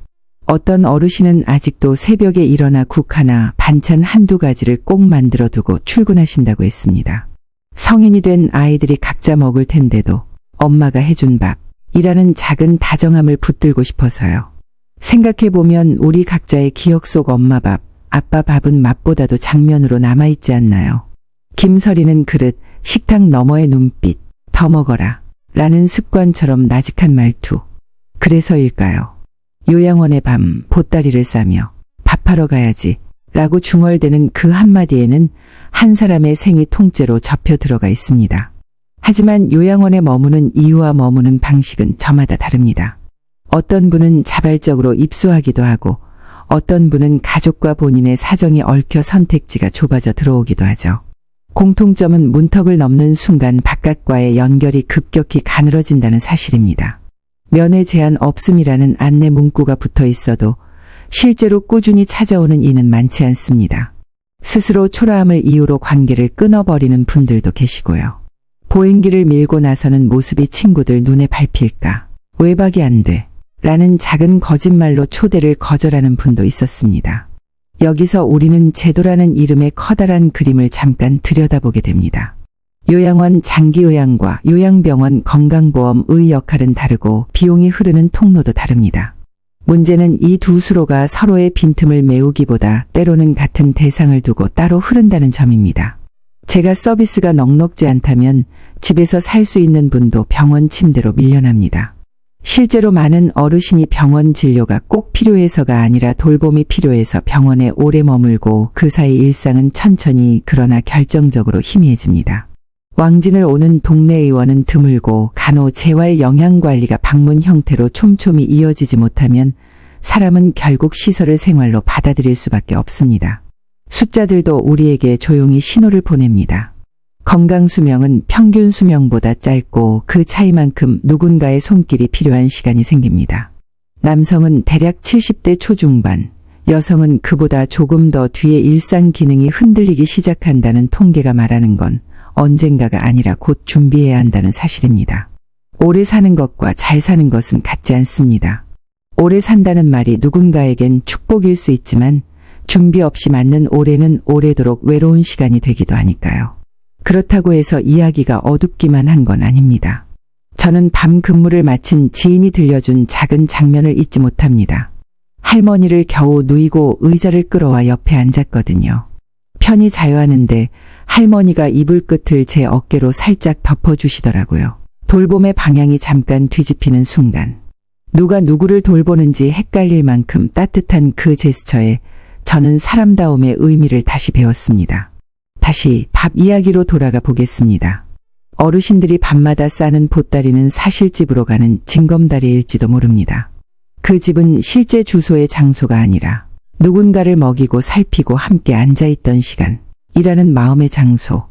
어떤 어르신은 아직도 새벽에 일어나 국 하나, 반찬 한두 가지를 꼭 만들어 두고 출근하신다고 했습니다. 성인이 된 아이들이 각자 먹을 텐데도 엄마가 해준 밥이라는 작은 다정함을 붙들고 싶어서요. 생각해보면 우리 각자의 기억 속 엄마 밥, 아빠 밥은 맛보다도 장면으로 남아있지 않나요? 김서리는 그릇, 식탁 너머의 눈빛, 더 먹어라 라는 습관처럼 나직한 말투. 그래서일까요? 요양원의 밤 보따리를 싸며 밥하러 가야지 라고 중얼대는 그 한마디에는 한 사람의 생이 통째로 접혀 들어가 있습니다. 하지만 요양원에 머무는 이유와 머무는 방식은 저마다 다릅니다. 어떤 분은 자발적으로 입소하기도 하고 어떤 분은 가족과 본인의 사정이 얽혀 선택지가 좁아져 들어오기도 하죠. 공통점은 문턱을 넘는 순간 바깥과의 연결이 급격히 가늘어진다는 사실입니다. 면회 제한 없음이라는 안내 문구가 붙어 있어도 실제로 꾸준히 찾아오는 이는 많지 않습니다. 스스로 초라함을 이유로 관계를 끊어버리는 분들도 계시고요. 보행기를 밀고 나서는 모습이 친구들 눈에 밟힐까? 외박이 안 돼. 라는 작은 거짓말로 초대를 거절하는 분도 있었습니다. 여기서 우리는 제도라는 이름의 커다란 그림을 잠깐 들여다보게 됩니다. 요양원 장기요양과 요양병원 건강보험의 역할은 다르고 비용이 흐르는 통로도 다릅니다. 문제는 이 두 수로가 서로의 빈틈을 메우기보다 때로는 같은 대상을 두고 따로 흐른다는 점입니다. 제가 서비스가 넉넉지 않다면 집에서 살 수 있는 분도 병원 침대로 밀려납니다. 실제로 많은 어르신이 병원 진료가 꼭 필요해서가 아니라 돌봄이 필요해서 병원에 오래 머물고 그 사이 일상은 천천히 그러나 결정적으로 희미해집니다. 왕진을 오는 동네 의원은 드물고 간호 재활 영양관리가 방문 형태로 촘촘히 이어지지 못하면 사람은 결국 시설을 생활로 받아들일 수밖에 없습니다. 숫자들도 우리에게 조용히 신호를 보냅니다. 건강수명은 평균 수명보다 짧고 그 차이만큼 누군가의 손길이 필요한 시간이 생깁니다. 남성은 대략 70대 초중반, 여성은 그보다 조금 더 뒤에 일상 기능이 흔들리기 시작한다는 통계가 말하는 건 언젠가가 아니라 곧 준비해야 한다는 사실입니다. 오래 사는 것과 잘 사는 것은 같지 않습니다. 오래 산다는 말이 누군가에겐 축복일 수 있지만 준비 없이 맞는 오래는 오래도록 외로운 시간이 되기도 하니까요. 그렇다고 해서 이야기가 어둡기만 한 건 아닙니다. 저는 밤 근무를 마친 지인이 들려준 작은 장면을 잊지 못합니다. 할머니를 겨우 누이고 의자를 끌어와 옆에 앉았거든요. 편히 자유하는데 할머니가 이불 끝을 제 어깨로 살짝 덮어주시더라고요. 돌봄의 방향이 잠깐 뒤집히는 순간. 누가 누구를 돌보는지 헷갈릴 만큼 따뜻한 그 제스처에 저는 사람다움의 의미를 다시 배웠습니다. 다시 밥 이야기로 돌아가 보겠습니다. 어르신들이 밤마다 싸는 보따리는 사실 집으로 가는 징검다리일지도 모릅니다. 그 집은 실제 주소의 장소가 아니라 누군가를 먹이고 살피고 함께 앉아있던 시간이라는 마음의 장소.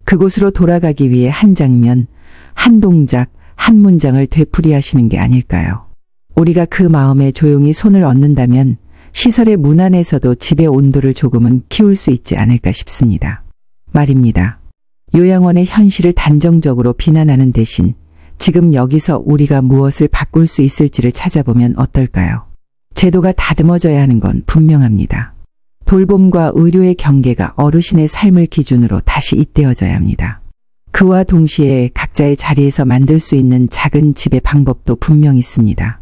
그곳으로 돌아가기 위해 한 장면, 한 동작, 한 문장을 되풀이하시는 게 아닐까요? 우리가 그 마음에 조용히 손을 얹는다면 시설의 문 안에서도 집의 온도를 조금은 키울 수 있지 않을까 싶습니다. 말입니다. 요양원의 현실을 단정적으로 비난하는 대신 지금 여기서 우리가 무엇을 바꿀 수 있을지를 찾아보면 어떨까요? 제도가 다듬어져야 하는 건 분명합니다. 돌봄과 의료의 경계가 어르신의 삶을 기준으로 다시 잇대어져야 합니다. 그와 동시에 각자의 자리에서 만들 수 있는 작은 집의 방법도 분명 있습니다.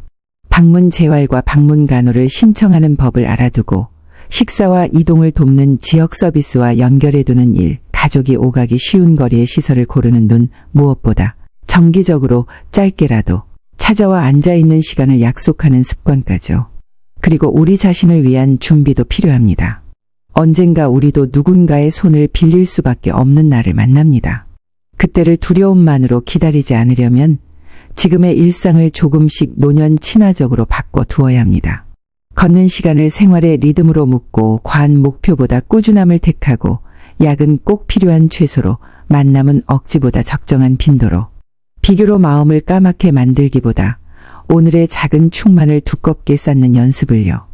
방문 재활과 방문 간호를 신청하는 법을 알아두고 식사와 이동을 돕는 지역 서비스와 연결해두는 일, 가족이 오가기 쉬운 거리의 시설을 고르는 눈, 무엇보다 정기적으로 짧게라도 찾아와 앉아있는 시간을 약속하는 습관까지요. 그리고 우리 자신을 위한 준비도 필요합니다. 언젠가 우리도 누군가의 손을 빌릴 수밖에 없는 날을 만납니다. 그때를 두려움만으로 기다리지 않으려면 지금의 일상을 조금씩 노년 친화적으로 바꿔 두어야 합니다. 걷는 시간을 생활의 리듬으로 묶고 과한 목표보다 꾸준함을 택하고 약은 꼭 필요한 최소로 만남은 억지보다 적정한 빈도로 비교로 마음을 까맣게 만들기보다 오늘의 작은 충만을 두껍게 쌓는 연습을요.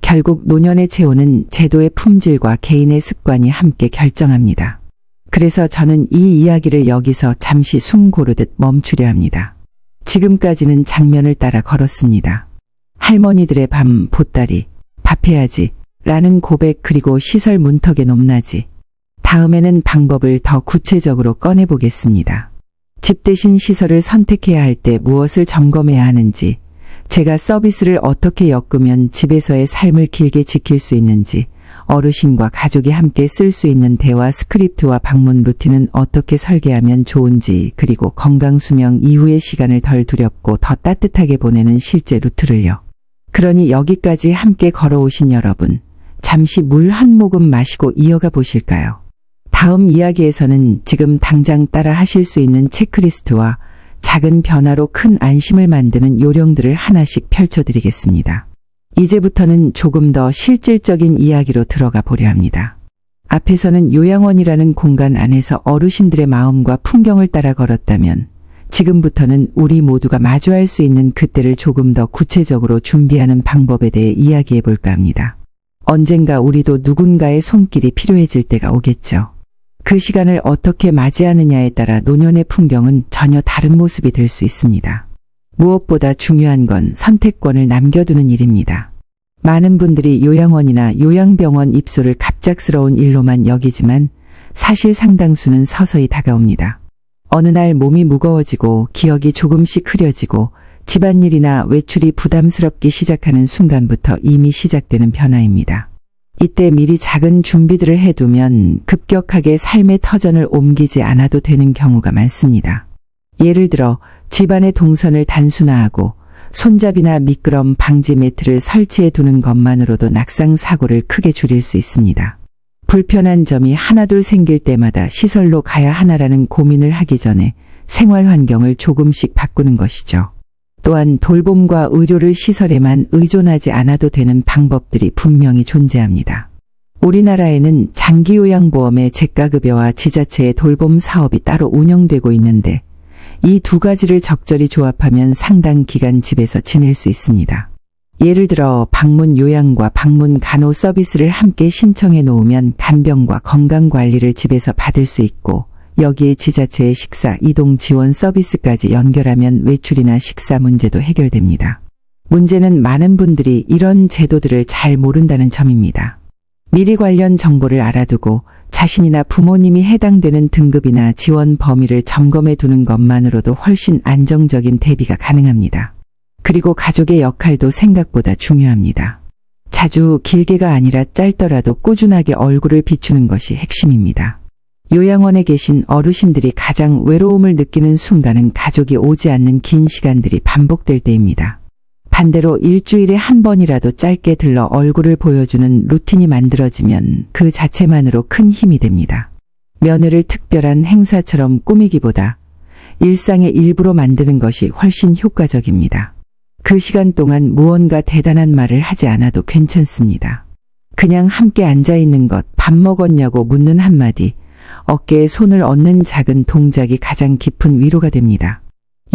결국 노년의 체온은 제도의 품질과 개인의 습관이 함께 결정합니다. 그래서 저는 이 이야기를 여기서 잠시 숨 고르듯 멈추려 합니다. 지금까지는 장면을 따라 걸었습니다. 할머니들의 밤 보따리, 밥해야지 라는 고백 그리고 시설 문턱의 높낮이. 다음에는 방법을 더 구체적으로 꺼내보겠습니다. 집 대신 시설을 선택해야 할 때 무엇을 점검해야 하는지, 제가 서비스를 어떻게 엮으면 집에서의 삶을 길게 지킬 수 있는지, 어르신과 가족이 함께 쓸 수 있는 대화 스크립트와 방문 루틴은 어떻게 설계하면 좋은지, 그리고 건강수명 이후의 시간을 덜 두렵고 더 따뜻하게 보내는 실제 루트를요. 그러니 여기까지 함께 걸어오신 여러분, 잠시 물 한 모금 마시고 이어가 보실까요? 다음 이야기에서는 지금 당장 따라 하실 수 있는 체크리스트와 작은 변화로 큰 안심을 만드는 요령들을 하나씩 펼쳐드리겠습니다. 이제부터는 조금 더 실질적인 이야기로 들어가 보려 합니다. 앞에서는 요양원이라는 공간 안에서 어르신들의 마음과 풍경을 따라 걸었다면 지금부터는 우리 모두가 마주할 수 있는 그때를 조금 더 구체적으로 준비하는 방법에 대해 이야기해 볼까 합니다. 언젠가 우리도 누군가의 손길이 필요해질 때가 오겠죠. 그 시간을 어떻게 맞이하느냐에 따라 노년의 풍경은 전혀 다른 모습이 될 수 있습니다. 무엇보다 중요한 건 선택권을 남겨두는 일입니다. 많은 분들이 요양원이나 요양병원 입소를 갑작스러운 일로만 여기지만 사실 상당수는 서서히 다가옵니다. 어느 날 몸이 무거워지고 기억이 조금씩 흐려지고 집안일이나 외출이 부담스럽기 시작하는 순간부터 이미 시작되는 변화입니다. 이때 미리 작은 준비들을 해두면 급격하게 삶의 터전을 옮기지 않아도 되는 경우가 많습니다. 예를 들어 집안의 동선을 단순화하고 손잡이나 미끄럼 방지 매트를 설치해 두는 것만으로도 낙상 사고를 크게 줄일 수 있습니다. 불편한 점이 하나둘 생길 때마다 시설로 가야 하나라는 고민을 하기 전에 생활 환경을 조금씩 바꾸는 것이죠. 또한 돌봄과 의료를 시설에만 의존하지 않아도 되는 방법들이 분명히 존재합니다. 우리나라에는 장기요양보험의 재가급여와 지자체의 돌봄 사업이 따로 운영되고 있는데 이 두 가지를 적절히 조합하면 상당 기간 집에서 지낼 수 있습니다. 예를 들어 방문 요양과 방문 간호 서비스를 함께 신청해 놓으면 간병과 건강관리를 집에서 받을 수 있고 여기에 지자체의 식사, 이동 지원 서비스까지 연결하면 외출이나 식사 문제도 해결됩니다. 문제는 많은 분들이 이런 제도들을 잘 모른다는 점입니다. 미리 관련 정보를 알아두고 자신이나 부모님이 해당되는 등급이나 지원 범위를 점검해 두는 것만으로도 훨씬 안정적인 대비가 가능합니다. 그리고 가족의 역할도 생각보다 중요합니다. 자주 길게가 아니라 짧더라도 꾸준하게 얼굴을 비추는 것이 핵심입니다. 요양원에 계신 어르신들이 가장 외로움을 느끼는 순간은 가족이 오지 않는 긴 시간들이 반복될 때입니다. 반대로 일주일에 한 번이라도 짧게 들러 얼굴을 보여주는 루틴이 만들어지면 그 자체만으로 큰 힘이 됩니다. 면회를 특별한 행사처럼 꾸미기보다 일상의 일부로 만드는 것이 훨씬 효과적입니다. 그 시간 동안 무언가 대단한 말을 하지 않아도 괜찮습니다. 그냥 함께 앉아있는 것, 밥 먹었냐고 묻는 한마디, 어깨에 손을 얹는 작은 동작이 가장 깊은 위로가 됩니다.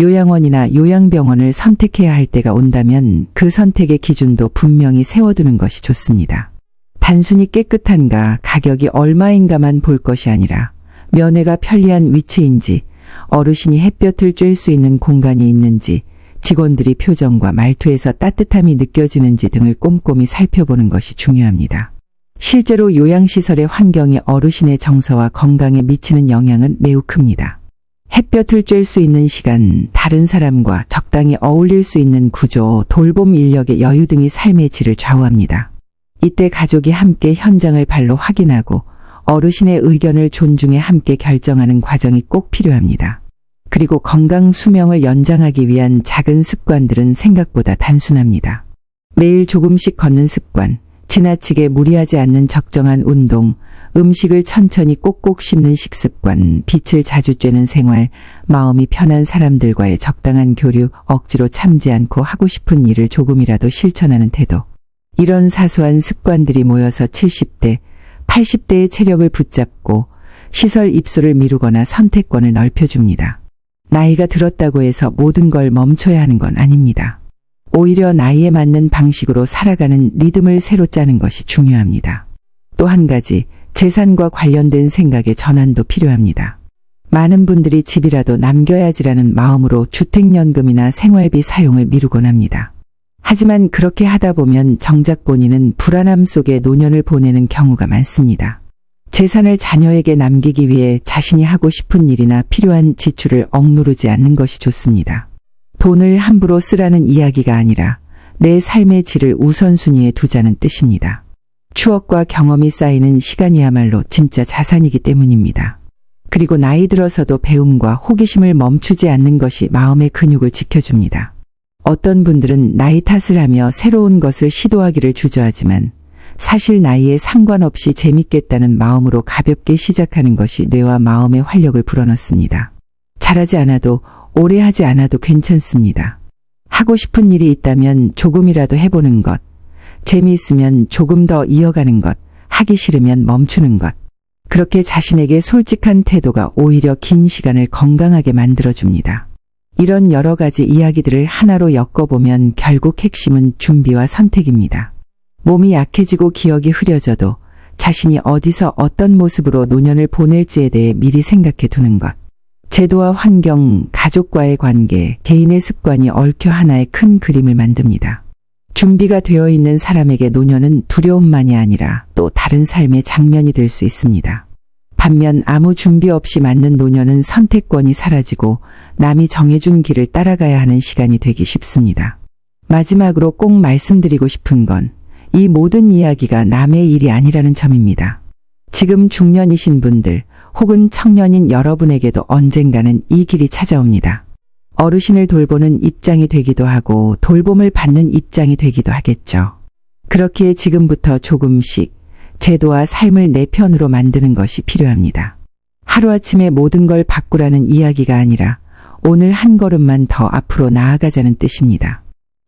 요양원이나 요양병원을 선택해야 할 때가 온다면 그 선택의 기준도 분명히 세워두는 것이 좋습니다. 단순히 깨끗한가, 가격이 얼마인가만 볼 것이 아니라 면회가 편리한 위치인지, 어르신이 햇볕을 쬐일 수 있는 공간이 있는지, 직원들이 표정과 말투에서 따뜻함이 느껴지는지 등을 꼼꼼히 살펴보는 것이 중요합니다. 실제로 요양시설의 환경이 어르신의 정서와 건강에 미치는 영향은 매우 큽니다. 햇볕을 쬐일 수 있는 시간, 다른 사람과 적당히 어울릴 수 있는 구조, 돌봄 인력의 여유 등이 삶의 질을 좌우합니다. 이때 가족이 함께 현장을 발로 확인하고 어르신의 의견을 존중해 함께 결정하는 과정이 꼭 필요합니다. 그리고 건강 수명을 연장하기 위한 작은 습관들은 생각보다 단순합니다. 매일 조금씩 걷는 습관, 지나치게 무리하지 않는 적정한 운동, 음식을 천천히 꼭꼭 씹는 식습관, 빛을 자주 쬐는 생활, 마음이 편한 사람들과의 적당한 교류, 억지로 참지 않고 하고 싶은 일을 조금이라도 실천하는 태도. 이런 사소한 습관들이 모여서 70대, 80대의 체력을 붙잡고 시설 입소를 미루거나 선택권을 넓혀줍니다. 나이가 들었다고 해서 모든 걸 멈춰야 하는 건 아닙니다. 오히려 나이에 맞는 방식으로 살아가는 리듬을 새로 짜는 것이 중요합니다. 또 한 가지, 재산과 관련된 생각의 전환도 필요합니다. 많은 분들이 집이라도 남겨야지라는 마음으로 주택연금이나 생활비 사용을 미루곤 합니다. 하지만 그렇게 하다 보면 정작 본인은 불안함 속에 노년을 보내는 경우가 많습니다. 재산을 자녀에게 남기기 위해 자신이 하고 싶은 일이나 필요한 지출을 억누르지 않는 것이 좋습니다. 돈을 함부로 쓰라는 이야기가 아니라 내 삶의 질을 우선순위에 두자는 뜻입니다. 추억과 경험이 쌓이는 시간이야말로 진짜 자산이기 때문입니다. 그리고 나이 들어서도 배움과 호기심을 멈추지 않는 것이 마음의 근육을 지켜줍니다. 어떤 분들은 나이 탓을 하며 새로운 것을 시도하기를 주저하지만 사실 나이에 상관없이 재밌겠다는 마음으로 가볍게 시작하는 것이 뇌와 마음의 활력을 불어넣습니다. 잘하지 않아도 오래 하지 않아도 괜찮습니다. 하고 싶은 일이 있다면 조금이라도 해보는 것, 재미있으면 조금 더 이어가는 것, 하기 싫으면 멈추는 것. 그렇게 자신에게 솔직한 태도가 오히려 긴 시간을 건강하게 만들어줍니다. 이런 여러 가지 이야기들을 하나로 엮어보면 결국 핵심은 준비와 선택입니다. 몸이 약해지고 기억이 흐려져도 자신이 어디서 어떤 모습으로 노년을 보낼지에 대해 미리 생각해 두는 것. 제도와 환경, 가족과의 관계, 개인의 습관이 얽혀 하나의 큰 그림을 만듭니다. 준비가 되어 있는 사람에게 노년은 두려움만이 아니라 또 다른 삶의 장면이 될 수 있습니다. 반면 아무 준비 없이 맞는 노년은 선택권이 사라지고 남이 정해준 길을 따라가야 하는 시간이 되기 쉽습니다. 마지막으로 꼭 말씀드리고 싶은 건 이 모든 이야기가 남의 일이 아니라는 점입니다. 지금 중년이신 분들 혹은 청년인 여러분에게도 언젠가는 이 길이 찾아옵니다. 어르신을 돌보는 입장이 되기도 하고 돌봄을 받는 입장이 되기도 하겠죠. 그렇기에 지금부터 조금씩 제도와 삶을 내 편으로 만드는 것이 필요합니다. 하루아침에 모든 걸 바꾸라는 이야기가 아니라 오늘 한 걸음만 더 앞으로 나아가자는 뜻입니다.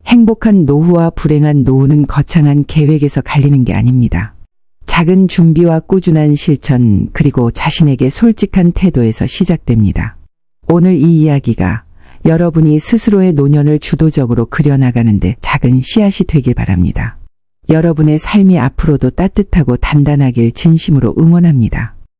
행복한 노후와 불행한 노후는 거창한 계획에서 갈리는 게 아닙니다. 작은 준비와 꾸준한 실천 그리고 자신에게 솔직한 태도에서 시작됩니다. 오늘 이 이야기가 여러분이 스스로의 노년을 주도적으로 그려나가는데 작은 씨앗이 되길 바랍니다. 여러분의 삶이 앞으로도 따뜻하고 단단하길 진심으로 응원합니다.